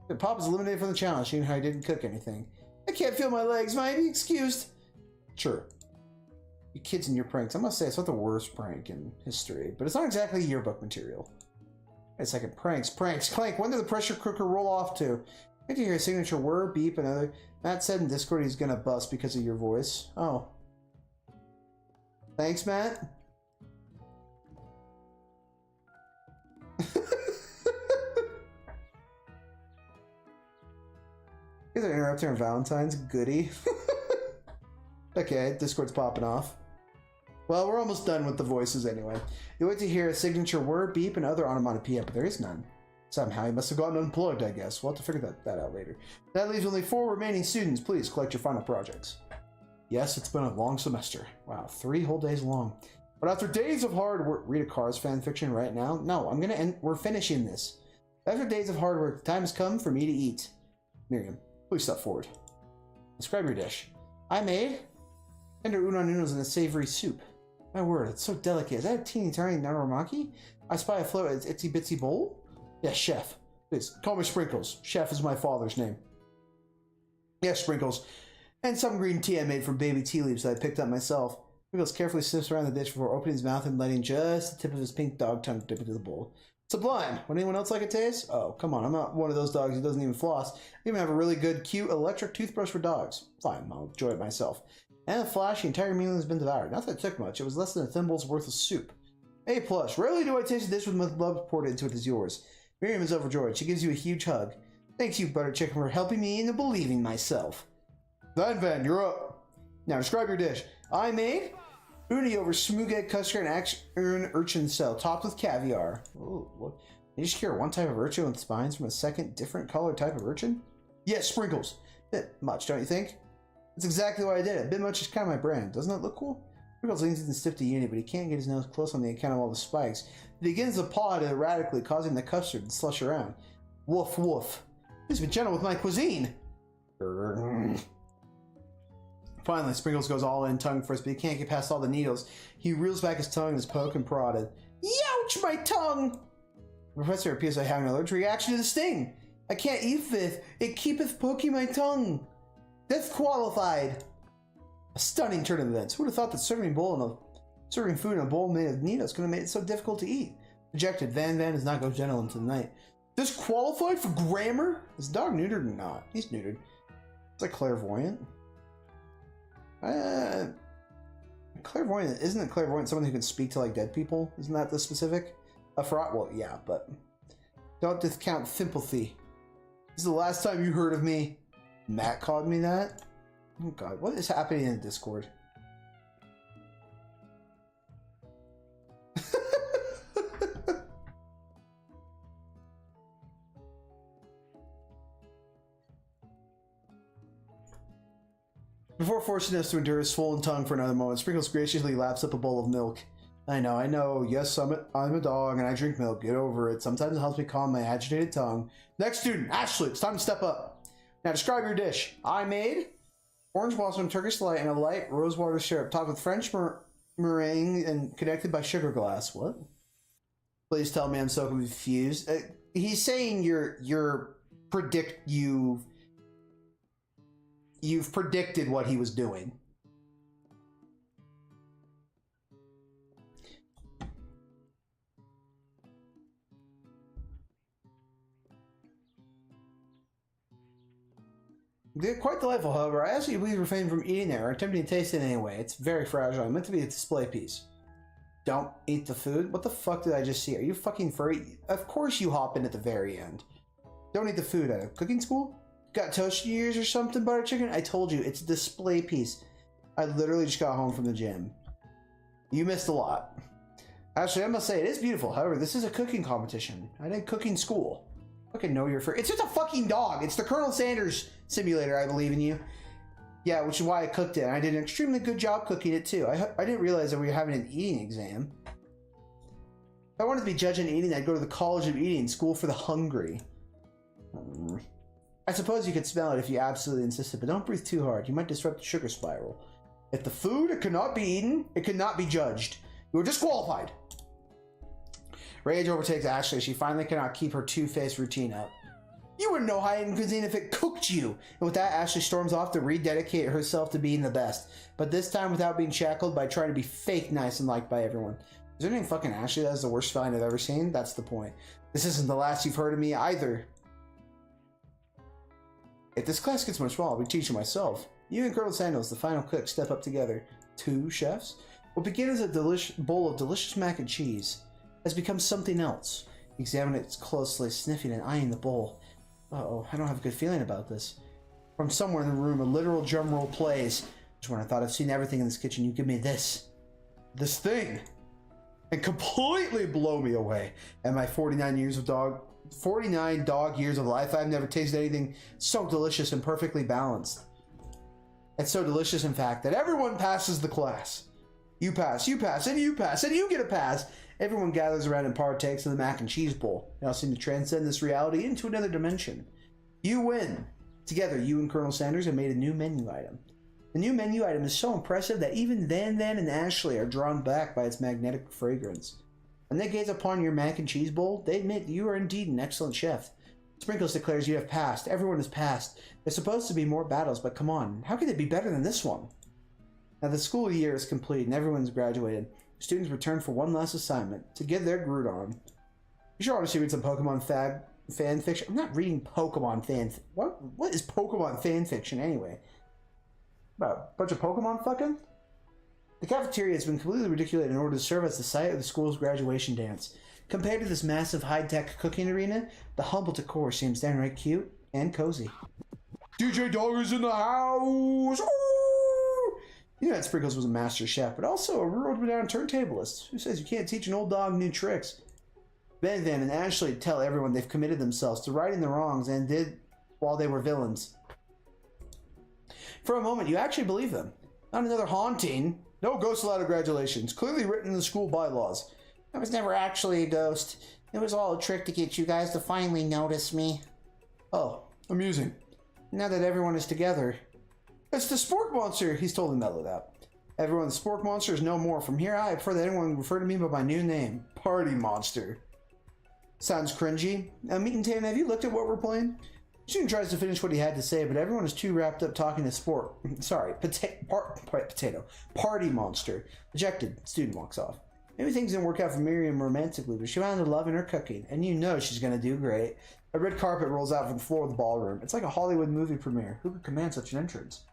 But Pop is eliminated from the challenge, even how he didn't cook anything. I can't feel my legs. Might I be excused? Sure. You kids and your pranks. I must say, it's not the worst prank in history, but it's not exactly yearbook material. Wait a second. Pranks. Clank, when did the pressure cooker roll off to? Good to hear a signature word, beep, another. Matt said in Discord he's gonna bust because of your voice. Oh. Thanks, Matt. You guys are interrupting on Valentine's? Goody. Okay, Discord's popping off. Well, we're almost done with the voices anyway. You wait to hear a signature word, beep, and other onomatopoeia, but there is none. Somehow he must have gotten unplugged, I guess. We'll have to figure that out later. That leaves only 4 remaining students. Please collect your final projects. Yes, it's been a long semester. Wow, 3 whole days long. But after days of hard work, read a Cars fanfiction right now? No, I'm gonna end. We're finishing this. After days of hard work, the time has come for me to eat. Miriam, please step forward. Describe your dish. I made tender udon noodles in a savory soup. My word, it's so delicate. Is that a teeny tiny naramaki? I spy a float at itsy bitsy bowl? Yes, chef. Please, call me Sprinkles. Chef is my father's name. Yes, Sprinkles. And some green tea I made from baby tea leaves that I picked up myself. Sprinkles carefully sniffs around the dish before opening his mouth and letting just the tip of his pink dog tongue dip into the bowl. Sublime! Would anyone else like a taste? Oh, come on, I'm not one of those dogs who doesn't even floss. I even have a really good, cute electric toothbrush for dogs. Fine, I'll enjoy it myself. And a flash, the entire meal has been devoured. Not that it took much, it was less than a thimble's worth of soup. A+. Rarely do I taste a dish with much love poured into it as yours. Miriam is overjoyed. She gives you a huge hug. Thanks you, Butter Chicken, for helping me into believing myself. Van, you're up. Now describe your dish. I made uni over smooth egg custard and urchin cell, topped with caviar. Oh, what? Did you just cure one type of urchin with spines from a second, different colored type of urchin? Yes, Sprinkles. Bit much, don't you think? That's exactly why I did it. Bit much is kind of my brand. Doesn't it look cool? Sprinkles leans in stiff to Uni, but he can't get his nose close on the account of all the spikes. He begins to paw at it erratically, causing the custard to slush around. Woof, woof. Please be gentle with my cuisine. Finally, Sprinkles goes all in tongue first, but he can't get past all the needles. He reels back his tongue and is poked and prodded. Youch, my tongue! The professor appears to have an allergic reaction to the sting. I can't eat it. It keepeth poking my tongue. Disqualified. A stunning turn of events. Who would have thought that serving food in a bowl made of needles could have made it so difficult to eat? Rejected. Van does not go gentle into the night. Disqualified for grammar? Is the dog neutered or not? He's neutered. It's like clairvoyant. Clairvoyant, isn't a clairvoyant someone who can speak to like dead people? Isn't that the specific? A fraud? Well, yeah, but don't discount sympathy. This is the last time you heard of me. Matt called me that. Oh god, what is happening in Discord? Before forcing us to endure his swollen tongue for another moment, Sprinkles graciously laps up a bowl of milk. I know. Yes, I'm a dog and I drink milk. Get over it. Sometimes it helps me calm my agitated tongue. Next student, Ashley, it's time to step up. Now describe your dish. I made orange blossom Turkish delight and a light rosewater syrup topped with French meringue and connected by sugar glass. What? Please tell me I'm so confused. He's saying you've predicted what he was doing. They're quite delightful, however. I ask you to please refrain from eating it or attempting to taste it anyway. It's very fragile. It's meant to be a display piece. Don't eat the food? What the fuck did I just see? Are you fucking furry? Of course you hop in at the very end. Don't eat the food at a cooking school? Got toasted ears or something, Butter Chicken? I told you, it's a display piece. I literally just got home from the gym. You missed a lot. Actually, I must say, it is beautiful. However, this is a cooking competition. I did cooking school. Fucking know you're furry. It's just a fucking dog. It's the Colonel Sanders simulator. I believe in you. Yeah, which is why I cooked it. And I did an extremely good job cooking it, too. I didn't realize that we were having an eating exam. If I wanted to be judging eating, I'd go to the College of Eating, School for the Hungry. I suppose you could smell it if you absolutely insisted, but don't breathe too hard. You might disrupt the sugar spiral. If the food it cannot be eaten, it cannot be judged. You are disqualified. Rage overtakes Ashley. She finally cannot keep her two-faced routine up. You wouldn't know high-end cuisine if it cooked you. And with that, Ashley storms off to rededicate herself to being the best. But this time without being shackled by trying to be fake nice and liked by everyone. Is there anything fucking Ashley that is the worst spelling I've ever seen? That's the point. This isn't the last you've heard of me either. If this class gets much smaller, I'll be teaching myself. You and Colonel Sandals, the final cook, step up together. 2 chefs? What began as a bowl of delicious mac and cheese has become something else. You examine it closely, sniffing and eyeing the bowl. Uh-oh, I don't have a good feeling about this. From somewhere in the room, a literal drum roll plays. Just when I thought I've seen everything in this kitchen, you give me this thing, and completely blow me away. And my 49 dog years of life, I've never tasted anything so delicious and perfectly balanced. It's so delicious, in fact, that everyone passes the class. You pass, and you pass, and you get a pass. Everyone gathers around and partakes of the mac and cheese bowl. They all seem to transcend this reality into another dimension. You win. Together, you and Colonel Sanders have made a new menu item. The new menu item is so impressive that even Van and Ashley are drawn back by its magnetic fragrance. When they gaze upon your mac and cheese bowl, they admit you are indeed an excellent chef. Sprinkles declares you have passed. Everyone has passed. There's supposed to be more battles, but come on, how could it be better than this one? Now the school year is complete and everyone's graduated. Students return for one last assignment, to get their groot on. You should honestly read some Pokemon fan fiction. I'm not reading Pokemon fan... What is Pokemon fan fiction anyway? About a bunch of Pokemon fucking? The cafeteria has been completely ridiculed in order to serve as the site of the school's graduation dance. Compared to this massive high-tech cooking arena, the humble decor seems downright cute and cozy. DJ Dog is in the house! Ooh! You know that Sprinkles was a master chef, but also a world-renowned turntablist. Who says you can't teach an old dog new tricks? Van and Ashley tell everyone they've committed themselves to righting the wrongs and did while they were villains. For a moment, you actually believe them. Not another haunting. No ghosts allowed at graduations. Clearly written in the school bylaws. I was never actually a ghost. It was all a trick to get you guys to finally notice me. Oh, amusing. Now that everyone is together. It's the Spork Monster, he's totally mellowed out. Everyone, the Spork Monster is no more. From here, I prefer that anyone refer to me by my new name, Party Monster. Sounds cringy. Meat and Tan, have you looked at what we're playing? Student tries to finish what he had to say, but everyone is too wrapped up talking to Potato. Party Monster. Ejected. Student walks off. Maybe things didn't work out for Miriam romantically, but she found a love in her cooking, and you know she's gonna do great. A red carpet rolls out from the floor of the ballroom. It's like a Hollywood movie premiere. Who could command such an entrance?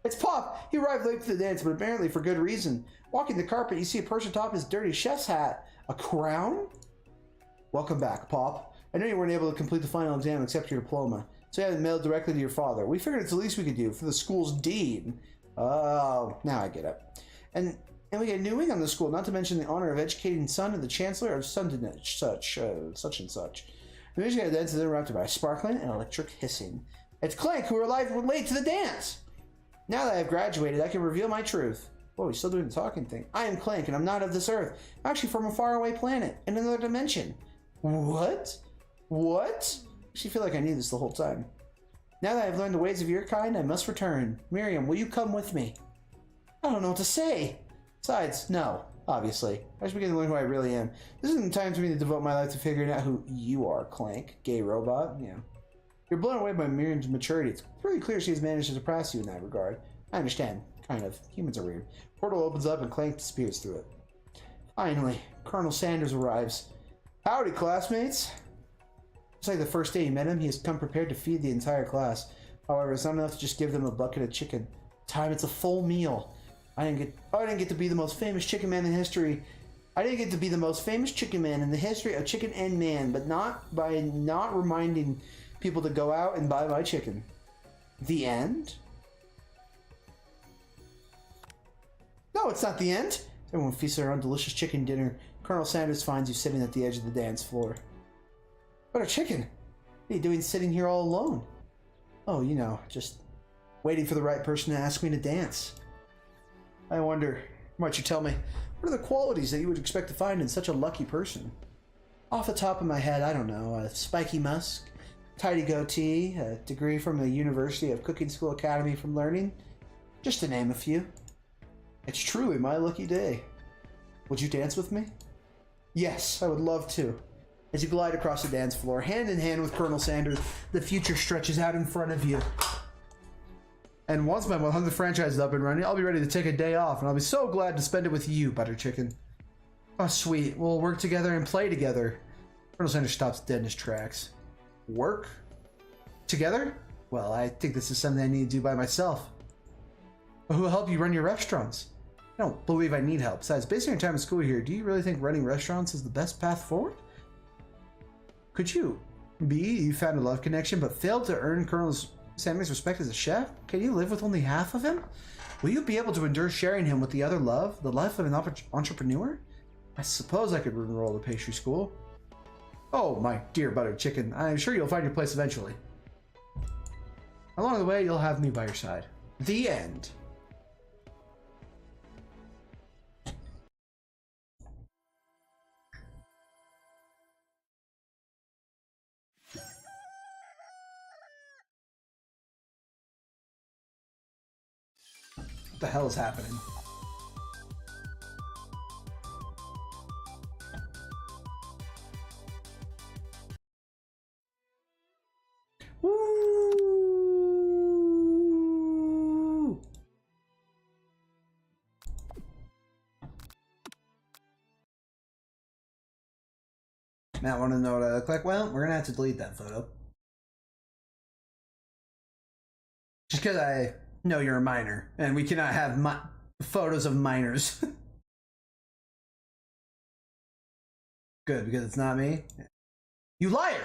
It's Pop! He arrived late to the dance, but apparently for good reason. Walking the carpet, you see a person atop his dirty chef's hat. A crown? Welcome back, Pop. I know you weren't able to complete the final exam except your diploma, so you had it mailed directly to your father. We figured it's the least we could do for the school's dean. Oh, now I get it. And we get a new wing on the school, not to mention the honor of educating son of the chancellor of such and such. The music dance is interrupted by sparkling and electric hissing. It's Clank, who arrived late to the dance! Now that I've graduated, I can reveal my truth. Whoa, he's still doing the talking thing. I am Clank, and I'm not of this earth. I'm actually from a faraway planet, in another dimension. What? What? I actually feel like I knew this the whole time. Now that I've learned the ways of your kind, I must return. Miriam, will you come with me? I don't know what to say. Besides, no, obviously. I should begin to learn who I really am. This isn't the time for me to devote my life to figuring out who you are, Clank. Gay robot, yeah. You're blown away by Miriam's maturity. It's pretty clear she's managed to surpass you in that regard. I understand. Kind of. Humans are weird. Portal opens up and Clank disappears through it. Finally, Colonel Sanders arrives. Howdy, classmates! Just like the first day he met him, he has come prepared to feed the entire class. However, it's not enough to just give them a bucket of chicken. Time, it's a full meal. I didn't get to be the most famous chicken man in history. I didn't get to be the most famous chicken man in the history of chicken and man, but not by not reminding people to go out and buy my chicken. The end? No, it's not the end. Everyone feasts around delicious chicken dinner. Colonel Sanders finds you sitting at the edge of the dance floor. What a chicken! What are you doing sitting here all alone? Oh, you know, just waiting for the right person to ask me to dance. I wonder, might you tell me, what are the qualities that you would expect to find in such a lucky person? Off the top of my head, I don't know, a spiky musk, tidy goatee, a degree from the University of Cooking School Academy from Learning, just to name a few. It's truly my lucky day. Would you dance with me? Yes, I would love to. As you glide across the dance floor, hand in hand with Colonel Sanders, the future stretches out in front of you. And once my 100th franchise is up and running, I'll be ready to take a day off, and I'll be so glad to spend it with you, Butter Chicken. Oh, sweet. We'll work together and play together. Colonel Sanders stops dead in his tracks. Work? Together? Well, I think this is something I need to do by myself. But who will help you run your restaurants? I don't believe I need help. Besides, based on your time at school here, do you really think running restaurants is the best path forward? Could you be you found a love connection but failed to earn Colonel Sammy's respect as a chef? Can you live with only half of him? Will you be able to endure sharing him with the other love, the life of an entrepreneur? I suppose I could enroll at pastry school. Oh, my dear buttered chicken, I'm sure you'll find your place eventually. Along the way, you'll have me by your side. The end. What the hell is happening? Woo! Matt wanted to know what I look like. Well, we're gonna have to delete that photo. Just because I know you're a minor, and we cannot have photos of minors. Good, because it's not me. You liar!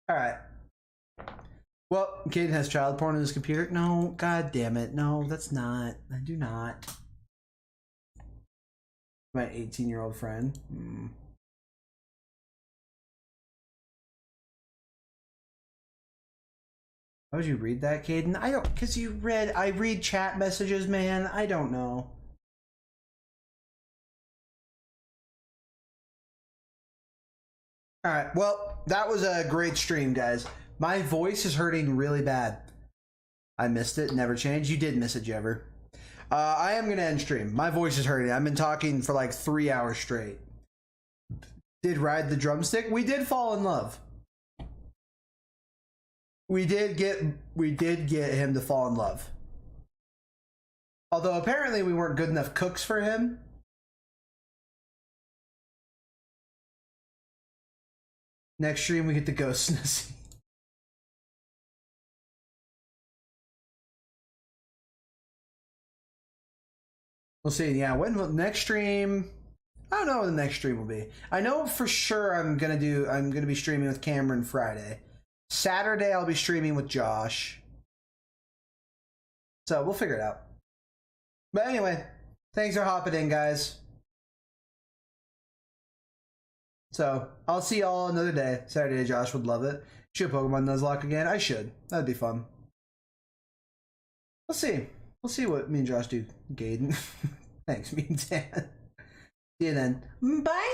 Alright. Well, Caden has child porn on his computer. No, god damn it. No, that's not. I do not. My 18-year-old friend. Why would you read that, Caden? I don't, because I read chat messages, man. I don't know. Alright, well, that was a great stream, guys. My voice is hurting really bad. I missed it, never changed. You did miss it, Jever. I am going to end stream. My voice is hurting. I've been talking for like 3 hours straight. Did Ride the Drumstick? We did fall in love. We did get him to fall in love. Although apparently we weren't good enough cooks for him. Next stream we get the ghost Snissy. We'll see. Yeah, when will next stream? I don't know when the next stream will be. I know for sure I'm gonna be streaming with Cameron Friday. Saturday I'll be streaming with Josh. So we'll figure it out. But anyway, thanks for hopping in, guys. So I'll see y'all another day. Saturday, Josh would love it. Should Pokemon Nuzlocke again? I should. That'd be fun. We'll see. We'll see what me and Josh do, Gaiden. Thanks, me and Dan. See you then. Bye!